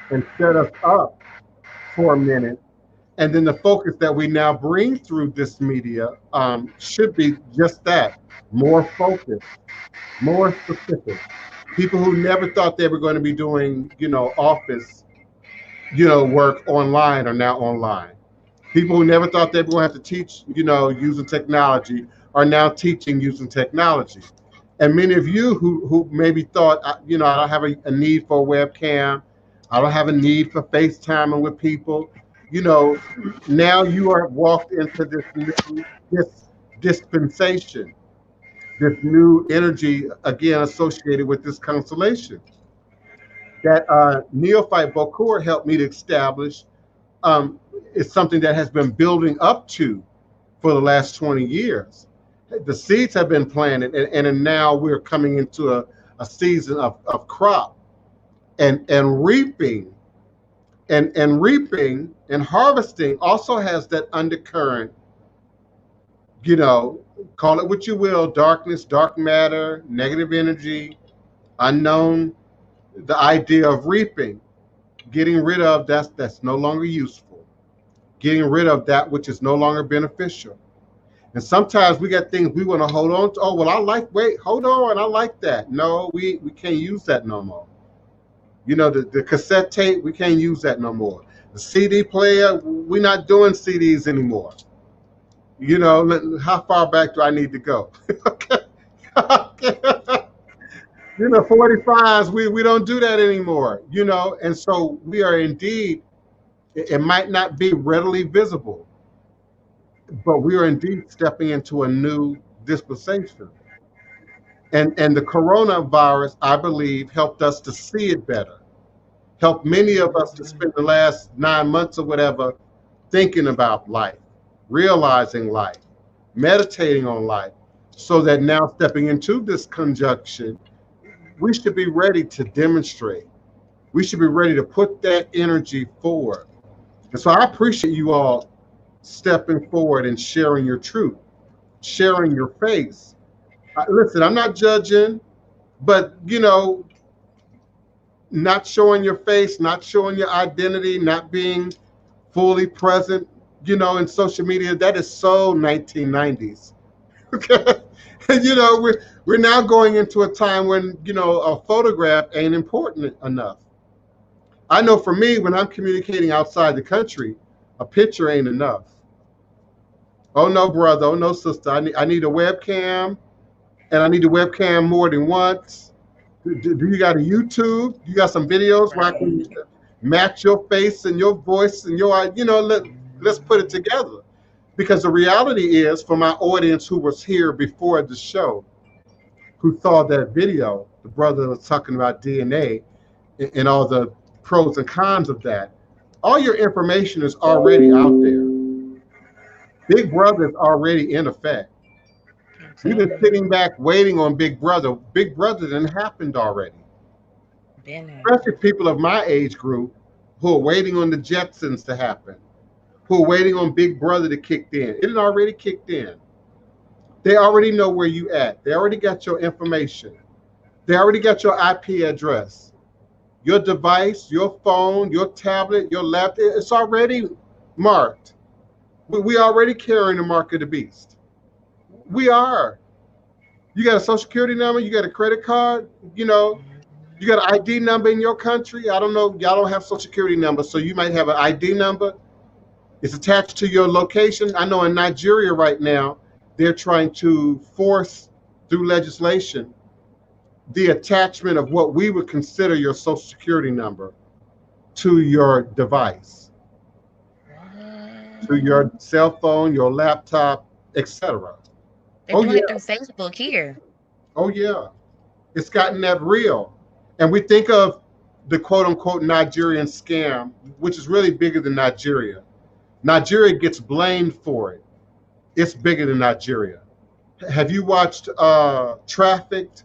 and set us up for a minute. And then the focus that we now bring through this media should be just that, more focused, more specific. People who never thought they were going to be doing, office, work online are now online. People who never thought they were going to have to teach, using technology are now teaching using technology. And many of you who maybe thought, I don't have a need for a webcam, I don't have a need for FaceTiming with people, now you are walked into this dispensation, this new energy, again, associated with this constellation that Neophyte Bokur helped me to establish. Is something that has been building up to for the last 20 years. The seeds have been planted, and now we're coming into a season of crop and reaping. And reaping and harvesting also has that undercurrent, call it what you will, darkness, dark matter, negative energy, unknown, the idea of reaping, getting rid of that's no longer useful, getting rid of that which is no longer beneficial. And sometimes we got things we want to hold on to. Oh, well, hold on, I like that. No, we can't use that no more. The cassette tape, we can't use that no more. The CD player, we're not doing CDs anymore. How far back do I need to go? Okay. 45s, we don't do that anymore, and so we are indeed, it might not be readily visible, but we are indeed stepping into a new dispensation. And the coronavirus, I believe, helped us to see it better. Helped many of us to spend the last 9 months or whatever thinking about life, realizing life, meditating on life, so that now stepping into this conjunction, we should be ready to demonstrate. We should be ready to put that energy forward. And so I appreciate you all stepping forward and sharing your truth, sharing your face. Listen, I'm not judging, but not showing your face, not showing your identity, not being fully present, in social media, that is so 1990s. Okay. And we're now going into a time when, a photograph ain't important enough. I know for me, when I'm communicating outside the country, a picture ain't enough. Oh no, brother, oh no, sister, I need a webcam, and I need a webcam more than once. Do you got a YouTube? You got some videos where I can match your face and your voice and your, let's put it together. Because the reality is, for my audience who was here before the show, who saw that video, the brother was talking about DNA and all the pros and cons of that. All your information is already out there. Big Brother is already in effect. You've been sitting back waiting on Big Brother. Big Brother didn't happened already. Especially people of my age group who are waiting on the Jetsons to happen, who are waiting on Big Brother to kick in. It had already kicked in. They already know where you at. They already got your information. They already got your IP address. Your device, your phone, your tablet, your laptop, it's already marked. We already carrying the mark of the beast. We are. You got a social security number, you got a credit card, you got an ID number in your country. I don't know, y'all don't have social security number, so you might have an ID number. It's attached to your location. I know in Nigeria right now, they're trying to force through legislation the attachment of what we would consider your social security number to your device, to your cell phone, your laptop, etc. They're doing it through Facebook here. Oh yeah, it's gotten that real. And we think of the quote unquote Nigerian scam, which is really bigger than Nigeria. Nigeria gets blamed for it. It's bigger than Nigeria. Have you watched Trafficked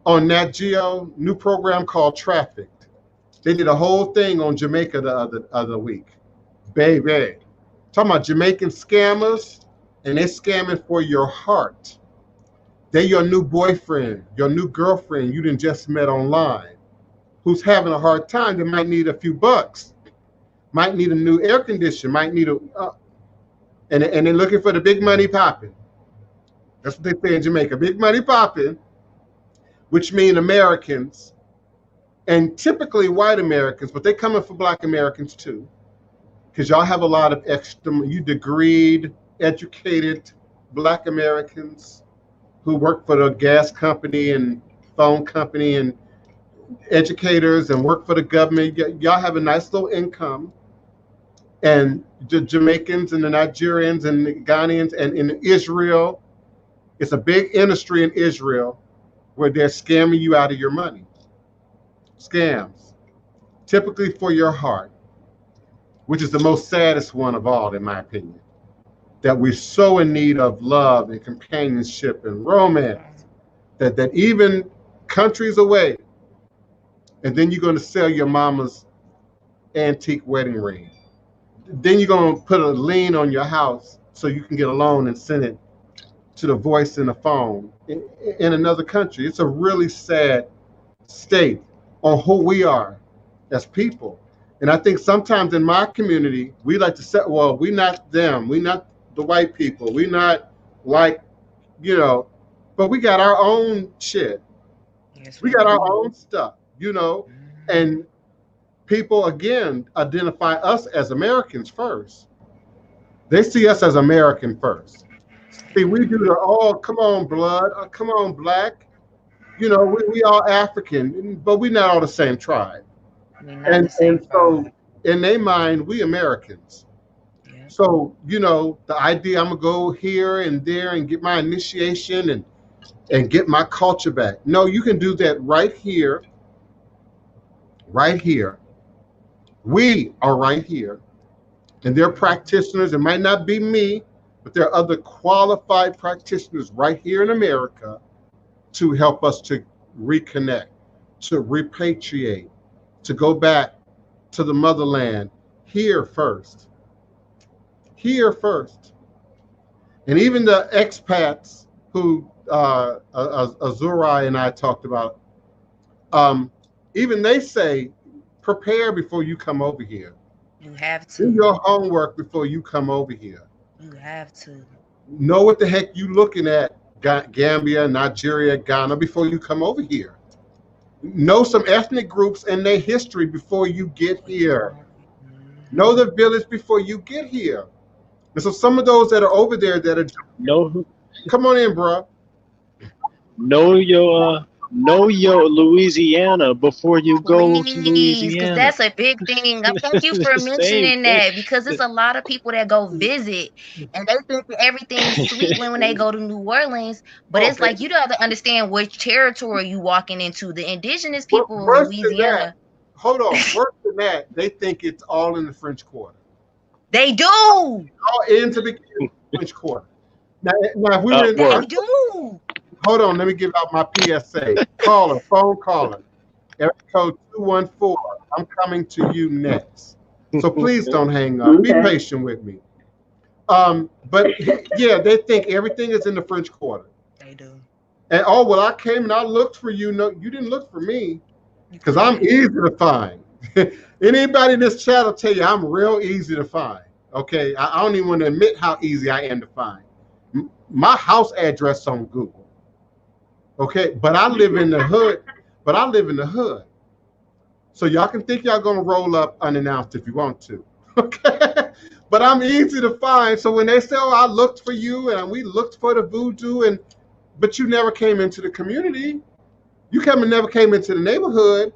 on Nat Geo? New program called Trafficked. They did a whole thing on Jamaica the other week. Baby. Talking about Jamaican scammers, and they're scamming for your heart. They're your new boyfriend, your new girlfriend you done just met online, who's having a hard time. They might need a few bucks, might need a new air conditioner, might need and they're looking for the big money popping. That's what they say in Jamaica, big money popping, which mean Americans, and typically white Americans, but they're coming for Black Americans too, because y'all have a lot of extra, you degreed, educated Black Americans who work for the gas company and phone company and educators and work for the government. Y'all have a nice little income. And the Jamaicans and the Nigerians and the Ghanaians and in Israel, it's a big industry in Israel where they're scamming you out of your money. Scams, typically for your heart, which is the most saddest one of all, in my opinion. That we're so in need of love and companionship and romance that even countries away, and then you're going to sell your mama's antique wedding ring. Then you're going to put a lien on your house so you can get a loan and send it to the voice in the phone in another country. It's a really sad state on who we are as people. And I think sometimes in my community, we like to say, well, we're not them. We're not the white people. We're not like, but we got our own shit. Yes, we got our own stuff, and people, again, identify us as Americans first. They see us as American first. See, we do the, come on, blood, come on, Black. We all African, but we're not all the same tribe. And so in their mind, we Americans. Yeah. So, the idea I'm going to go here and there and get my initiation and get my culture back. No, you can do that right here. Right here. We are right here. And there are practitioners. It might not be me, but there are other qualified practitioners right here in America to help us to reconnect, to repatriate, to go back to the motherland here first. Here first. And even the expats who Azurai and I talked about, even they say, prepare before you come over here. You have to. Do your homework before you come over here. You have to. Know what the heck you looking at, Gambia, Nigeria, Ghana, before you come over here. Know some ethnic groups and their history before you get here. Know the village before you get here. And so some of those that are over there that are... Know who? Come on in, bro. Know your know your Louisiana before you go to Please, because Louisiana. that's a big thing. Thank you for Same mentioning thing. that because there's a lot of people that go visit and they think that everything's sweet when they go to New Orleans, but it's Okay. like you don't have to understand which territory you walking into. The indigenous people of Worse than that, Louisiana, hold on. Worse than that, they think it's all in the French Quarter. they do. All into the French Quarter. Now if we were in, They Word. do. hold on, let me give out my PSA. Phone caller, area code 214. I'm coming to you next. So please don't hang up. Be Okay. patient with me. But yeah, they think everything is in the French Quarter. They do. And oh well, I came and I looked for you. No, you didn't look for me because I'm Correct. easy to find. Anybody in this chat will tell you I'm real easy to find. Okay, I don't even want to admit how easy I am to find. My house address on Google. Okay, but I live in the hood. So y'all can think y'all gonna roll up unannounced if you want to. Okay, but I'm easy to find. So when they say, "Oh, I looked for you and we looked for the voodoo," but you never came into the community, never came into the neighborhood,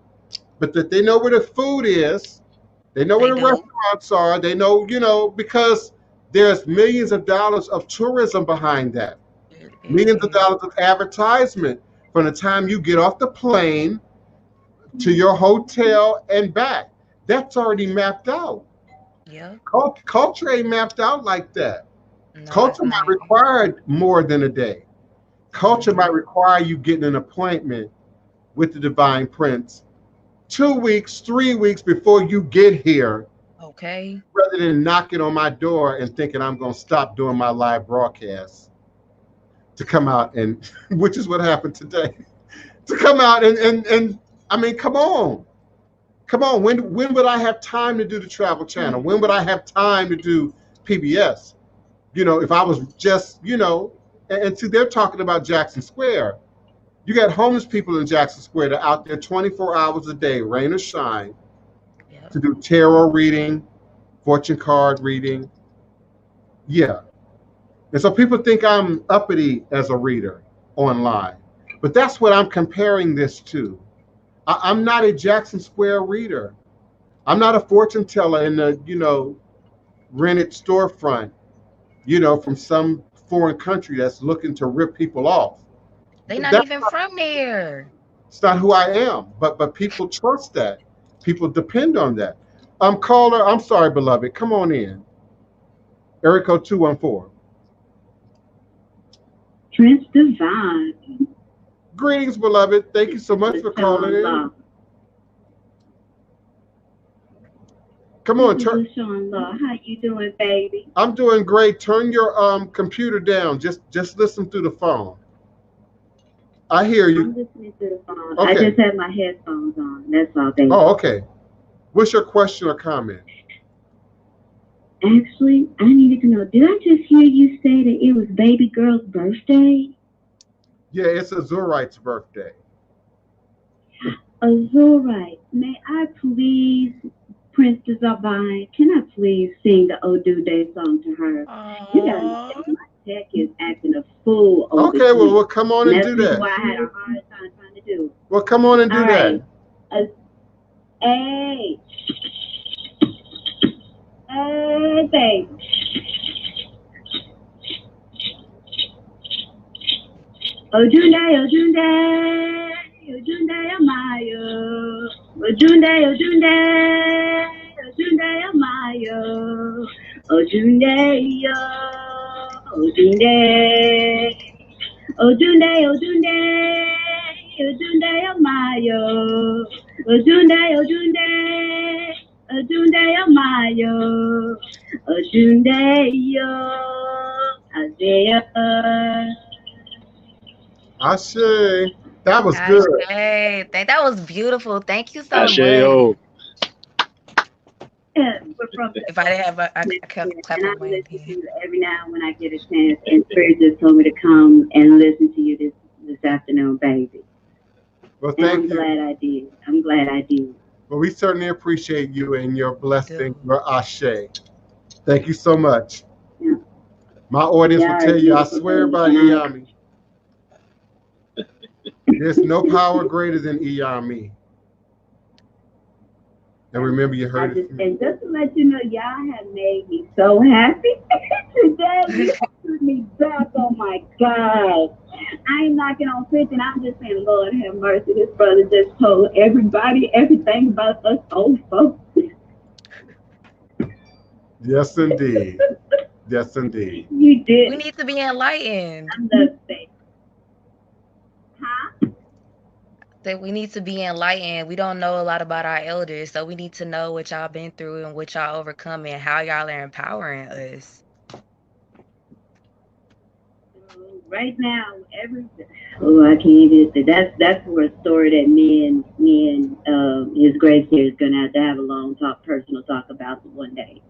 but that they know where the food is, they know where They the do. restaurants are, they know, because there's millions of dollars of tourism behind that, millions of dollars of advertisement from the time you get off the plane to your hotel and back. That's already mapped out. Yeah. Culture ain't mapped out like that. No, Culture it's might not. require more than a day. Culture might require you getting an appointment with the Divine Prince 2 weeks, 3 weeks before you get here, Okay. rather than knocking on my door and thinking I'm going to stop doing my live broadcast to come out and, which is what happened today, to come out and I mean, come on. When would I have time to do the Travel Channel? When would I have time to do PBS? If I was just, and see, they're talking about Jackson Square. You got homeless people in Jackson Square that are out there 24 hours a day, rain or shine, Yep. to do tarot reading, fortune card reading. Yeah. And so people think I'm uppity as a reader online. But that's what I'm comparing this to. I'm not a Jackson Square reader. I'm not a fortune teller in the, rented storefront, from some foreign country that's looking to rip people off. They not That's even from there. It's not who I am, but people trust that. People depend on that. Caller, I'm sorry, beloved. Come on in. Area code 214. Prince Divine. Greetings, beloved. Thank you so much for calling in. Come on, turn. Sean Law. How you doing, baby? I'm doing great. Turn your computer down. Just listen through the phone. I hear you. I'm listening to the phone. Okay. I just have my headphones on. That's all, baby. Oh, okay. What's your question or comment? Actually, I needed to know, did I just hear you say that it was baby girl's birthday? Yeah, it's Azurite's birthday. Azurite, may I please, Prince Divine, can I please sing the Odu Day song to her? You gotta, my tech is acting a fool over Okay, here. well, come on and do That's that. why I had a hard time trying to do it. Well, come on and do All that. right. Hey. Hey, baby. Ojunde, Ojunde, Ojunde Amayo. Ojunde, Ojunde, Ojunde Amayo. Ojunde, yo, Ojunde. Ojunde, Ojunde, Ojunde Amayo. Ojunde, Ojunde, Ojunde Amayo. Ojunde, yo, Isaiah. Ashe. That was good. Hey, that was beautiful. Thank you so much. Asheo. Yeah, we're from If I didn't have I kept and clapping I my listen to hand. you every now and when I get a chance. And Spirit just told me to come and listen to you this afternoon, baby. Well, And thank I'm you. glad I did. I'm glad I did. Well, we certainly appreciate you and your blessing, your Ashe. Thank you so much. Yeah. My audience will Yeah, tell you, I beautiful swear thing. by And Yami. There's no power greater than Iyami. And remember, you heard it. And just to let you know, y'all have made me so happy today. You put me back. Oh my God. I ain't knocking on 50, and I'm just saying, Lord have mercy. This brother just told everybody everything about us old folks. Yes, indeed. Yes, indeed. You did. We need to be enlightened. I love that. Huh? That we need to be enlightened. We don't know a lot about our elders, so we need to know what y'all been through and what y'all overcome and how y'all are empowering us. Right now, I can't even say that's for a story that me and his grace here is gonna have to have a long personal talk about one day.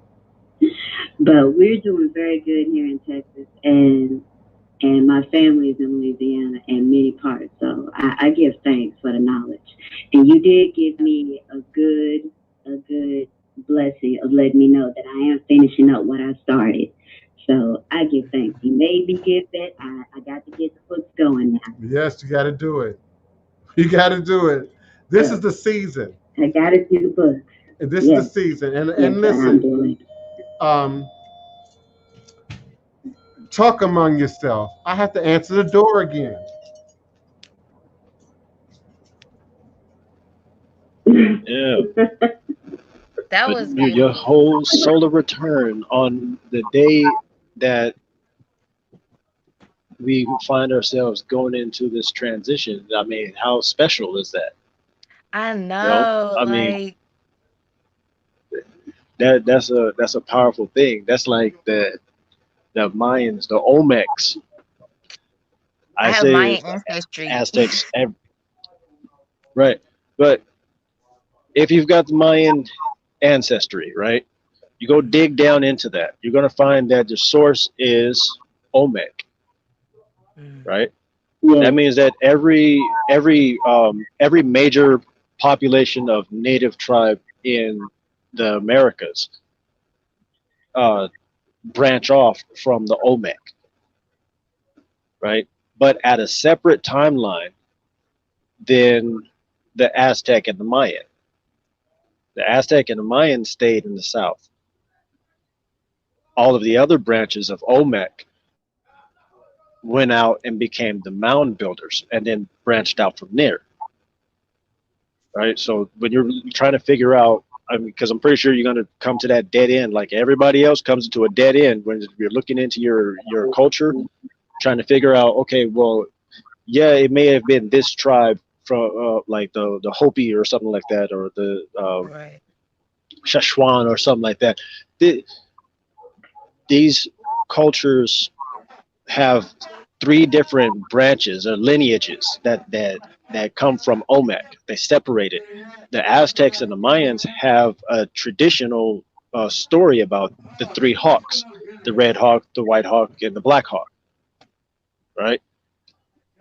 But we're doing very good here in Texas, and my family is in Louisiana and many parts. So I give thanks for the knowledge. And you did give me a good blessing of letting me know that I am finishing up what I started. So I give thanks. You made me give that. I got to get the books going now. Yes, you got to do it. You got to do it. This is the season. I got to do the books. And this is the season. And listen, talk among yourself. I have to answer the door again. Yeah. That was your whole solar return on the day that we find ourselves going into this transition. I mean, how special is that? I know. You know? I mean, that's a powerful thing. That's like the Mayans, the Olmecs. I have say Mayan ancestry. Aztecs, right? But if you've got the Mayan ancestry, right, you go dig down into that, you're going to find that the source is Olmec, right? Yeah. That means that every major population of native tribe in the Americas branch off from the Olmec, right? But at a separate timeline than the Aztec and the Mayan. The Aztec and the Mayan stayed in the south. All of the other branches of Olmec went out and became the mound builders and then branched out from there. Right? So when you're trying to figure out, I mean, because I'm pretty sure you're going to come to that dead end like everybody else comes into a dead end when you're looking into your culture, trying to figure out, okay, well, yeah, it may have been this tribe from like the Hopi or something like that, or the right. Szechuan or something like that. These cultures have 3 different branches or lineages that come from Olmec. They separated. The Aztecs and the Mayans have a traditional story about the 3 hawks: the red hawk, the white hawk, and the black hawk. Right?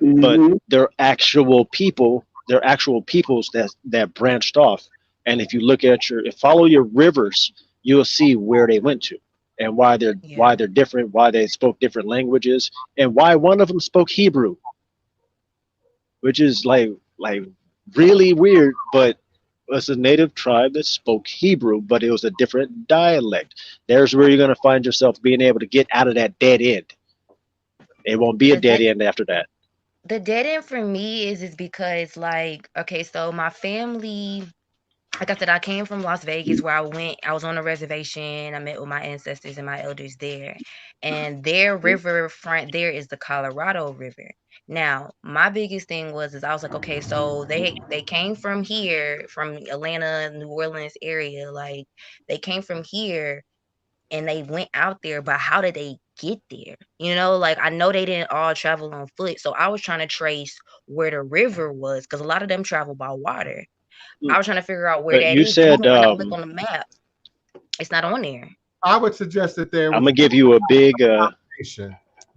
Mm-hmm. But they're actual peoples that branched off. And if you look at follow your rivers, you'll see where they went to and why they're different, why they spoke different languages, and why one of them spoke Hebrew, which is like really weird. But it's a native tribe that spoke Hebrew, but it was a different dialect. There's where you're going to find yourself being able to get out of that dead end. It won't be a dead end after that. The dead end for me is because, like, okay, so my family, like I said, I came from Las Vegas, where I was on a reservation. I met with my ancestors and my elders there. And their riverfront there is the Colorado River. Now, my biggest thing was I was like, okay, so they came from here, from Atlanta, New Orleans area. Like, they came from here and they went out there, but how did they get there? You know, like, I know they didn't all travel on foot. So I was trying to trace where the river was, because a lot of them travel by water. I was trying to figure out where that is. Said, when I look on the map, it's not on there. I would suggest that there. I'm gonna give you a big.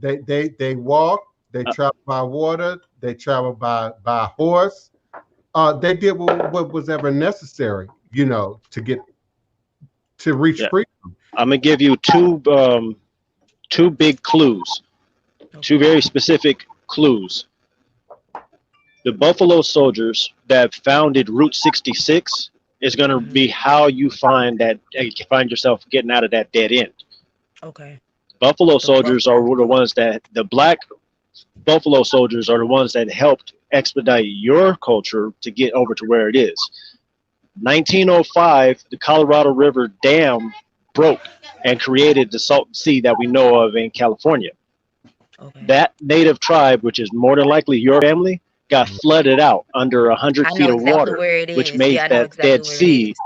They walk. They travel by water. They travel by horse. They did what was ever necessary, to reach freedom. I'm gonna give you two big clues, 2 very specific clues. The Buffalo Soldiers that founded Route 66 is going to be how you find yourself getting out of that dead end. Okay. Buffalo Soldiers are the ones the black Buffalo Soldiers are the ones that helped expedite your culture to get over to where it is. 1905, the Colorado River Dam broke and created the Salton Sea that we know of in California. Okay. That native tribe, which is more than likely your family, got flooded out under 100 feet of water, where it is. which made I know that exactly Dead where it Sea is.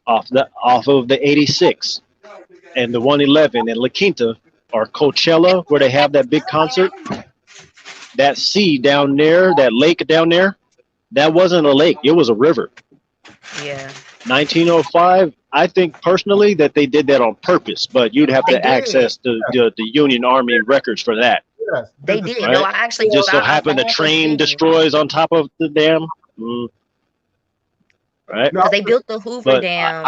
off of the 86 and the 111 in La Quinta or Coachella, where they have that big concert. That sea down there, that lake down there, that wasn't a lake, it was a river. Yeah. 1905, I think personally that they did that on purpose, but you'd have to access the Union Army records for that. Yes. They did. Right? No, I actually just so happened the train destroys on top of the dam. Right? Because they built the Hoover But Dam,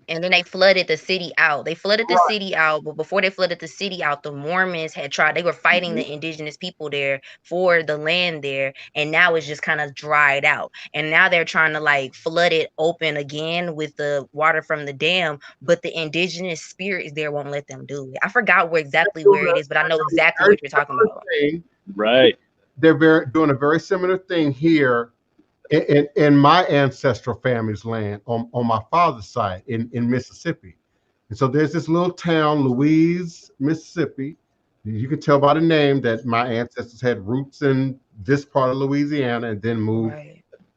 and then they flooded the city out. They flooded the city out, but before they flooded the city out, the Mormons had tried. They were fighting the indigenous people there for the land there, and now it's just kind of dried out. And now they're trying to like flood it open again with the water from the dam, but the indigenous spirits there won't let them do it. I forgot where it is, but I know exactly what you're talking about. Right. They're doing a very similar thing here in my ancestral family's land on my father's side in Mississippi. And so there's this little town, Louise, Mississippi. You can tell by the name that my ancestors had roots in this part of Louisiana and then moved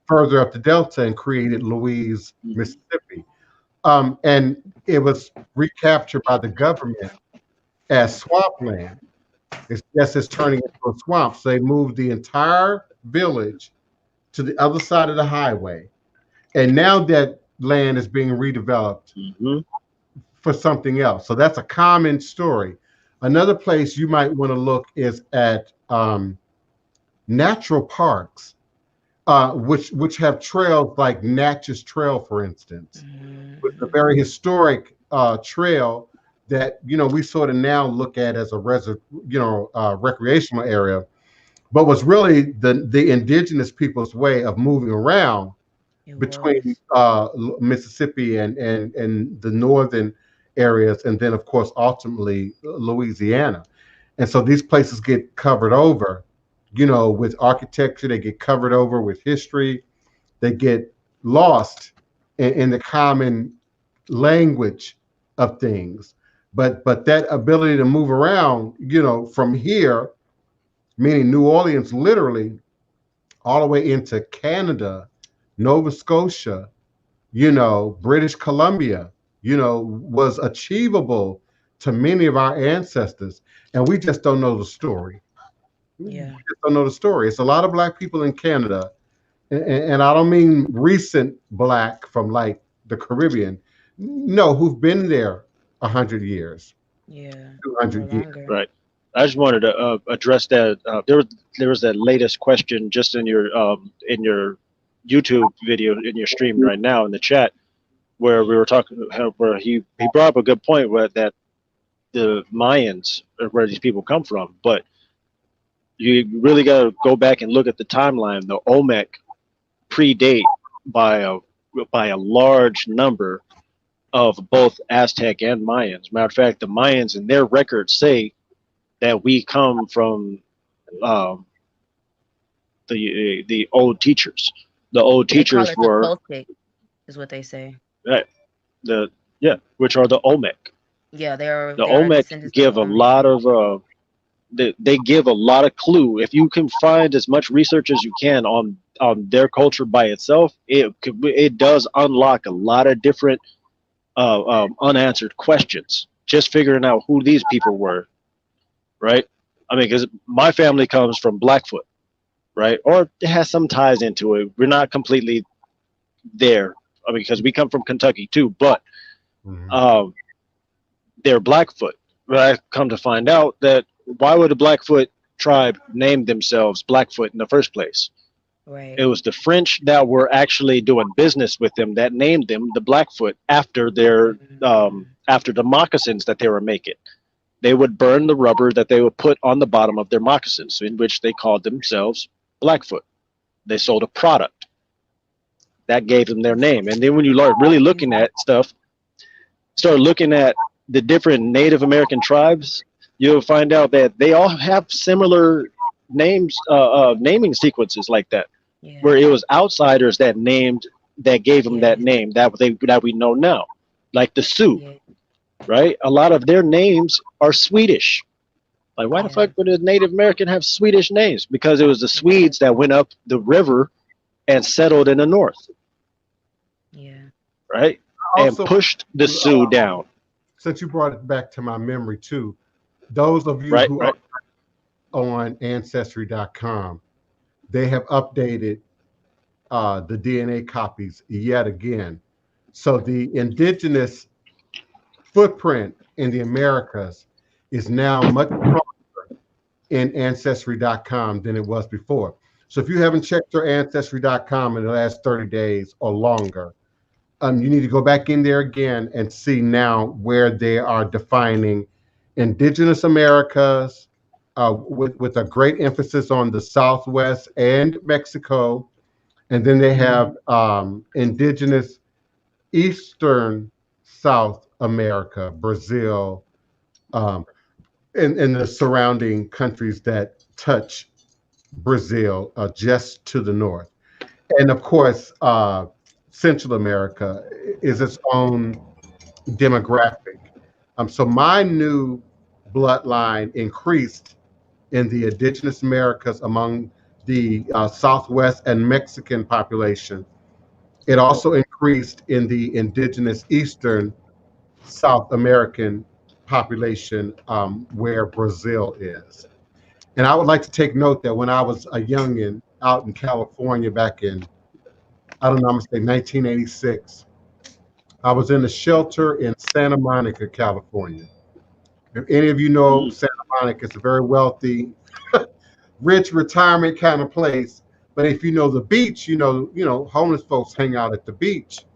further up the Delta and created Louise, Mississippi. And it was recaptured by the government as swampland. It's turning into a swamp. So they moved the entire village to the other side of the highway. And now that land is being redeveloped for something else. So that's a common story. Another place you might want to look is at natural parks, which have trails like Natchez Trail, for instance, which is a very historic trail that we sort of now look at as a recreational area, but was really the indigenous people's way of moving around between Mississippi and the northern areas, and then of course ultimately Louisiana. And so these places get covered over, with architecture, they get covered over with history, they get lost in the common language of things. But that ability to move around, from here, meaning New Orleans, literally all the way into Canada, Nova Scotia, British Columbia, was achievable to many of our ancestors. And we just don't know the story. Yeah. We just don't know the story. It's a lot of Black people in Canada. And I don't mean recent Black from like the Caribbean. No, who've been there 100 years. Yeah. 200 years. Right. I just wanted to address that. There was that latest question just in your YouTube video in your stream right now in the chat, where we were talking, where he brought up a good point, where that the Mayans are where these people come from, but you really got to go back and look at the timeline. The Olmec predate by a large number of both Aztec and Mayans. Matter of fact, the Mayans in their records say that we come from the old teachers. The old teachers were Celtic, is what they say. Right. Which are the Olmec. Yeah, they're the Olmec give a lot of they give a lot of clue. If you can find as much research as you can on their culture by itself, it does unlock a lot of different unanswered questions. Just figuring out who these people were, right? I mean, because my family comes from Blackfoot, right? Or it has some ties into it. We're not completely there. I mean, because we come from Kentucky too, but they're Blackfoot. But I come to find out that why would the Blackfoot tribe name themselves Blackfoot in the first place? Right. It was the French that were actually doing business with them that named them the Blackfoot after their after the moccasins that they were making. They would burn the rubber that they would put on the bottom of their moccasins, in which they called themselves Blackfoot. They sold a product that gave them their name. And then when you start really looking at stuff, start looking at the different Native American tribes, you'll find out that they all have similar names, naming sequences like that, where it was outsiders that gave them that name that we know now, like the Sioux, right? A lot of their names are Swedish. Like, why the fuck would a Native American have Swedish names? Because it was the Swedes that went up the river and settled in the north. Yeah. Right? And pushed the Sioux down. Since you brought it back to my memory too, those of you who are on Ancestry.com, they have updated the DNA copies yet again. So the indigenous footprint in the Americas is now much stronger in Ancestry.com than it was before. So if you haven't checked your Ancestry.com in the last 30 days or longer, you need to go back in there again and see now where they are defining indigenous Americas with a great emphasis on the Southwest and Mexico. And then they have indigenous Eastern South America, Brazil, and the surrounding countries that touch Brazil just to the north. And of course, Central America is its own demographic. So my new bloodline increased in the indigenous Americas among the Southwest and Mexican population. It also increased in the indigenous Eastern South American population where Brazil is. And I would like to take note that when I was a youngin' out in California back in, I don't know, I'm gonna say 1986, I was in a shelter in Santa Monica, California. If any of you know Santa Monica, it's a very wealthy, rich retirement kind of place. But if you know the beach, you know, homeless folks hang out at the beach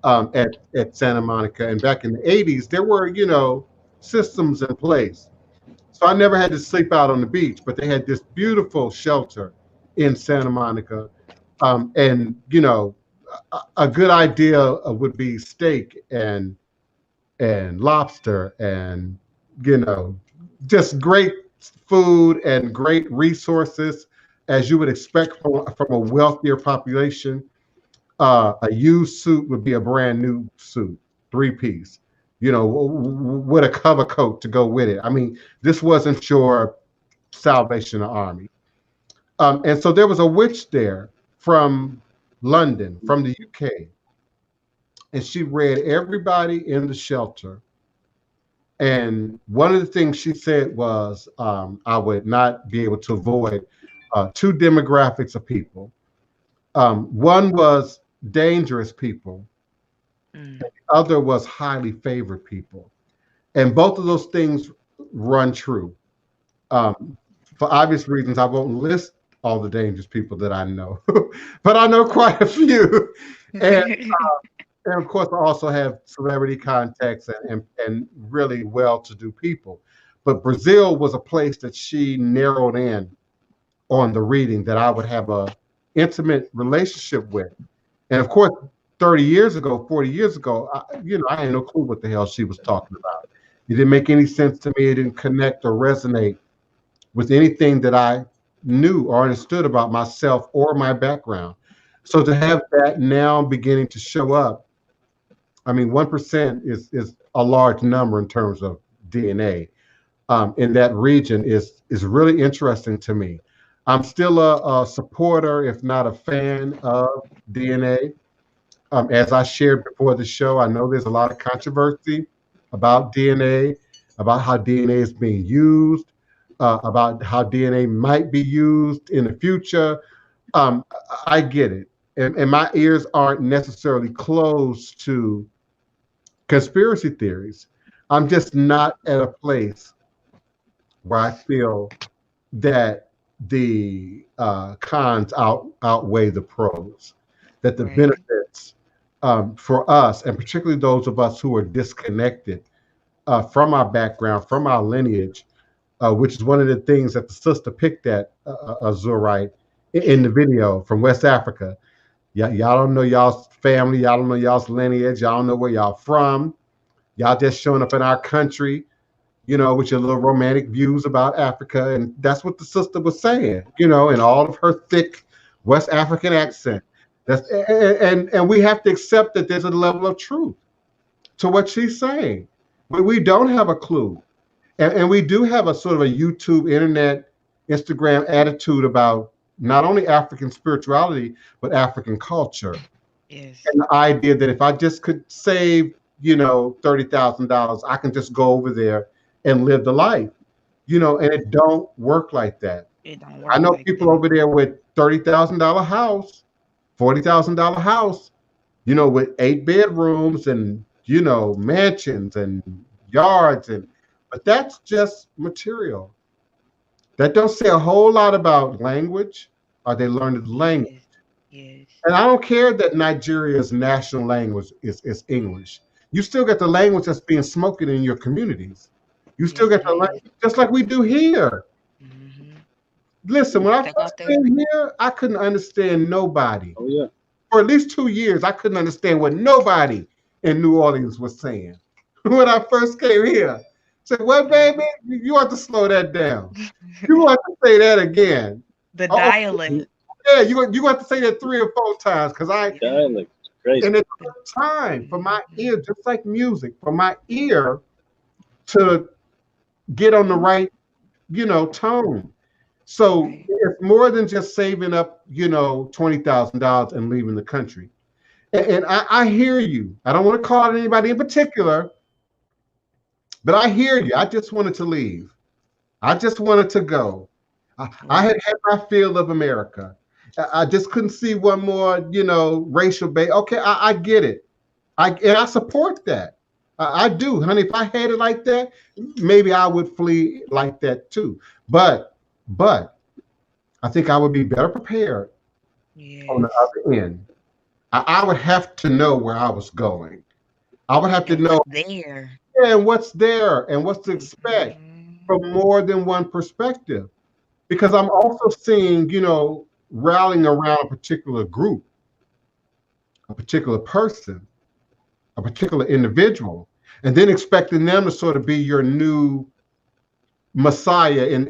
at Santa Monica. And back in the 80s, there were, systems in place. So I never had to sleep out on the beach, but they had this beautiful shelter in Santa Monica. And, a good idea would be steak and lobster and, just great food and great resources, as you would expect from a wealthier population. A used suit would be a brand new suit, 3-piece, with a cover coat to go with it. I mean, this wasn't your Salvation Army. And so there was a witch there from London, from the UK, and she read everybody in the shelter. And one of the things she said was, I would not be able to avoid two demographics of people. One was dangerous people, and the other was highly favored people. And both of those things run true. For obvious reasons, I won't list all the dangerous people that I know, but I know quite a few. And of course, I also have celebrity contacts and really well-to-do people. But Brazil was a place that she narrowed in on the reading that I would have a intimate relationship with. And of course, 30 years ago, 40 years ago, I had no clue what the hell she was talking about. It didn't make any sense to me. It didn't connect or resonate with anything that I knew or understood about myself or my background. So to have that now beginning to show up, I mean, 1% is a large number in terms of DNA in that region is really interesting to me. I'm still a supporter, if not a fan of DNA. As I shared before the show, I know there's a lot of controversy about DNA, about how DNA is being used, about how DNA might be used in the future. I get it. And my ears aren't necessarily closed to conspiracy theories. I'm just not at a place where I feel that the cons outweigh the pros, that the benefits for us, and particularly those of us who are disconnected from our background, from our lineage, which is one of the things that the sister picked at, Azurite, in the video from West Africa. Y'all don't know y'all's family. Y'all don't know y'all's lineage. Y'all don't know where y'all from. Y'all just showing up in our country, you know, with your little romantic views about Africa. And that's what the sister was saying, you know, in all of her thick West African accent. And we have to accept that there's a level of truth to what she's saying. We don't have a clue. And we do have a sort of a YouTube, internet, Instagram attitude about not only African spirituality, but African culture. Yes. And the idea that if I just could save, you know, $30,000, I can just go over there and live the life, you know, and it don't work like that. It don't work. I know like people that. over there with $30,000 house, $40,000 house, you know, with 8 bedrooms and, you know, mansions and yards, but that's just material. That don't say a whole lot about language, or they learned the language. Yes. And I don't care that Nigeria's national language is English. You still get the language that's being spoken in your communities. You still get the language, just like we do here. Mm-hmm. Listen, when I first came here, I couldn't understand nobody. Oh yeah. For at least 2 years, I couldn't understand what nobody in New Orleans was saying. When I first came here, I said, "What, baby? You want to slow that down? You want to say that again? The dialect." Yeah, you want to say that 3 or 4 times because dialect. Crazy. And it took time for my ear, just like music, for my ear to get on the right, you know, tone. So it's more than just saving up, you know, $20,000 and leaving the country. And I hear you. I don't want to call out anybody in particular, but I hear you. I just wanted to leave. I just wanted to go. I had my fill of America. I just couldn't see one more, you know, racial base. Okay, I get it. And I support that. I do, honey. If I had it like that, maybe I would flee like that too. But I think I would be better prepared on the other end. I would have to know where I was going. I would have to know there. Yeah, and what's there and what's to expect from more than one perspective. Because I'm also seeing, you know, rallying around a particular group, a particular person, a particular individual, and then expecting them to sort of be your new messiah in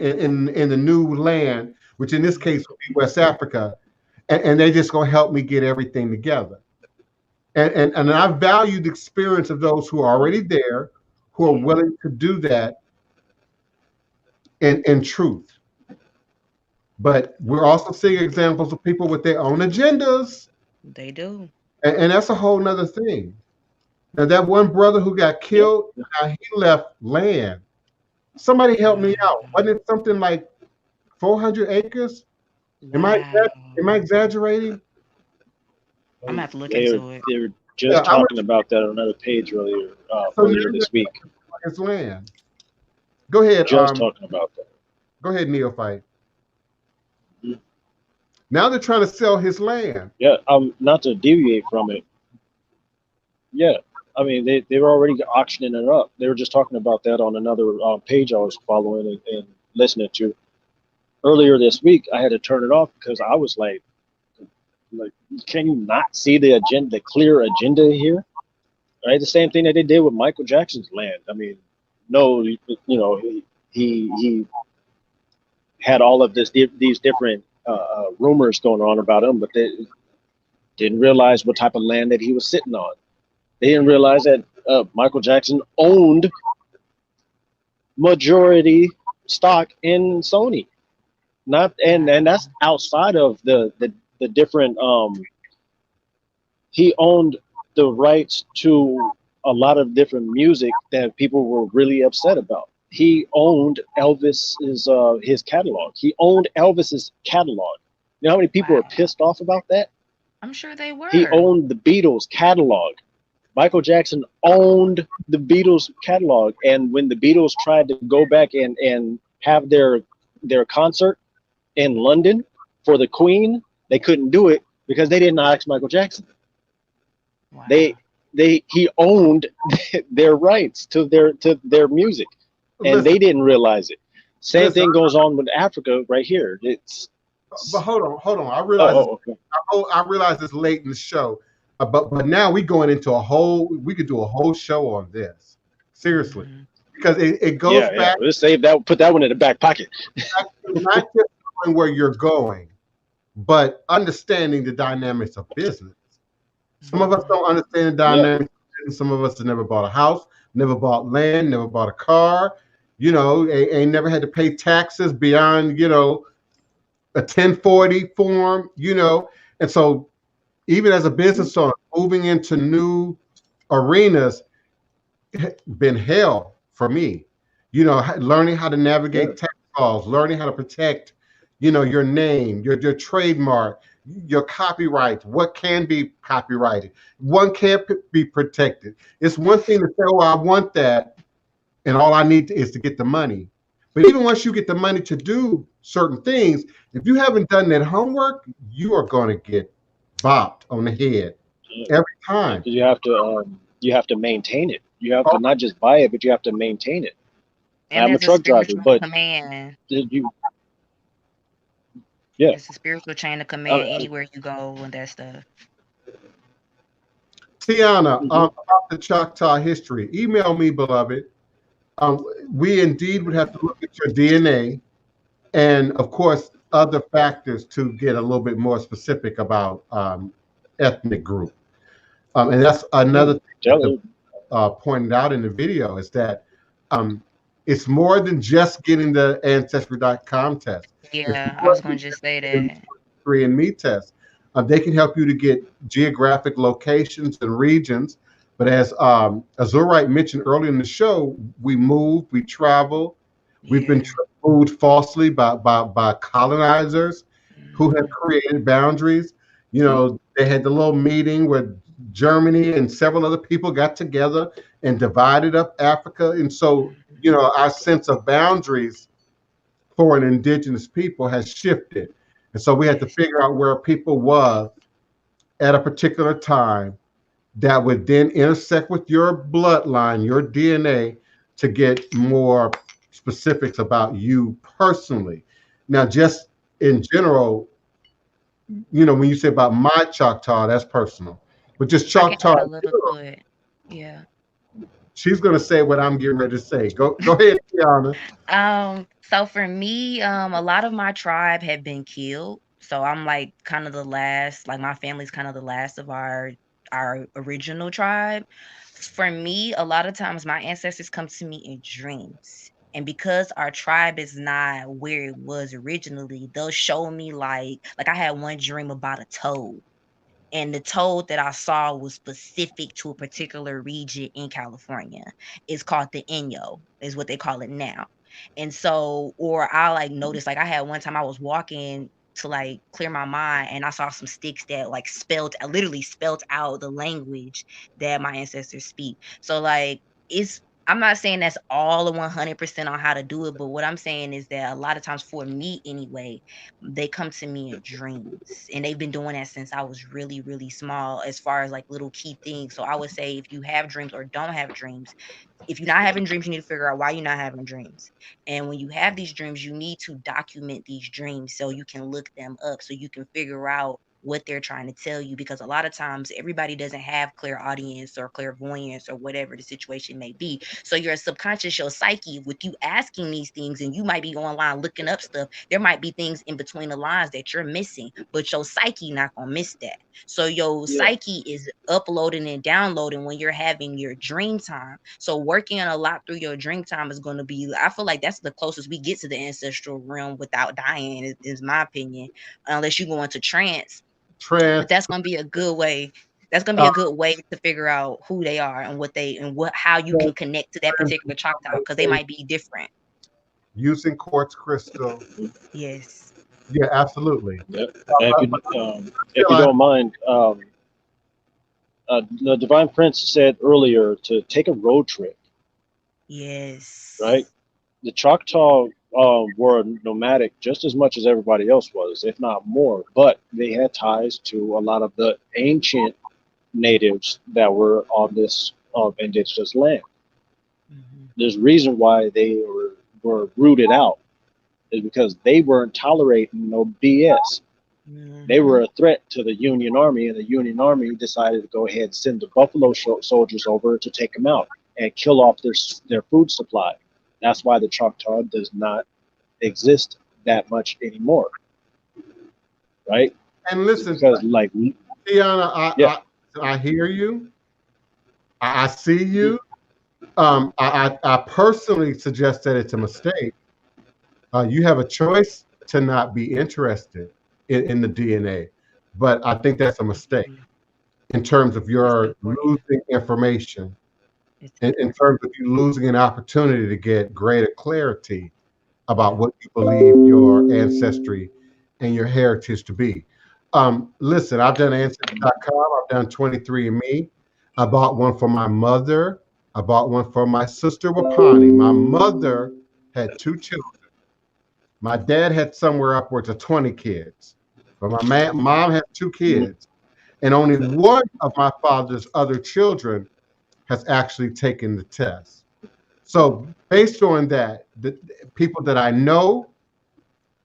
the new land, which in this case would be West Africa, and they just gonna help me get everything together. And I value the experience of those who are already there, who are willing to do that in truth. But we're also seeing examples of people with their own agendas. They do. And that's a whole nother thing. Now, that one brother who got killed, he left land. Somebody help me out. Wasn't it something like 400 acres? Am I exaggerating? I'm gonna have to look into it. They were just talking about that on another page earlier this week. His land. Go ahead. Just talking about that. Go ahead, Neophyte. Now they're trying to sell his land. Yeah, not to deviate from it. Yeah, I mean, they were already auctioning it up. They were just talking about that on another page I was following and listening to. Earlier this week, I had to turn it off because I was like, can you not see the agenda, the clear agenda here? Right, the same thing that they did with Michael Jackson's land. I mean, no, you know, he had all of these different rumors going on about him, but they didn't realize what type of land that he was sitting on. They didn't realize that Michael Jackson owned majority stock in Sony. And that's outside of the different. He owned the rights to a lot of different music that people were really upset about. He owned Elvis's his catalog. He owned Elvis's catalog. You know how many people are pissed off about that? I'm sure they were. He owned the Beatles catalog. Michael Jackson owned the Beatles catalog, and when the Beatles tried to go back and have their concert in London for the Queen, they couldn't do it because they didn't ask Michael Jackson. Wow. He owned their rights to their music, and they didn't realize it. Same thing goes on with Africa right here. But hold on. I realize okay. I realize it's late in the show, but now we going into we could do a whole show on this, seriously, because it goes back. Let's save that. Put that one in the back pocket. Not just knowing where you're going, but understanding the dynamics of business. Some of us don't understand the dynamics. Some of us have never bought a house, never bought land, never bought a car. You know, ain't never had to pay taxes beyond, you know, a 1040 form, you know. And so even as a business owner, moving into new arenas been hell for me. You know, learning how to navigate tax laws, learning how to protect, you know, your name, your trademark, your copyright, what can be copyrighted, one can't be protected. It's one thing to say, oh, I want that, and all I need is to get the money. But even once you get the money to do certain things, if you haven't done that homework, you are going to get bopped on the head every time. You have to maintain it. You have to not just buy it, but you have to maintain it. And I'm a truck driver, but command. It's a spiritual chain of command anywhere you go and that stuff. Tiana, about the Choctaw history, email me, beloved. We indeed would have to look at your DNA and, of course, other factors to get a little bit more specific about ethnic group. And that's another thing that pointed out in the video is that it's more than just getting the Ancestry.com test. Yeah, I was going to just say that. 3andMe test. They can help you to get geographic locations and regions. But as Azurite mentioned earlier in the show, we move, we travel. We've been moved falsely by colonizers who have created boundaries. You know, they had the little meeting where Germany and several other people got together and divided up Africa. And so, you know, our sense of boundaries for an indigenous people has shifted. And so we had to figure out where people was at a particular time that would then intersect with your bloodline, your DNA, to get more specifics about you personally. Now, just in general, you know, when you say about my Choctaw, that's personal. But just Choctaw, yeah. She's gonna say what I'm getting ready to say. Go ahead, Tiana. So for me, a lot of my tribe have been killed. So I'm like kind of the last, like my family's kind of the last of our original tribe. For me, a lot of times my ancestors come to me in dreams. And because our tribe is not where it was originally, they'll show me like I had one dream about a toad. And the toad that I saw was specific to a particular region in California. It's called the Inyo, is what they call it now. And so, or I like noticed, like I had one time I was walking to like clear my mind and I saw some sticks that like literally spelled out the language that my ancestors speak. So like I'm not saying that's all the 100% on how to do it, but what I'm saying is that a lot of times for me anyway, they come to me in dreams, and they've been doing that since I was really, really small as far as like little key things. So I would say if you have dreams or don't have dreams, if you're not having dreams, you need to figure out why you're not having dreams. And when you have these dreams, you need to document these dreams so you can look them up, so you can figure out what they're trying to tell you, because a lot of times everybody doesn't have clairaudience or clairvoyance or whatever the situation may be. So your subconscious, your psyche, with you asking these things, and you might be online looking up stuff, there might be things in between the lines that you're missing, but your psyche not gonna miss that. So your psyche is uploading and downloading when you're having your dream time. So working a lot through your dream time is going to be, I feel like that's the closest we get to the ancestral realm without dying, is my opinion, unless you go into trance. But that's going to be a good way. That's going to be a good way to figure out who they are and how you can connect to that particular Choctaw, because they might be different. Using quartz crystal. Yes. Yeah, absolutely. Yep. If you don't mind, the Divine Prince said earlier to take a road trip. Yes. Right? The Choctaw were nomadic just as much as everybody else was, if not more, but they had ties to a lot of the ancient natives that were on this indigenous land. There's a reason why they were rooted out. is because they weren't tolerating no BS. They were a threat to the Union Army, and the Union Army decided to go ahead and send the Buffalo soldiers over to take them out and kill off their food supply. That's why the Choctaw does not exist that much anymore, right? And listen, because like Tiana, I hear you. I see you. I personally suggest that it's a mistake. You have a choice to not be interested in the DNA, but I think that's a mistake in terms of your losing information, in terms of you losing an opportunity to get greater clarity about what you believe your ancestry and your heritage to be. Listen, I've done Ancestry.com, I've done 23andMe. I bought one for my mother. I bought one for my sister Wapani. My mother had 2 children. My dad had somewhere upwards of 20 kids. But my mom had 2 kids. And only one of my father's other children has actually taken the test. So based on that, the people that I know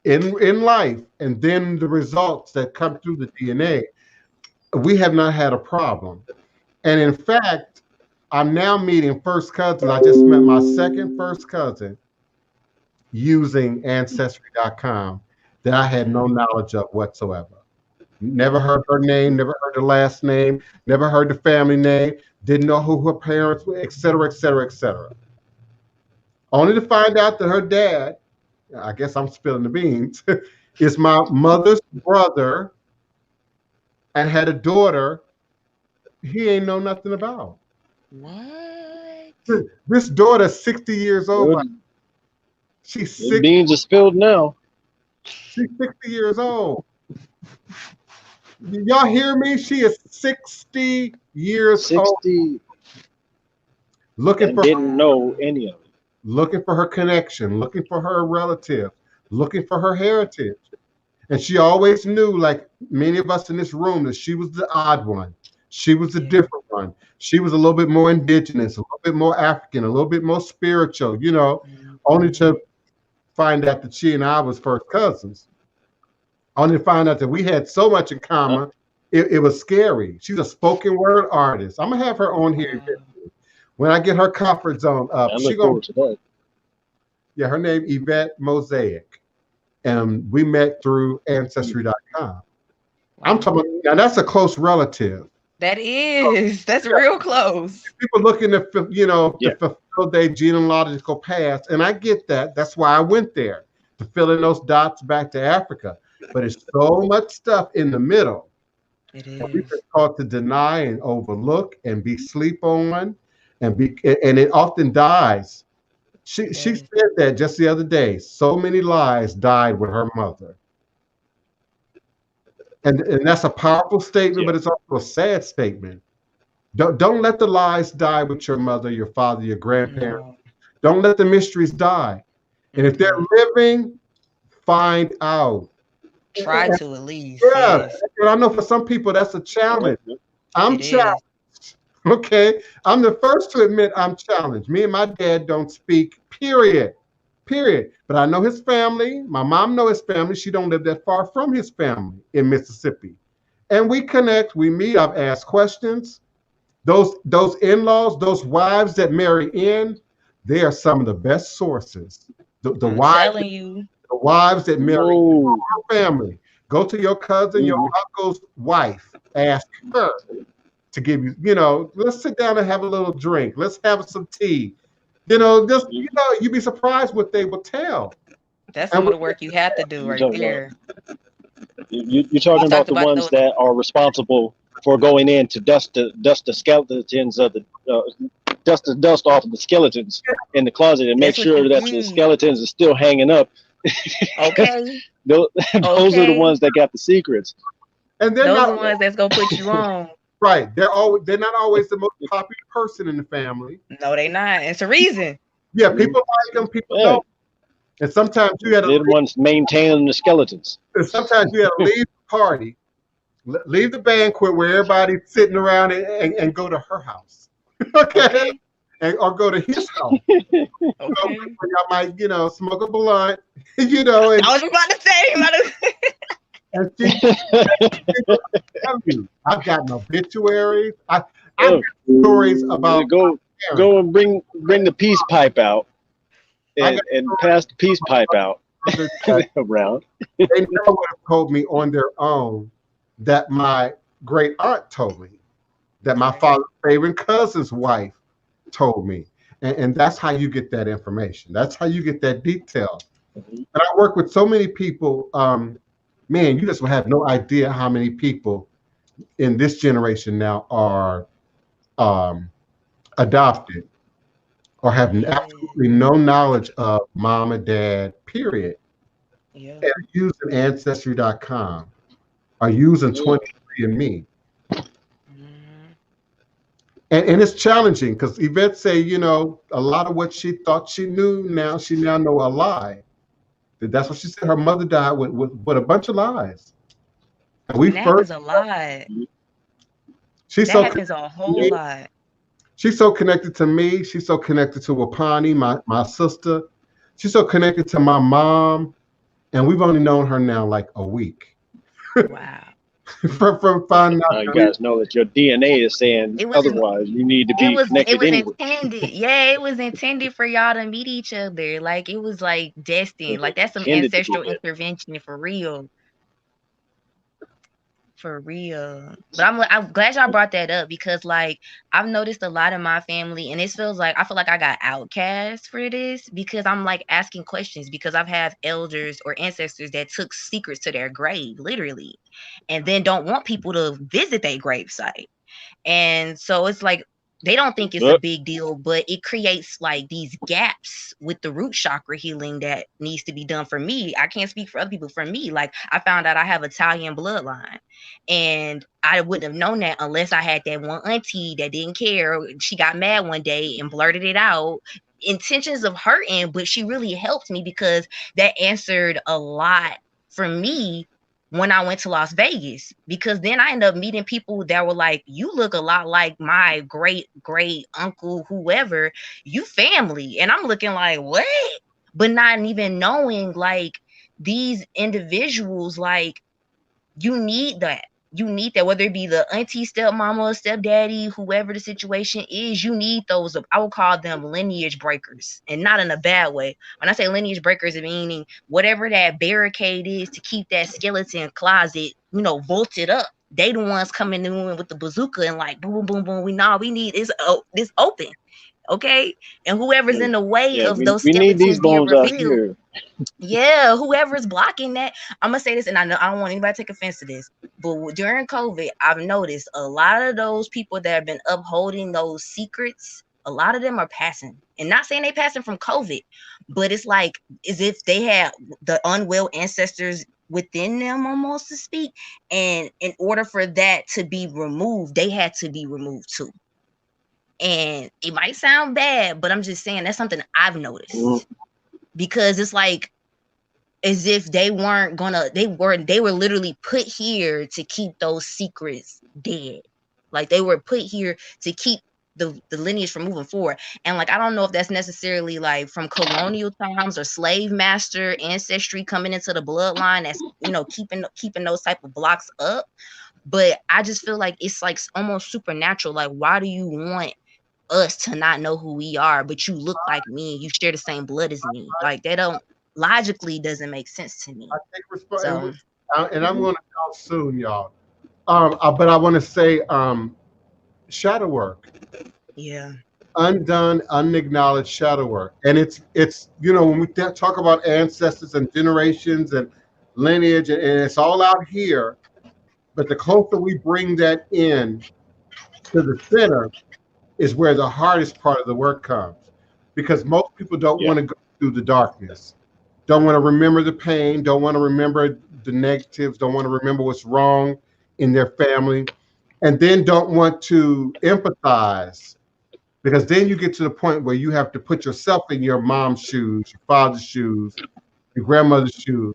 in life, and then the results that come through the DNA, we have not had a problem. And in fact, I'm now meeting first cousins. I just met my second first cousin using Ancestry.com that I had no knowledge of whatsoever. Never heard her name, never heard the last name, never heard the family name, didn't know who her parents were, et cetera, et cetera, et cetera. Only to find out that her dad, I guess I'm spilling the beans, is my mother's brother and had a daughter he ain't know nothing about. What? This daughter's 60 years old. She's 60. The beans are spilled now. She's 60 years old. Y'all hear me? She is 60 years old. Looking for didn't know any of it. Looking for her connection, looking for her relative, looking for her heritage. And she always knew, like many of us in this room, that she was the odd one. She was the different one. She was a little bit more indigenous, a little bit more African, a little bit more spiritual, you know, only to find out that she and I was first cousins. Only to find out that we had so much in common, it was scary. She's a spoken word artist. I'm going to have her on here. When I get her comfort zone up, I look forward to that. Yeah, her name Yvette Mosaic. And we met through Ancestry.com. I'm talking about, now that's a close relative. That is. That's real close. People looking to, to fulfill their genealogical past. And I get that. That's why I went there, to fill in those dots back to Africa. But it's so much stuff in the middle. It is. We've been taught to deny and overlook and be sleep on, and it often dies. She said that just the other day. So many lies died with her mother. And that's a powerful statement, but it's also a sad statement. Don't let the lies die with your mother, your father, your grandparents. No. Don't let the mysteries die. And if they're living, find out. Try to at least. Yeah. Yes. And I know for some people that's a challenge. I'm challenged. Okay. I'm the first to admit I'm challenged. Me and my dad don't speak, period. But I know his family. My mom knows his family. She don't live that far from his family in Mississippi. And we connect, we meet, I've asked questions. Those in-laws, those wives that marry in, they are some of the best sources. The wives that marry your family. Go to your cousin, your uncle's wife. Ask her to give you, let's sit down and have a little drink. Let's have some tea. You'd be surprised what they will tell. That's some of the work you have to do right there. You're talking about the ones that are responsible for going in to dust the skeletons of the dust the dust off of the skeletons in the closet and make sure that the skeletons are still hanging up. Okay. those are the ones that got the secrets. And they're not the ones that's gonna put you on. Right. They're not always the most popular person in the family. No, they're not. It's a reason. Yeah, people like them, people don't. And sometimes you got to they're the ones maintaining the skeletons. And sometimes you got to leave the party, leave the banquet where everybody's sitting around and go to her house. Okay. or go to his house. Okay. Y'all might, smoke a blunt, and I was about to say, and tell you, I've gotten obituaries. I've got stories about go and bring the peace pipe out and pass the peace pipe out around. They never would have told me on their own that my great aunt told me, that my father's favorite cousin's wife told me. And that's how you get that information. That's how you get that detail. And I work with so many people, man, you just will have no idea how many people in this generation now are adopted or have absolutely no knowledge of mom and dad, period. Yeah. And using Ancestry.com, are using 23andMe. And it's challenging because Yvette say, a lot of what she thought she knew now, she now know a lie. That's what she said. Her mother died with a bunch of lies. And that happens a lot. She's that happens a whole lot. She's so connected to me. She's so connected to Wapani, my sister. She's so connected to my mom. And we've only known her now like a week. Wow. from finding out. You guys know that your DNA is saying otherwise. You need to be connected. It was anyway. intended. Yeah, it was intended for y'all to meet each other. Like it was like destined. Like that's some ancestral intervention for real. For real. But I'm glad y'all brought that up because like I've noticed a lot of my family and it feels like I feel like I got outcast for this because I'm like asking questions because I've had elders or ancestors that took secrets to their grave, literally, and then don't want people to visit their gravesite. And so it's like they don't think it's a big deal, but it creates like these gaps with the root chakra healing that needs to be done for me. I can't speak for other people. For me, like I found out I have Italian bloodline and I wouldn't have known that unless I had that one auntie that didn't care. She got mad one day and blurted it out. Intentions of hurting, but she really helped me because that answered a lot for me when I went to Las Vegas, because then I ended up meeting people that were like, you look a lot like my great uncle, whoever, you family. And I'm looking like, what? But not even knowing like these individuals, like you need that. You need that, whether it be the auntie, stepmama, stepdaddy, whoever the situation is, you need those. I will call them lineage breakers, and not in a bad way. When I say lineage breakers, it meaning whatever that barricade is to keep that skeleton closet, bolted up. They the ones coming in with the bazooka and like boom, boom, boom. We need this open. Okay, and whoever's in the way of those we need these bones being out here. Yeah, whoever's blocking that. I'm gonna say this, and I know I don't want anybody to take offense to this, but during COVID, I've noticed a lot of those people that have been upholding those secrets, a lot of them are passing. And not saying they passing from COVID, but it's like as if they had the unwell ancestors within them, almost to speak. And in order for that to be removed, they had to be removed too. And it might sound bad, but I'm just saying that's something I've noticed. Because it's like as if they weren't gonna, they were literally put here to keep those secrets dead. Like they were put here to keep the lineage from moving forward. And like I don't know if that's necessarily like from colonial times or slave master ancestry coming into the bloodline that's keeping those type of blocks up. But I just feel like it's like almost supernatural. Like why do you want us to not know who we are, but you look like me and you share the same blood as me? Like that don't logically doesn't make sense to me. I take responsibility, and I'm going to go soon, y'all. But I want to say, shadow work. Yeah. Undone, unacknowledged shadow work, and it's when we talk about ancestors and generations and lineage, and it's all out here. But the closer we bring that in to the center, is where the hardest part of the work comes, because most people don't want to go through the darkness, don't want to remember the pain, don't want to remember the negatives, don't want to remember what's wrong in their family, and then don't want to empathize, because then you get to the point where you have to put yourself in your mom's shoes, your father's shoes, your grandmother's shoes,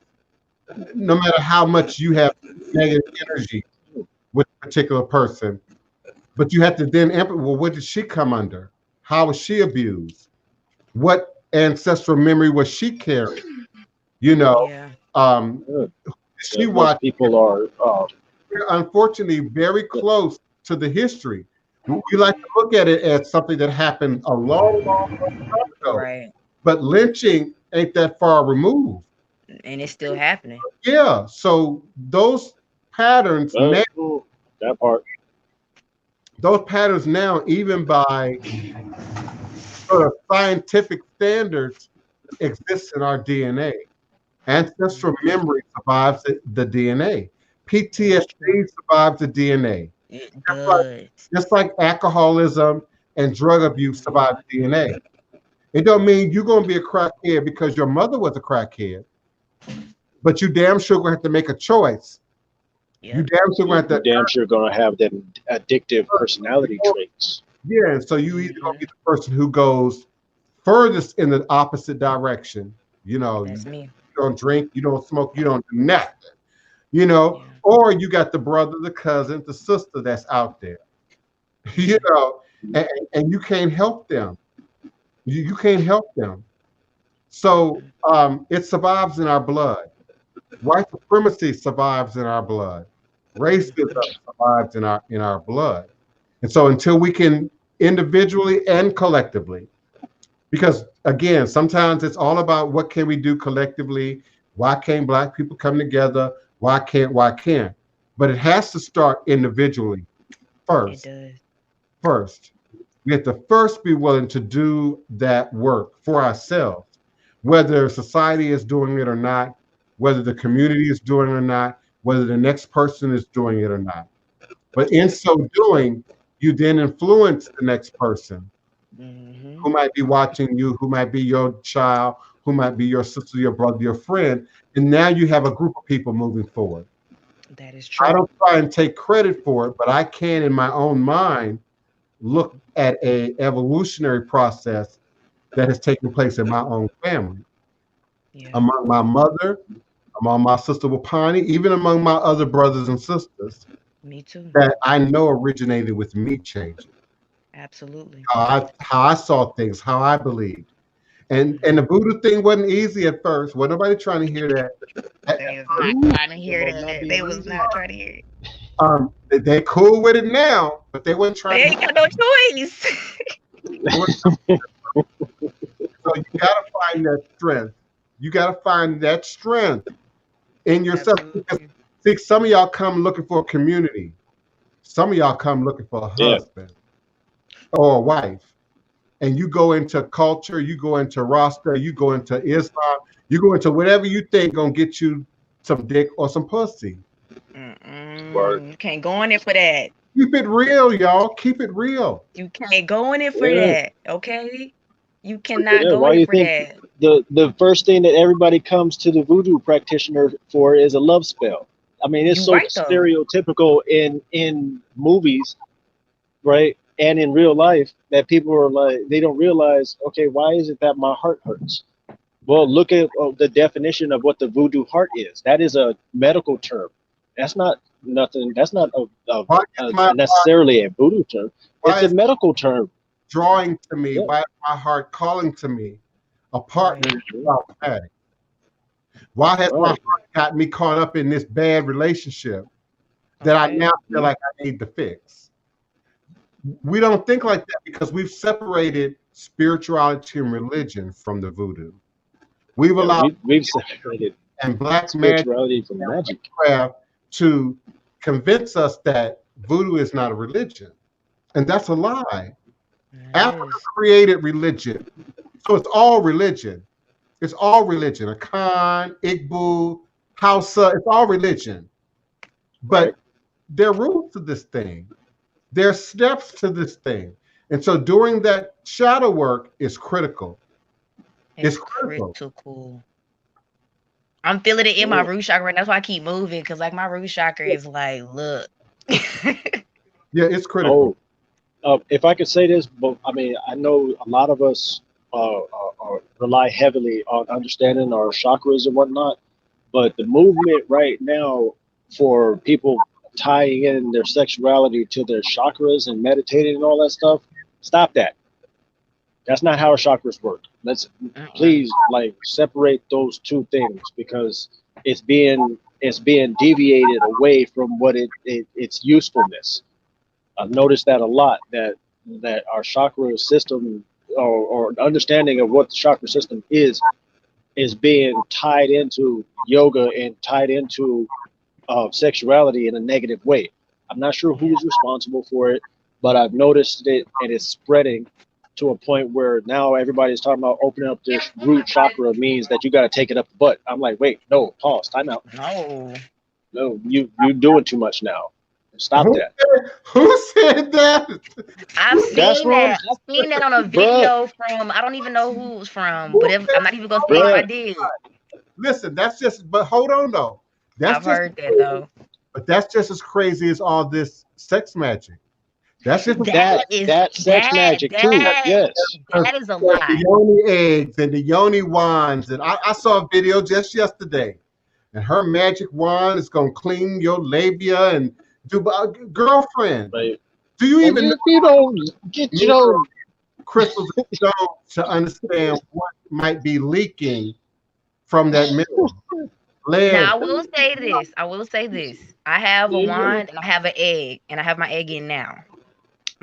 no matter how much you have negative energy with a particular person. But you have to then, well, what did she come under? How was she abused? What ancestral memory was she carrying? You know, Yeah. she Most watched. people are Unfortunately, very close to the history. We like to look at it as something that happened a long, long, long time ago. Right. But lynching ain't that far removed. And it's still happening. Yeah. So those patterns now, that part. even by sort of scientific standards, exist in our DNA. Ancestral memory survives the DNA. PTSD survives the DNA. It Just like, does. just like alcoholism and drug abuse survive the DNA. It don't mean you're going to be a crackhead because your mother was a crackhead, but you damn sure going to have to make a choice. Yep. You damn sure going to have to. Damn sure going to have them addictive personality traits. Yeah, and so you either going to be the person who goes furthest in the opposite direction. You know, That's me. you don't drink, you don't smoke, you don't do nothing. You know, Yeah. or you got the brother, the cousin, the sister that's out there. You know, and you can't help them. You can't help them. So it survives in our blood. White supremacy survives in our blood. Racism survives in our blood. And so until we can individually and collectively, because again, sometimes it's all about what can we do collectively? Why can't Black people come together? Why can't? But it has to start individually first. It does. First. We have to first be willing to do that work for ourselves, whether society is doing it or not, whether the community is doing it or not, whether the next person is doing it or not. But in so doing, you then influence the next person who might be watching you, who might be your child, who might be your sister, your brother, your friend. And now you have a group of people moving forward. That is true. I don't try and take credit for it, but I can, in my own mind, look at a evolutionary process that has taken place in my own family, among my mother, among my sister Wapani, even among my other brothers and sisters. Me too. That I know originated with me changing. Absolutely. How I saw things, how I believed. And the voodoo thing wasn't easy at first. Wasn't nobody trying to hear that. They was not trying to hear that. They was not trying to hear it. They cool with it now, but they weren't trying. They ain't got no choice. So you gotta find that strength. You gotta find that strength in yourself. See, some of y'all come looking for a community. Some of y'all come looking for a husband or a wife. And you go into culture, you go into Rasta, you go into Islam, you go into whatever you think gonna get you some dick or some pussy. You can't go in there for that. Keep it real, y'all. Keep it real. You can't go in there for that, okay? You cannot go in there for that. The first thing that everybody comes to the voodoo practitioner for is a love spell. I mean, it's stereotypical in movies, right? And in real life that people are like, they don't realize, okay, why is it that my heart hurts? Well, look at the definition of what the voodoo heart is. That is a medical term. That's not nothing. That's not necessarily a voodoo term. It's a medical term. Drawing to me, why is my heart calling to me? A partner is problematic. Why has my heart got me caught up in this bad relationship that I now feel like I need to fix? We don't think like that because we've separated spirituality and religion from the voodoo. We've allowed we've separated and Black spirituality from magic to convince us that voodoo is not a religion, and that's a lie. Africa created religion, so it's all religion. It's all religion. Akan, Igbo, Hausa, it's all religion. But there are rules to this thing. There are steps to this thing. And so doing that shadow work is critical. It's critical. I'm feeling it in my root chakra, and that's why I keep moving, because like my root chakra is like, look. Yeah, it's critical. If I could say this, but I mean, I know a lot of us rely heavily on understanding our chakras and whatnot, but the movement right now for people tying in their sexuality to their chakras and meditating and all that stuff, stop that. That's not how chakras work. Let's please like separate those two things, because it's being deviated away from what its usefulness. I've noticed that a lot, that our chakra system, or understanding of what the chakra system is being tied into yoga and tied into sexuality in a negative way. I'm not sure who's responsible for it, but I've noticed it, and it's spreading to a point where now everybody's talking about opening up this root chakra means that you got to take it up the butt. I'm like, wait, no, pause, time out. No, you're doing too much now. Stop that. Who said that? I've seen that. I've seen that on a video from, I don't even know who it was from, but I'm not even gonna say if I did. Listen, that's just, but hold on though. I've heard that though. But that's just as crazy as all this sex magic. That's just that sex magic too. Yes, that is a lie. The yoni eggs and the yoni wands, and I saw a video just yesterday, and her magic wand is gonna clean your labia and do. Girlfriend, right. Do you even you don't get crystals to understand what might be leaking from that mineral? Now I will say this. I have a wand and I have an egg, and I have my egg in now.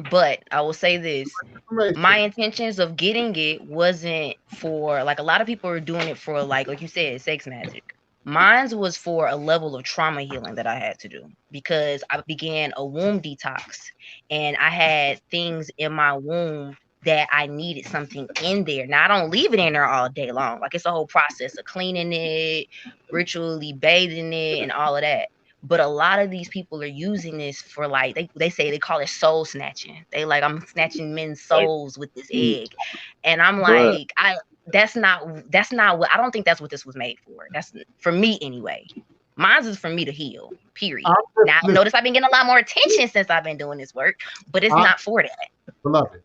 But I will say this, my intentions of getting it wasn't for, like, a lot of people are doing it for, like you said, sex magic. Mine was for a level of trauma healing that I had to do, because I began a womb detox, and I had things in my womb that I needed something in there. Now, I don't leave it in there all day long. Like, it's a whole process of cleaning it, ritually bathing it, and all of that. But a lot of these people are using this for, like, they say, they call it soul snatching. They like, I'm snatching men's souls with this egg. And I'm like, that's not what, I don't think that's what this was made for. That's for me anyway. Mine is for me to heal, period. Now, notice I've been getting a lot more attention since I've been doing this work, but it's not for that. Beloved,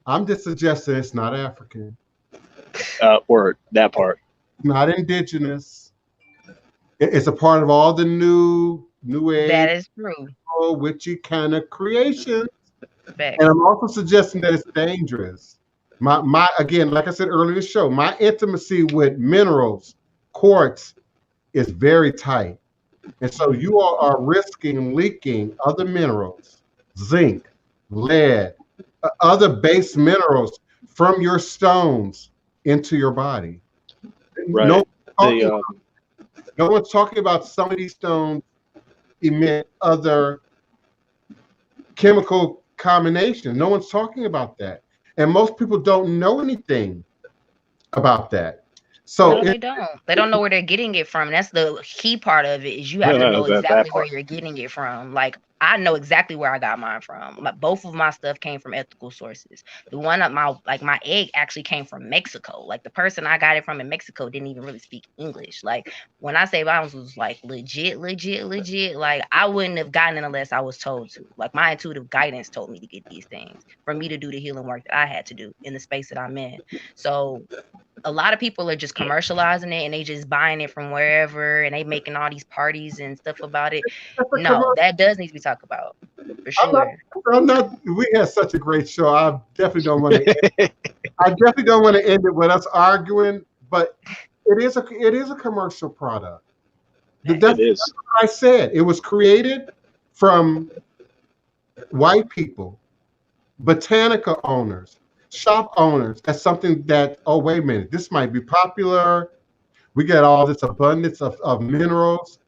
I'm just suggesting it's not African. Word, that part. Not indigenous. It's a part of all the new age. That is true. Witchy kind of creations. And I'm also suggesting that it's dangerous. My again, like I said earlier in the show, my intimacy with minerals, quartz, is very tight. And so you all are risking leaking other minerals, zinc, lead, other base minerals from your stones into your body. Right. No one's talking about some of these stones emit other chemical combinations. No one's talking about that. And most people don't know anything about that. So no, they don't. They don't know where they're getting it from. That's the key part of it, is you have to know exactly where you're getting it from. Like, I know exactly where I got mine from. Both of my stuff came from ethical sources. The one of my egg actually came from Mexico. Like, the person I got it from in Mexico didn't even really speak English. Like, when I say mine was like legit, like, I wouldn't have gotten it unless I was told to. Like, my intuitive guidance told me to get these things for me to do the healing work that I had to do in the space that I'm in. So a lot of people are just commercializing it, and they just buying it from wherever, and they making all these parties and stuff about it. No, that does need to be talked about for sure. We had such a great show. I definitely don't want to end it with us arguing, but it is a commercial product. It is. I said it was created from white people, botanica owners, shop owners. That's something that, oh, wait a minute, this might be popular. We got all this abundance of minerals.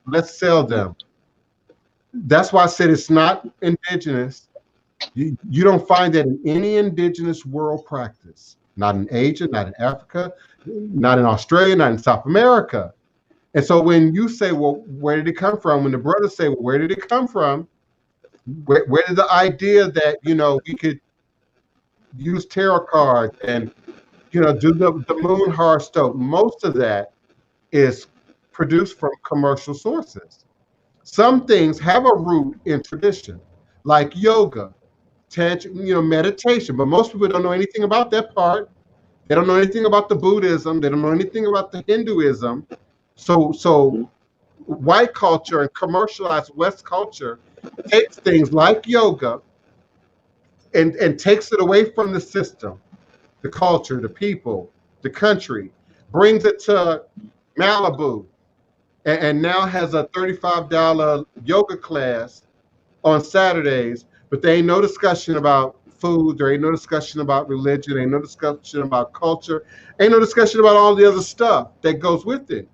Let's sell them. That's why I said it's not indigenous. You don't find that in any indigenous world practice. Not in Asia, not in Africa, not in Australia, not in South America. And so when you say, well, where did it come from? When the brothers say, well, where did it come from? Where did the idea that, we could use tarot cards and, do the moon horoscope? Most of that is produced from commercial sources. Some things have a root in tradition, like yoga, meditation. But most people don't know anything about that part. They don't know anything about the Buddhism. They don't know anything about the Hinduism. So white culture and commercialized West culture takes things like yoga and takes it away from the system, the culture, the people, the country, brings it to Malibu, and now has a $35 yoga class on Saturdays, but there ain't no discussion about food, there ain't no discussion about religion, ain't no discussion about culture, ain't no discussion about all the other stuff that goes with it.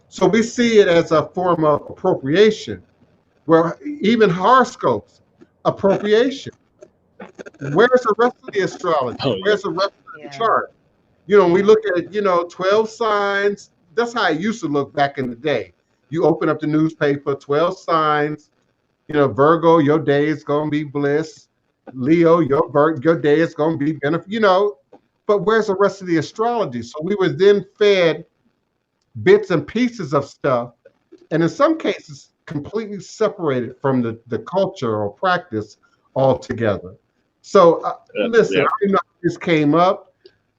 So we see it as a form of appropriation, where even horoscopes, appropriation. Where's the rest of the astrology? Oh, yeah. Where's the rest of the Yeah. chart? You know, we look at, 12 signs. That's how it used to look back in the day. You open up the newspaper, 12 signs. Virgo, your day is gonna be bliss. Leo, your day is gonna be benefit. But where's the rest of the astrology? So we were then fed bits and pieces of stuff, and in some cases, completely separated from the culture or practice altogether. So listen, I didn't know how this came up.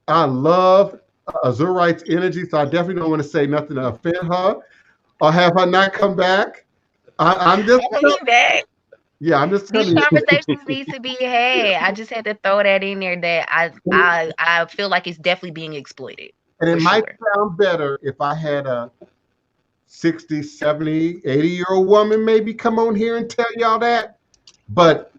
I love Azurite's energy, so I definitely don't want to say nothing to offend her or have her not come back. I'm just back. Yeah, I'm just telling These you. conversations need to be had. I just had to throw that in there that I feel like it's definitely being exploited. And it for might sure. sound better if I had a 60, 70, 80-year-old woman maybe come on here and tell y'all that, but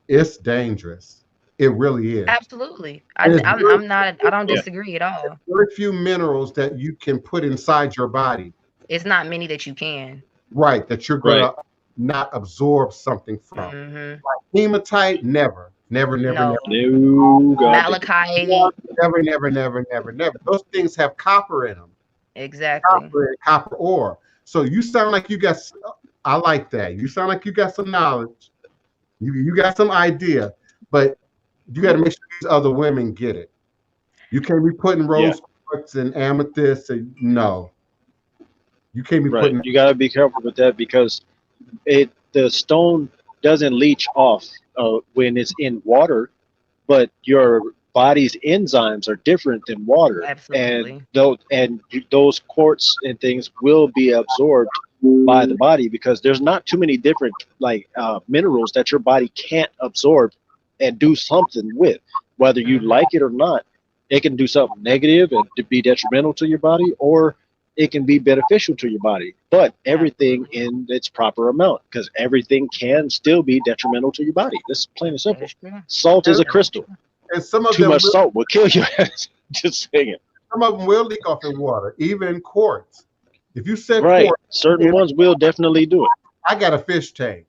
it's dangerous. It really is. Absolutely. And it's I'm not. I don't disagree at all. very few minerals that you can put inside your body, It's not many that you can. right, that you're gonna not absorb something from. Mm-hmm. Like hematite, never. No. God. Malachite. Never. Those things have copper in them. Exactly. Copper ore. So you sound like you got. I like that. You sound like you got some knowledge. You got some idea, but you got to make sure these other women get it. You can't be putting rose quartz and amethyst. No, you can't be putting. You got to be careful with that because the stone doesn't leach off when it's in water, but your body's enzymes are different than water. Absolutely. And those quartz and things will be absorbed by the body because there's not too many different minerals that your body can't absorb and do something with, whether you like it or not. It can do something negative and to be detrimental to your body, or it can be beneficial to your body, but everything in its proper amount, because everything can still be detrimental to your body. This is plain and simple. Salt is a crystal. And some of Too them much salt will kill you. Just saying. Some of them will leak off in water, even quartz. If you set Right, quartz, certain ones will definitely do it. I got a fish tank.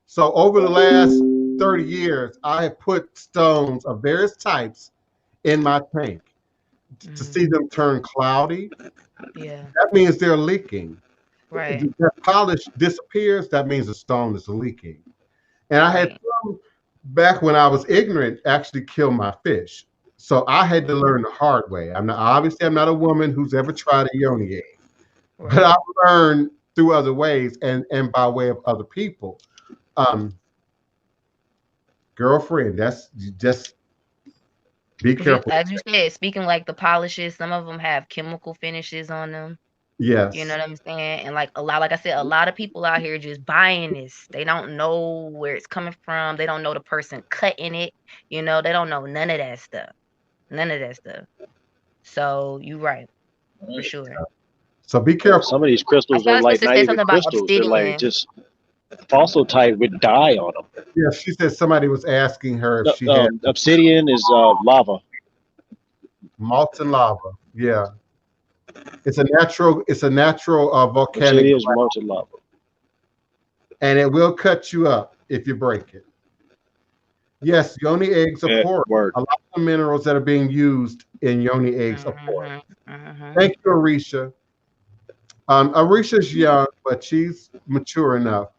So over the last 30 years, I have put stones of various types in my tank to see them turn cloudy. Yeah. That means they're leaking. Right. If that polish disappears, that means the stone is leaking. And I had some back when I was ignorant actually kill my fish. So I had to learn the hard way. I'm not a woman who's ever tried a yoni egg. But I've learned through other ways and by way of other people. Girlfriend, that's just be careful. As you said, speaking like the polishes, some of them have chemical finishes on them. Yes. You know what I'm saying? And like a lot of people out here just buying this. They don't know where it's coming from. They don't know the person cutting it. They don't know none of that stuff. So you're right, for sure. So be careful. Some of these crystals are like not even crystals. They're like just fossil type with dye on them. Yeah, she said somebody was asking her if she had obsidian is lava. Molten lava. Yeah. It's a natural volcanic. Obsidian is molten lava. And it will cut you up if you break it. Yes, yoni eggs are porous. A lot of the minerals that are being used in yoni eggs are porous. Thank you, Arisha. Arisha's young, but she's mature enough.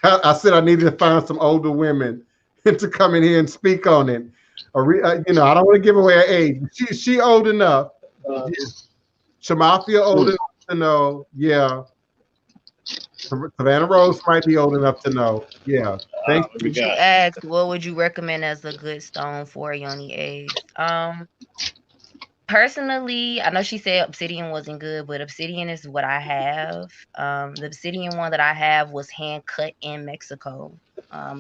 I said I needed to find some older women to come in here and speak on it. I don't want to give away her age. She old enough. Shamafia old enough to know. Yeah. Savannah Rose might be old enough to know. Yeah. Thank you. You asked, what would you recommend as a good stone for yoni eggs? Personally, I know she said Obsidian wasn't good, but Obsidian is what I have. The Obsidian one that I have was hand cut in Mexico.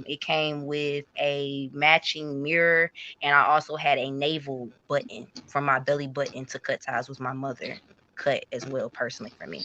It came with a matching mirror, and I also had a navel button from my belly button to cut ties with my mother cut as well, personally for me.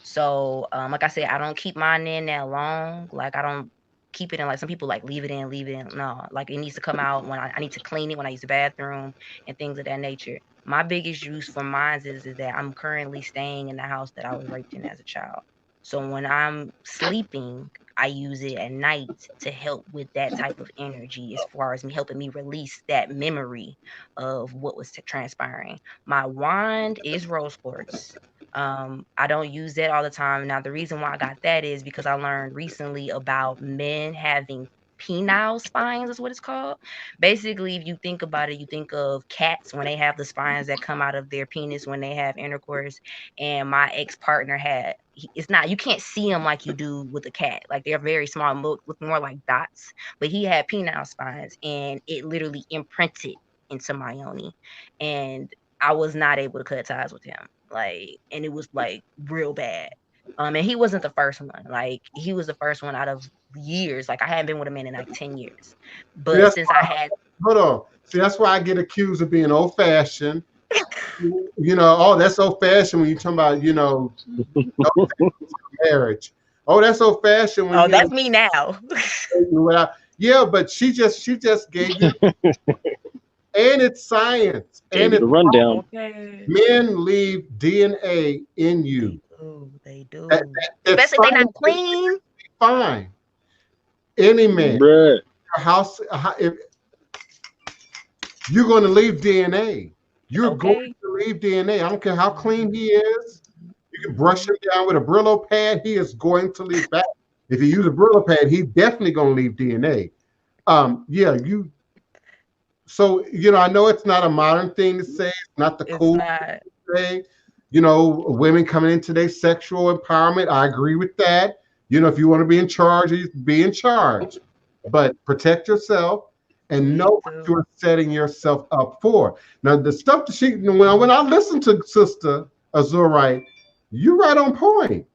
So, like I said, I don't keep mine in that long. Like I don't keep it in, like some people like leave it in, leave it in. No, like it needs to come out when I need to clean it when I use the bathroom and things of that nature. My biggest use for mine is that I'm currently staying in the house that I was raped in as a child. So when I'm sleeping, I use it at night to help with that type of energy as far as me helping me release that memory of what was transpiring. My wand is rose quartz. I don't use that all the time. Now, the reason why I got that is because I learned recently about men having penile spines, is what it's called. Basically, if you think about it, you think of cats when they have the spines that come out of their penis when they have intercourse. And my ex-partner had, it's not, you can't see them like you do with a cat. Like they're very small, look more like dots. But he had penile spines, and it literally imprinted into my yoni. And I was not able to cut ties with him. Like, and it was like real bad. And he wasn't the first one. Like, he was the first one out of years. Like, I hadn't been with a man in like 10 years. See, But since I had, hold on. See, that's why I get accused of being old fashioned. You know, oh, that's old fashioned when you talking about, you know, marriage. Oh, that's old fashioned when oh, you that's me now. know, yeah, but she just gave you, and it's science, Gave and you it's the rundown. Okay. men leave DNA in you. They That, do. that's Especially if they not clean. fine. Any man, Bruh. house, if you're going to leave DNA, you're going Okay. to leave DNA. I don't care how clean he is. You can brush him down with a Brillo pad. He is going to leave back. If you use a Brillo pad, he's definitely going to leave DNA. Yeah, you. So you know, I know it's not a modern thing to say. It's not the It's cool not. thing to say. You know, women coming into their sexual empowerment. I agree with that. You know, if you want to be in charge, you be in charge. But protect yourself and know what you're setting yourself up for. Now, the stuff that she, when I listen to Sister Azurite, you're right on point.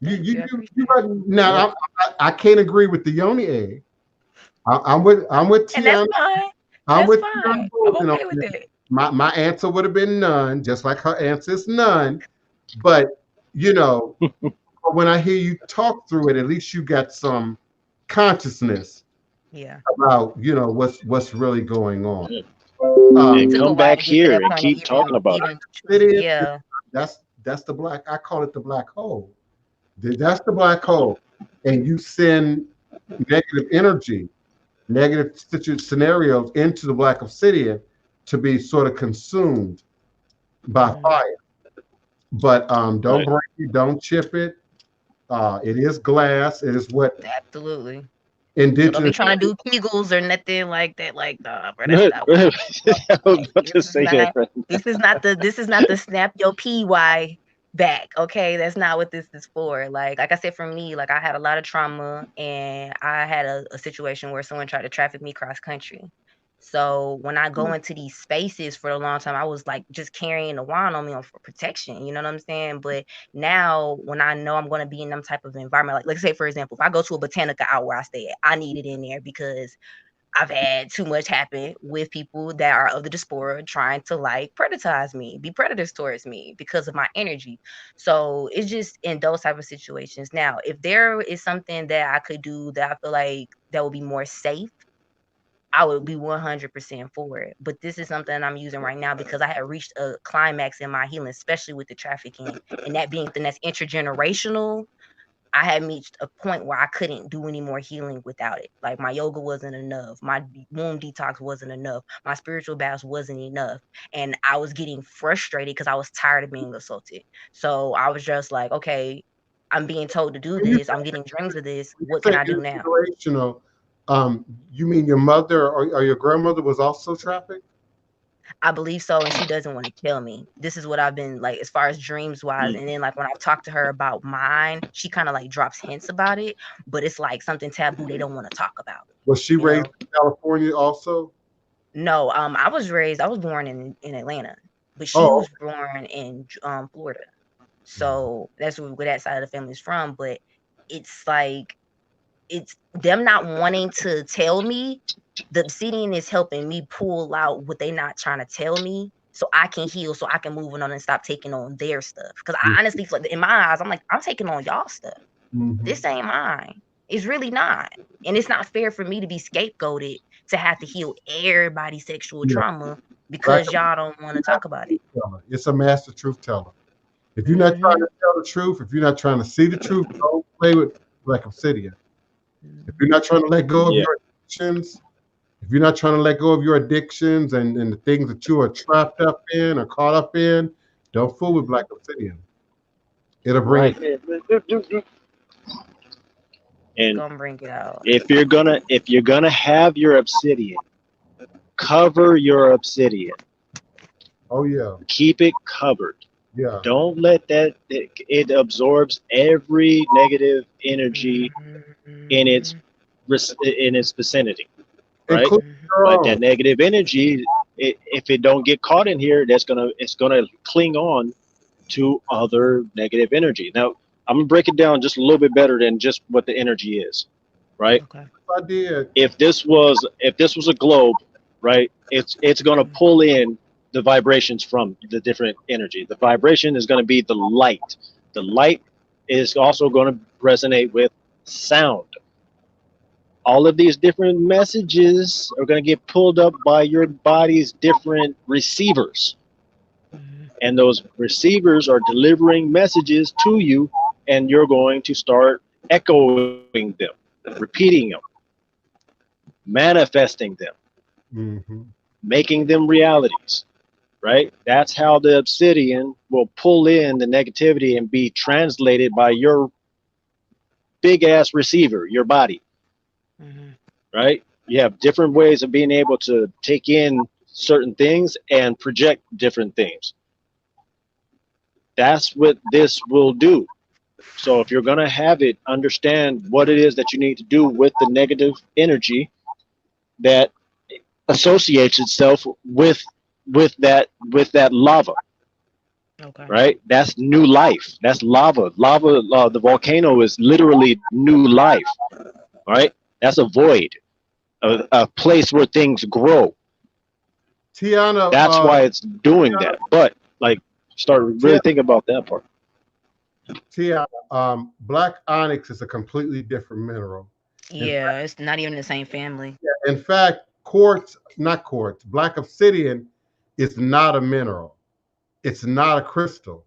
You right. Now, I can't agree with the Yoni egg. I'm with And that's Tiana. fine. I'm That's with fine. Tiana I'm Golden on okay with this. it. My answer would have been none, just like her answer is none. But you know, when I hear you talk through it, at least you got some consciousness Yeah. about what's really going on. And Took a come while back to get to here that and point of keep talking about it. It is. Yeah. That's the black. I call it the black hole. That's the black hole, and you send negative energy, negative scenarios into the black obsidian to be sort of consumed by fire. But don't break it, don't chip it. It is glass. It is what Absolutely. So don't be indigenous. trying to do kegels or nothing like that. Like, nah, bro, that's Good. not I what was about to this is say not. that. This is not the snap your PY back. Okay, that's not what this is for. Like I said, for me, like I had a lot of trauma, and I had a situation where someone tried to traffic me cross country. So when I go into these spaces for a long time, I was like just carrying the wand on me for protection. You know what I'm saying? But now when I know I'm going to be in some type of environment, like let's say for example, if I go to a botanica out where I stay at, I need it in there because I've had too much happen with people that are of the diaspora trying to like predatize me, be predators towards me because of my energy. So it's just in those type of situations. Now, if there is something that I could do that I feel like that would be more safe, I would be 100% for it. But this is something I'm using right now because I had reached a climax in my healing, especially with the trafficking and that being something that's intergenerational. I had reached a point where I couldn't do any more healing without it. Like my yoga wasn't enough. My womb detox wasn't enough. My spiritual baths wasn't enough. And I was getting frustrated because I was tired of being assaulted. So I was just like, okay, I'm being told to do this. I'm getting dreams of this. When What you can say I do now? intergenerational, you mean your mother or your grandmother was also trafficked? I believe so, and she doesn't want to kill me. This is what I've been like as far as dreams wise. And then like when I've talked to her about mine, she kind of like drops hints about it, but it's like something taboo they don't want to talk about. Was she You raised know? in California also? No, I was born in Atlanta. but she was born in Florida. So that's where that side of the family is from. But it's like, it's them not wanting to tell me. The obsidian is helping me pull out what they not trying to tell me, so I can heal, so I can move on and stop taking on their stuff. Because I honestly feel like, in my eyes, I'm like, I'm taking on y'all stuff. This ain't mine. It's really not. And it's not fair for me to be scapegoated to have to heal everybody's sexual trauma because y'all don't want to talk about it. It's a master truth teller. If you're not trying to tell the truth, if you're not trying to see the truth, don't play with Black Obsidian. If you're not trying to let go of your addictions, if you're not trying to let go of your addictions and the things that you are trapped up in or caught up in, don't fool with Black Obsidian. It'll bring it. And gonna bring it out. If you're gonna have your obsidian, cover your obsidian. Oh yeah. Keep it covered. Yeah. Don't let that it absorbs every negative energy in its vicinity, right? But that negative energy, if it don't get caught in here, it's gonna cling on to other negative energy. Now, I'm gonna break it down just a little bit better than just what the energy is, right? Okay. I did. If this was a globe, right? It's gonna pull in the vibrations from the different energy. The vibration is gonna be the light. The light is also gonna resonate with sound. All of these different messages are gonna get pulled up by your body's different receivers. And those receivers are delivering messages to you, and you're going to start echoing them, repeating them, manifesting them, making them realities, right? That's how the obsidian will pull in the negativity and be translated by your big ass receiver, your body, right? You have different ways of being able to take in certain things and project different things. That's what this will do. So if you're going to have it, understand what it is that you need to do with the negative energy that associates itself with that lava. Okay. Right? That's new life. That's lava. Lava, the volcano is literally new life. Right? That's a void, a place where things grow. Tiana, that's why it's doing that. But like, start really thinking about that part. Tiana, black onyx is a completely different mineral. Yeah, it's not even the same family. In fact, black obsidian is not a mineral. It's not a crystal.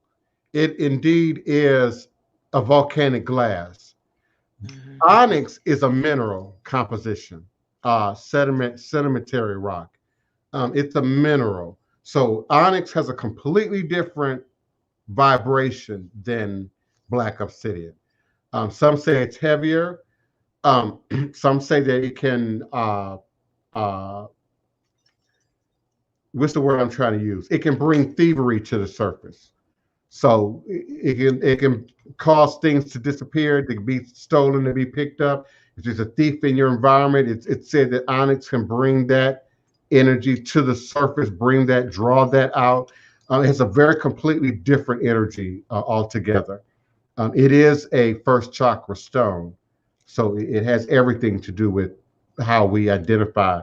It indeed is a volcanic glass. Onyx is a mineral composition, sedimentary rock. It's a mineral. So onyx has a completely different vibration than black obsidian. Some say it's heavier. Some say that it can, what's the word I'm trying to use? It can bring thievery to the surface. So it can cause things to disappear, to be stolen, to be picked up. If there's a thief in your environment, it's said that onyx can bring that energy to the surface, draw that out. It has a very completely different energy altogether. It is a first chakra stone, so it has everything to do with how we identify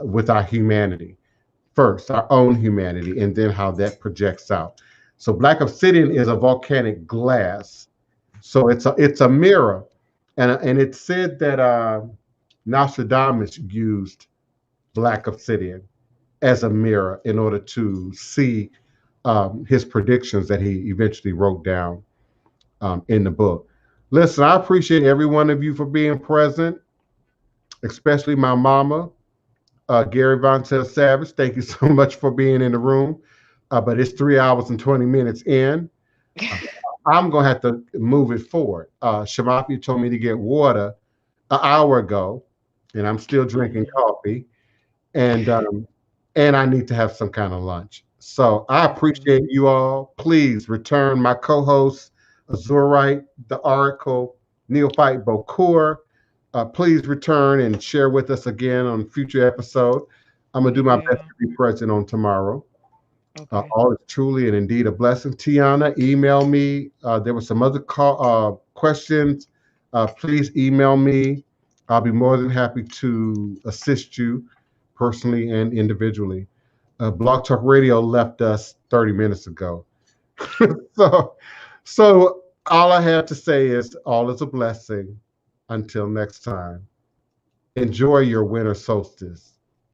with our humanity. First, our own humanity, and then how that projects out. So black obsidian is a volcanic glass. So it's a mirror. And it's said that Nostradamus used black obsidian as a mirror in order to see his predictions that he eventually wrote down in the book. Listen, I appreciate every one of you for being present, especially my mama, Gary Vontel Savage. Thank you so much for being in the room. But it's 3 hours and 20 minutes in. I'm going to have to move it forward. Shamapi told me to get water an hour ago, and I'm still drinking coffee. And I need to have some kind of lunch. So I appreciate you all. Please return my co-host, Azurite, the Oracle, Neophyte Bokur. Please return and share with us again on a future episode. I'm going to do my best to be present on tomorrow. Okay. All is truly and indeed a blessing. Tiana, email me. There were some other questions. Please email me. I'll be more than happy to assist you personally and individually. Blog Talk Radio left us 30 minutes ago. so, so all I have to say is all is a blessing. Until next time, enjoy your winter solstice.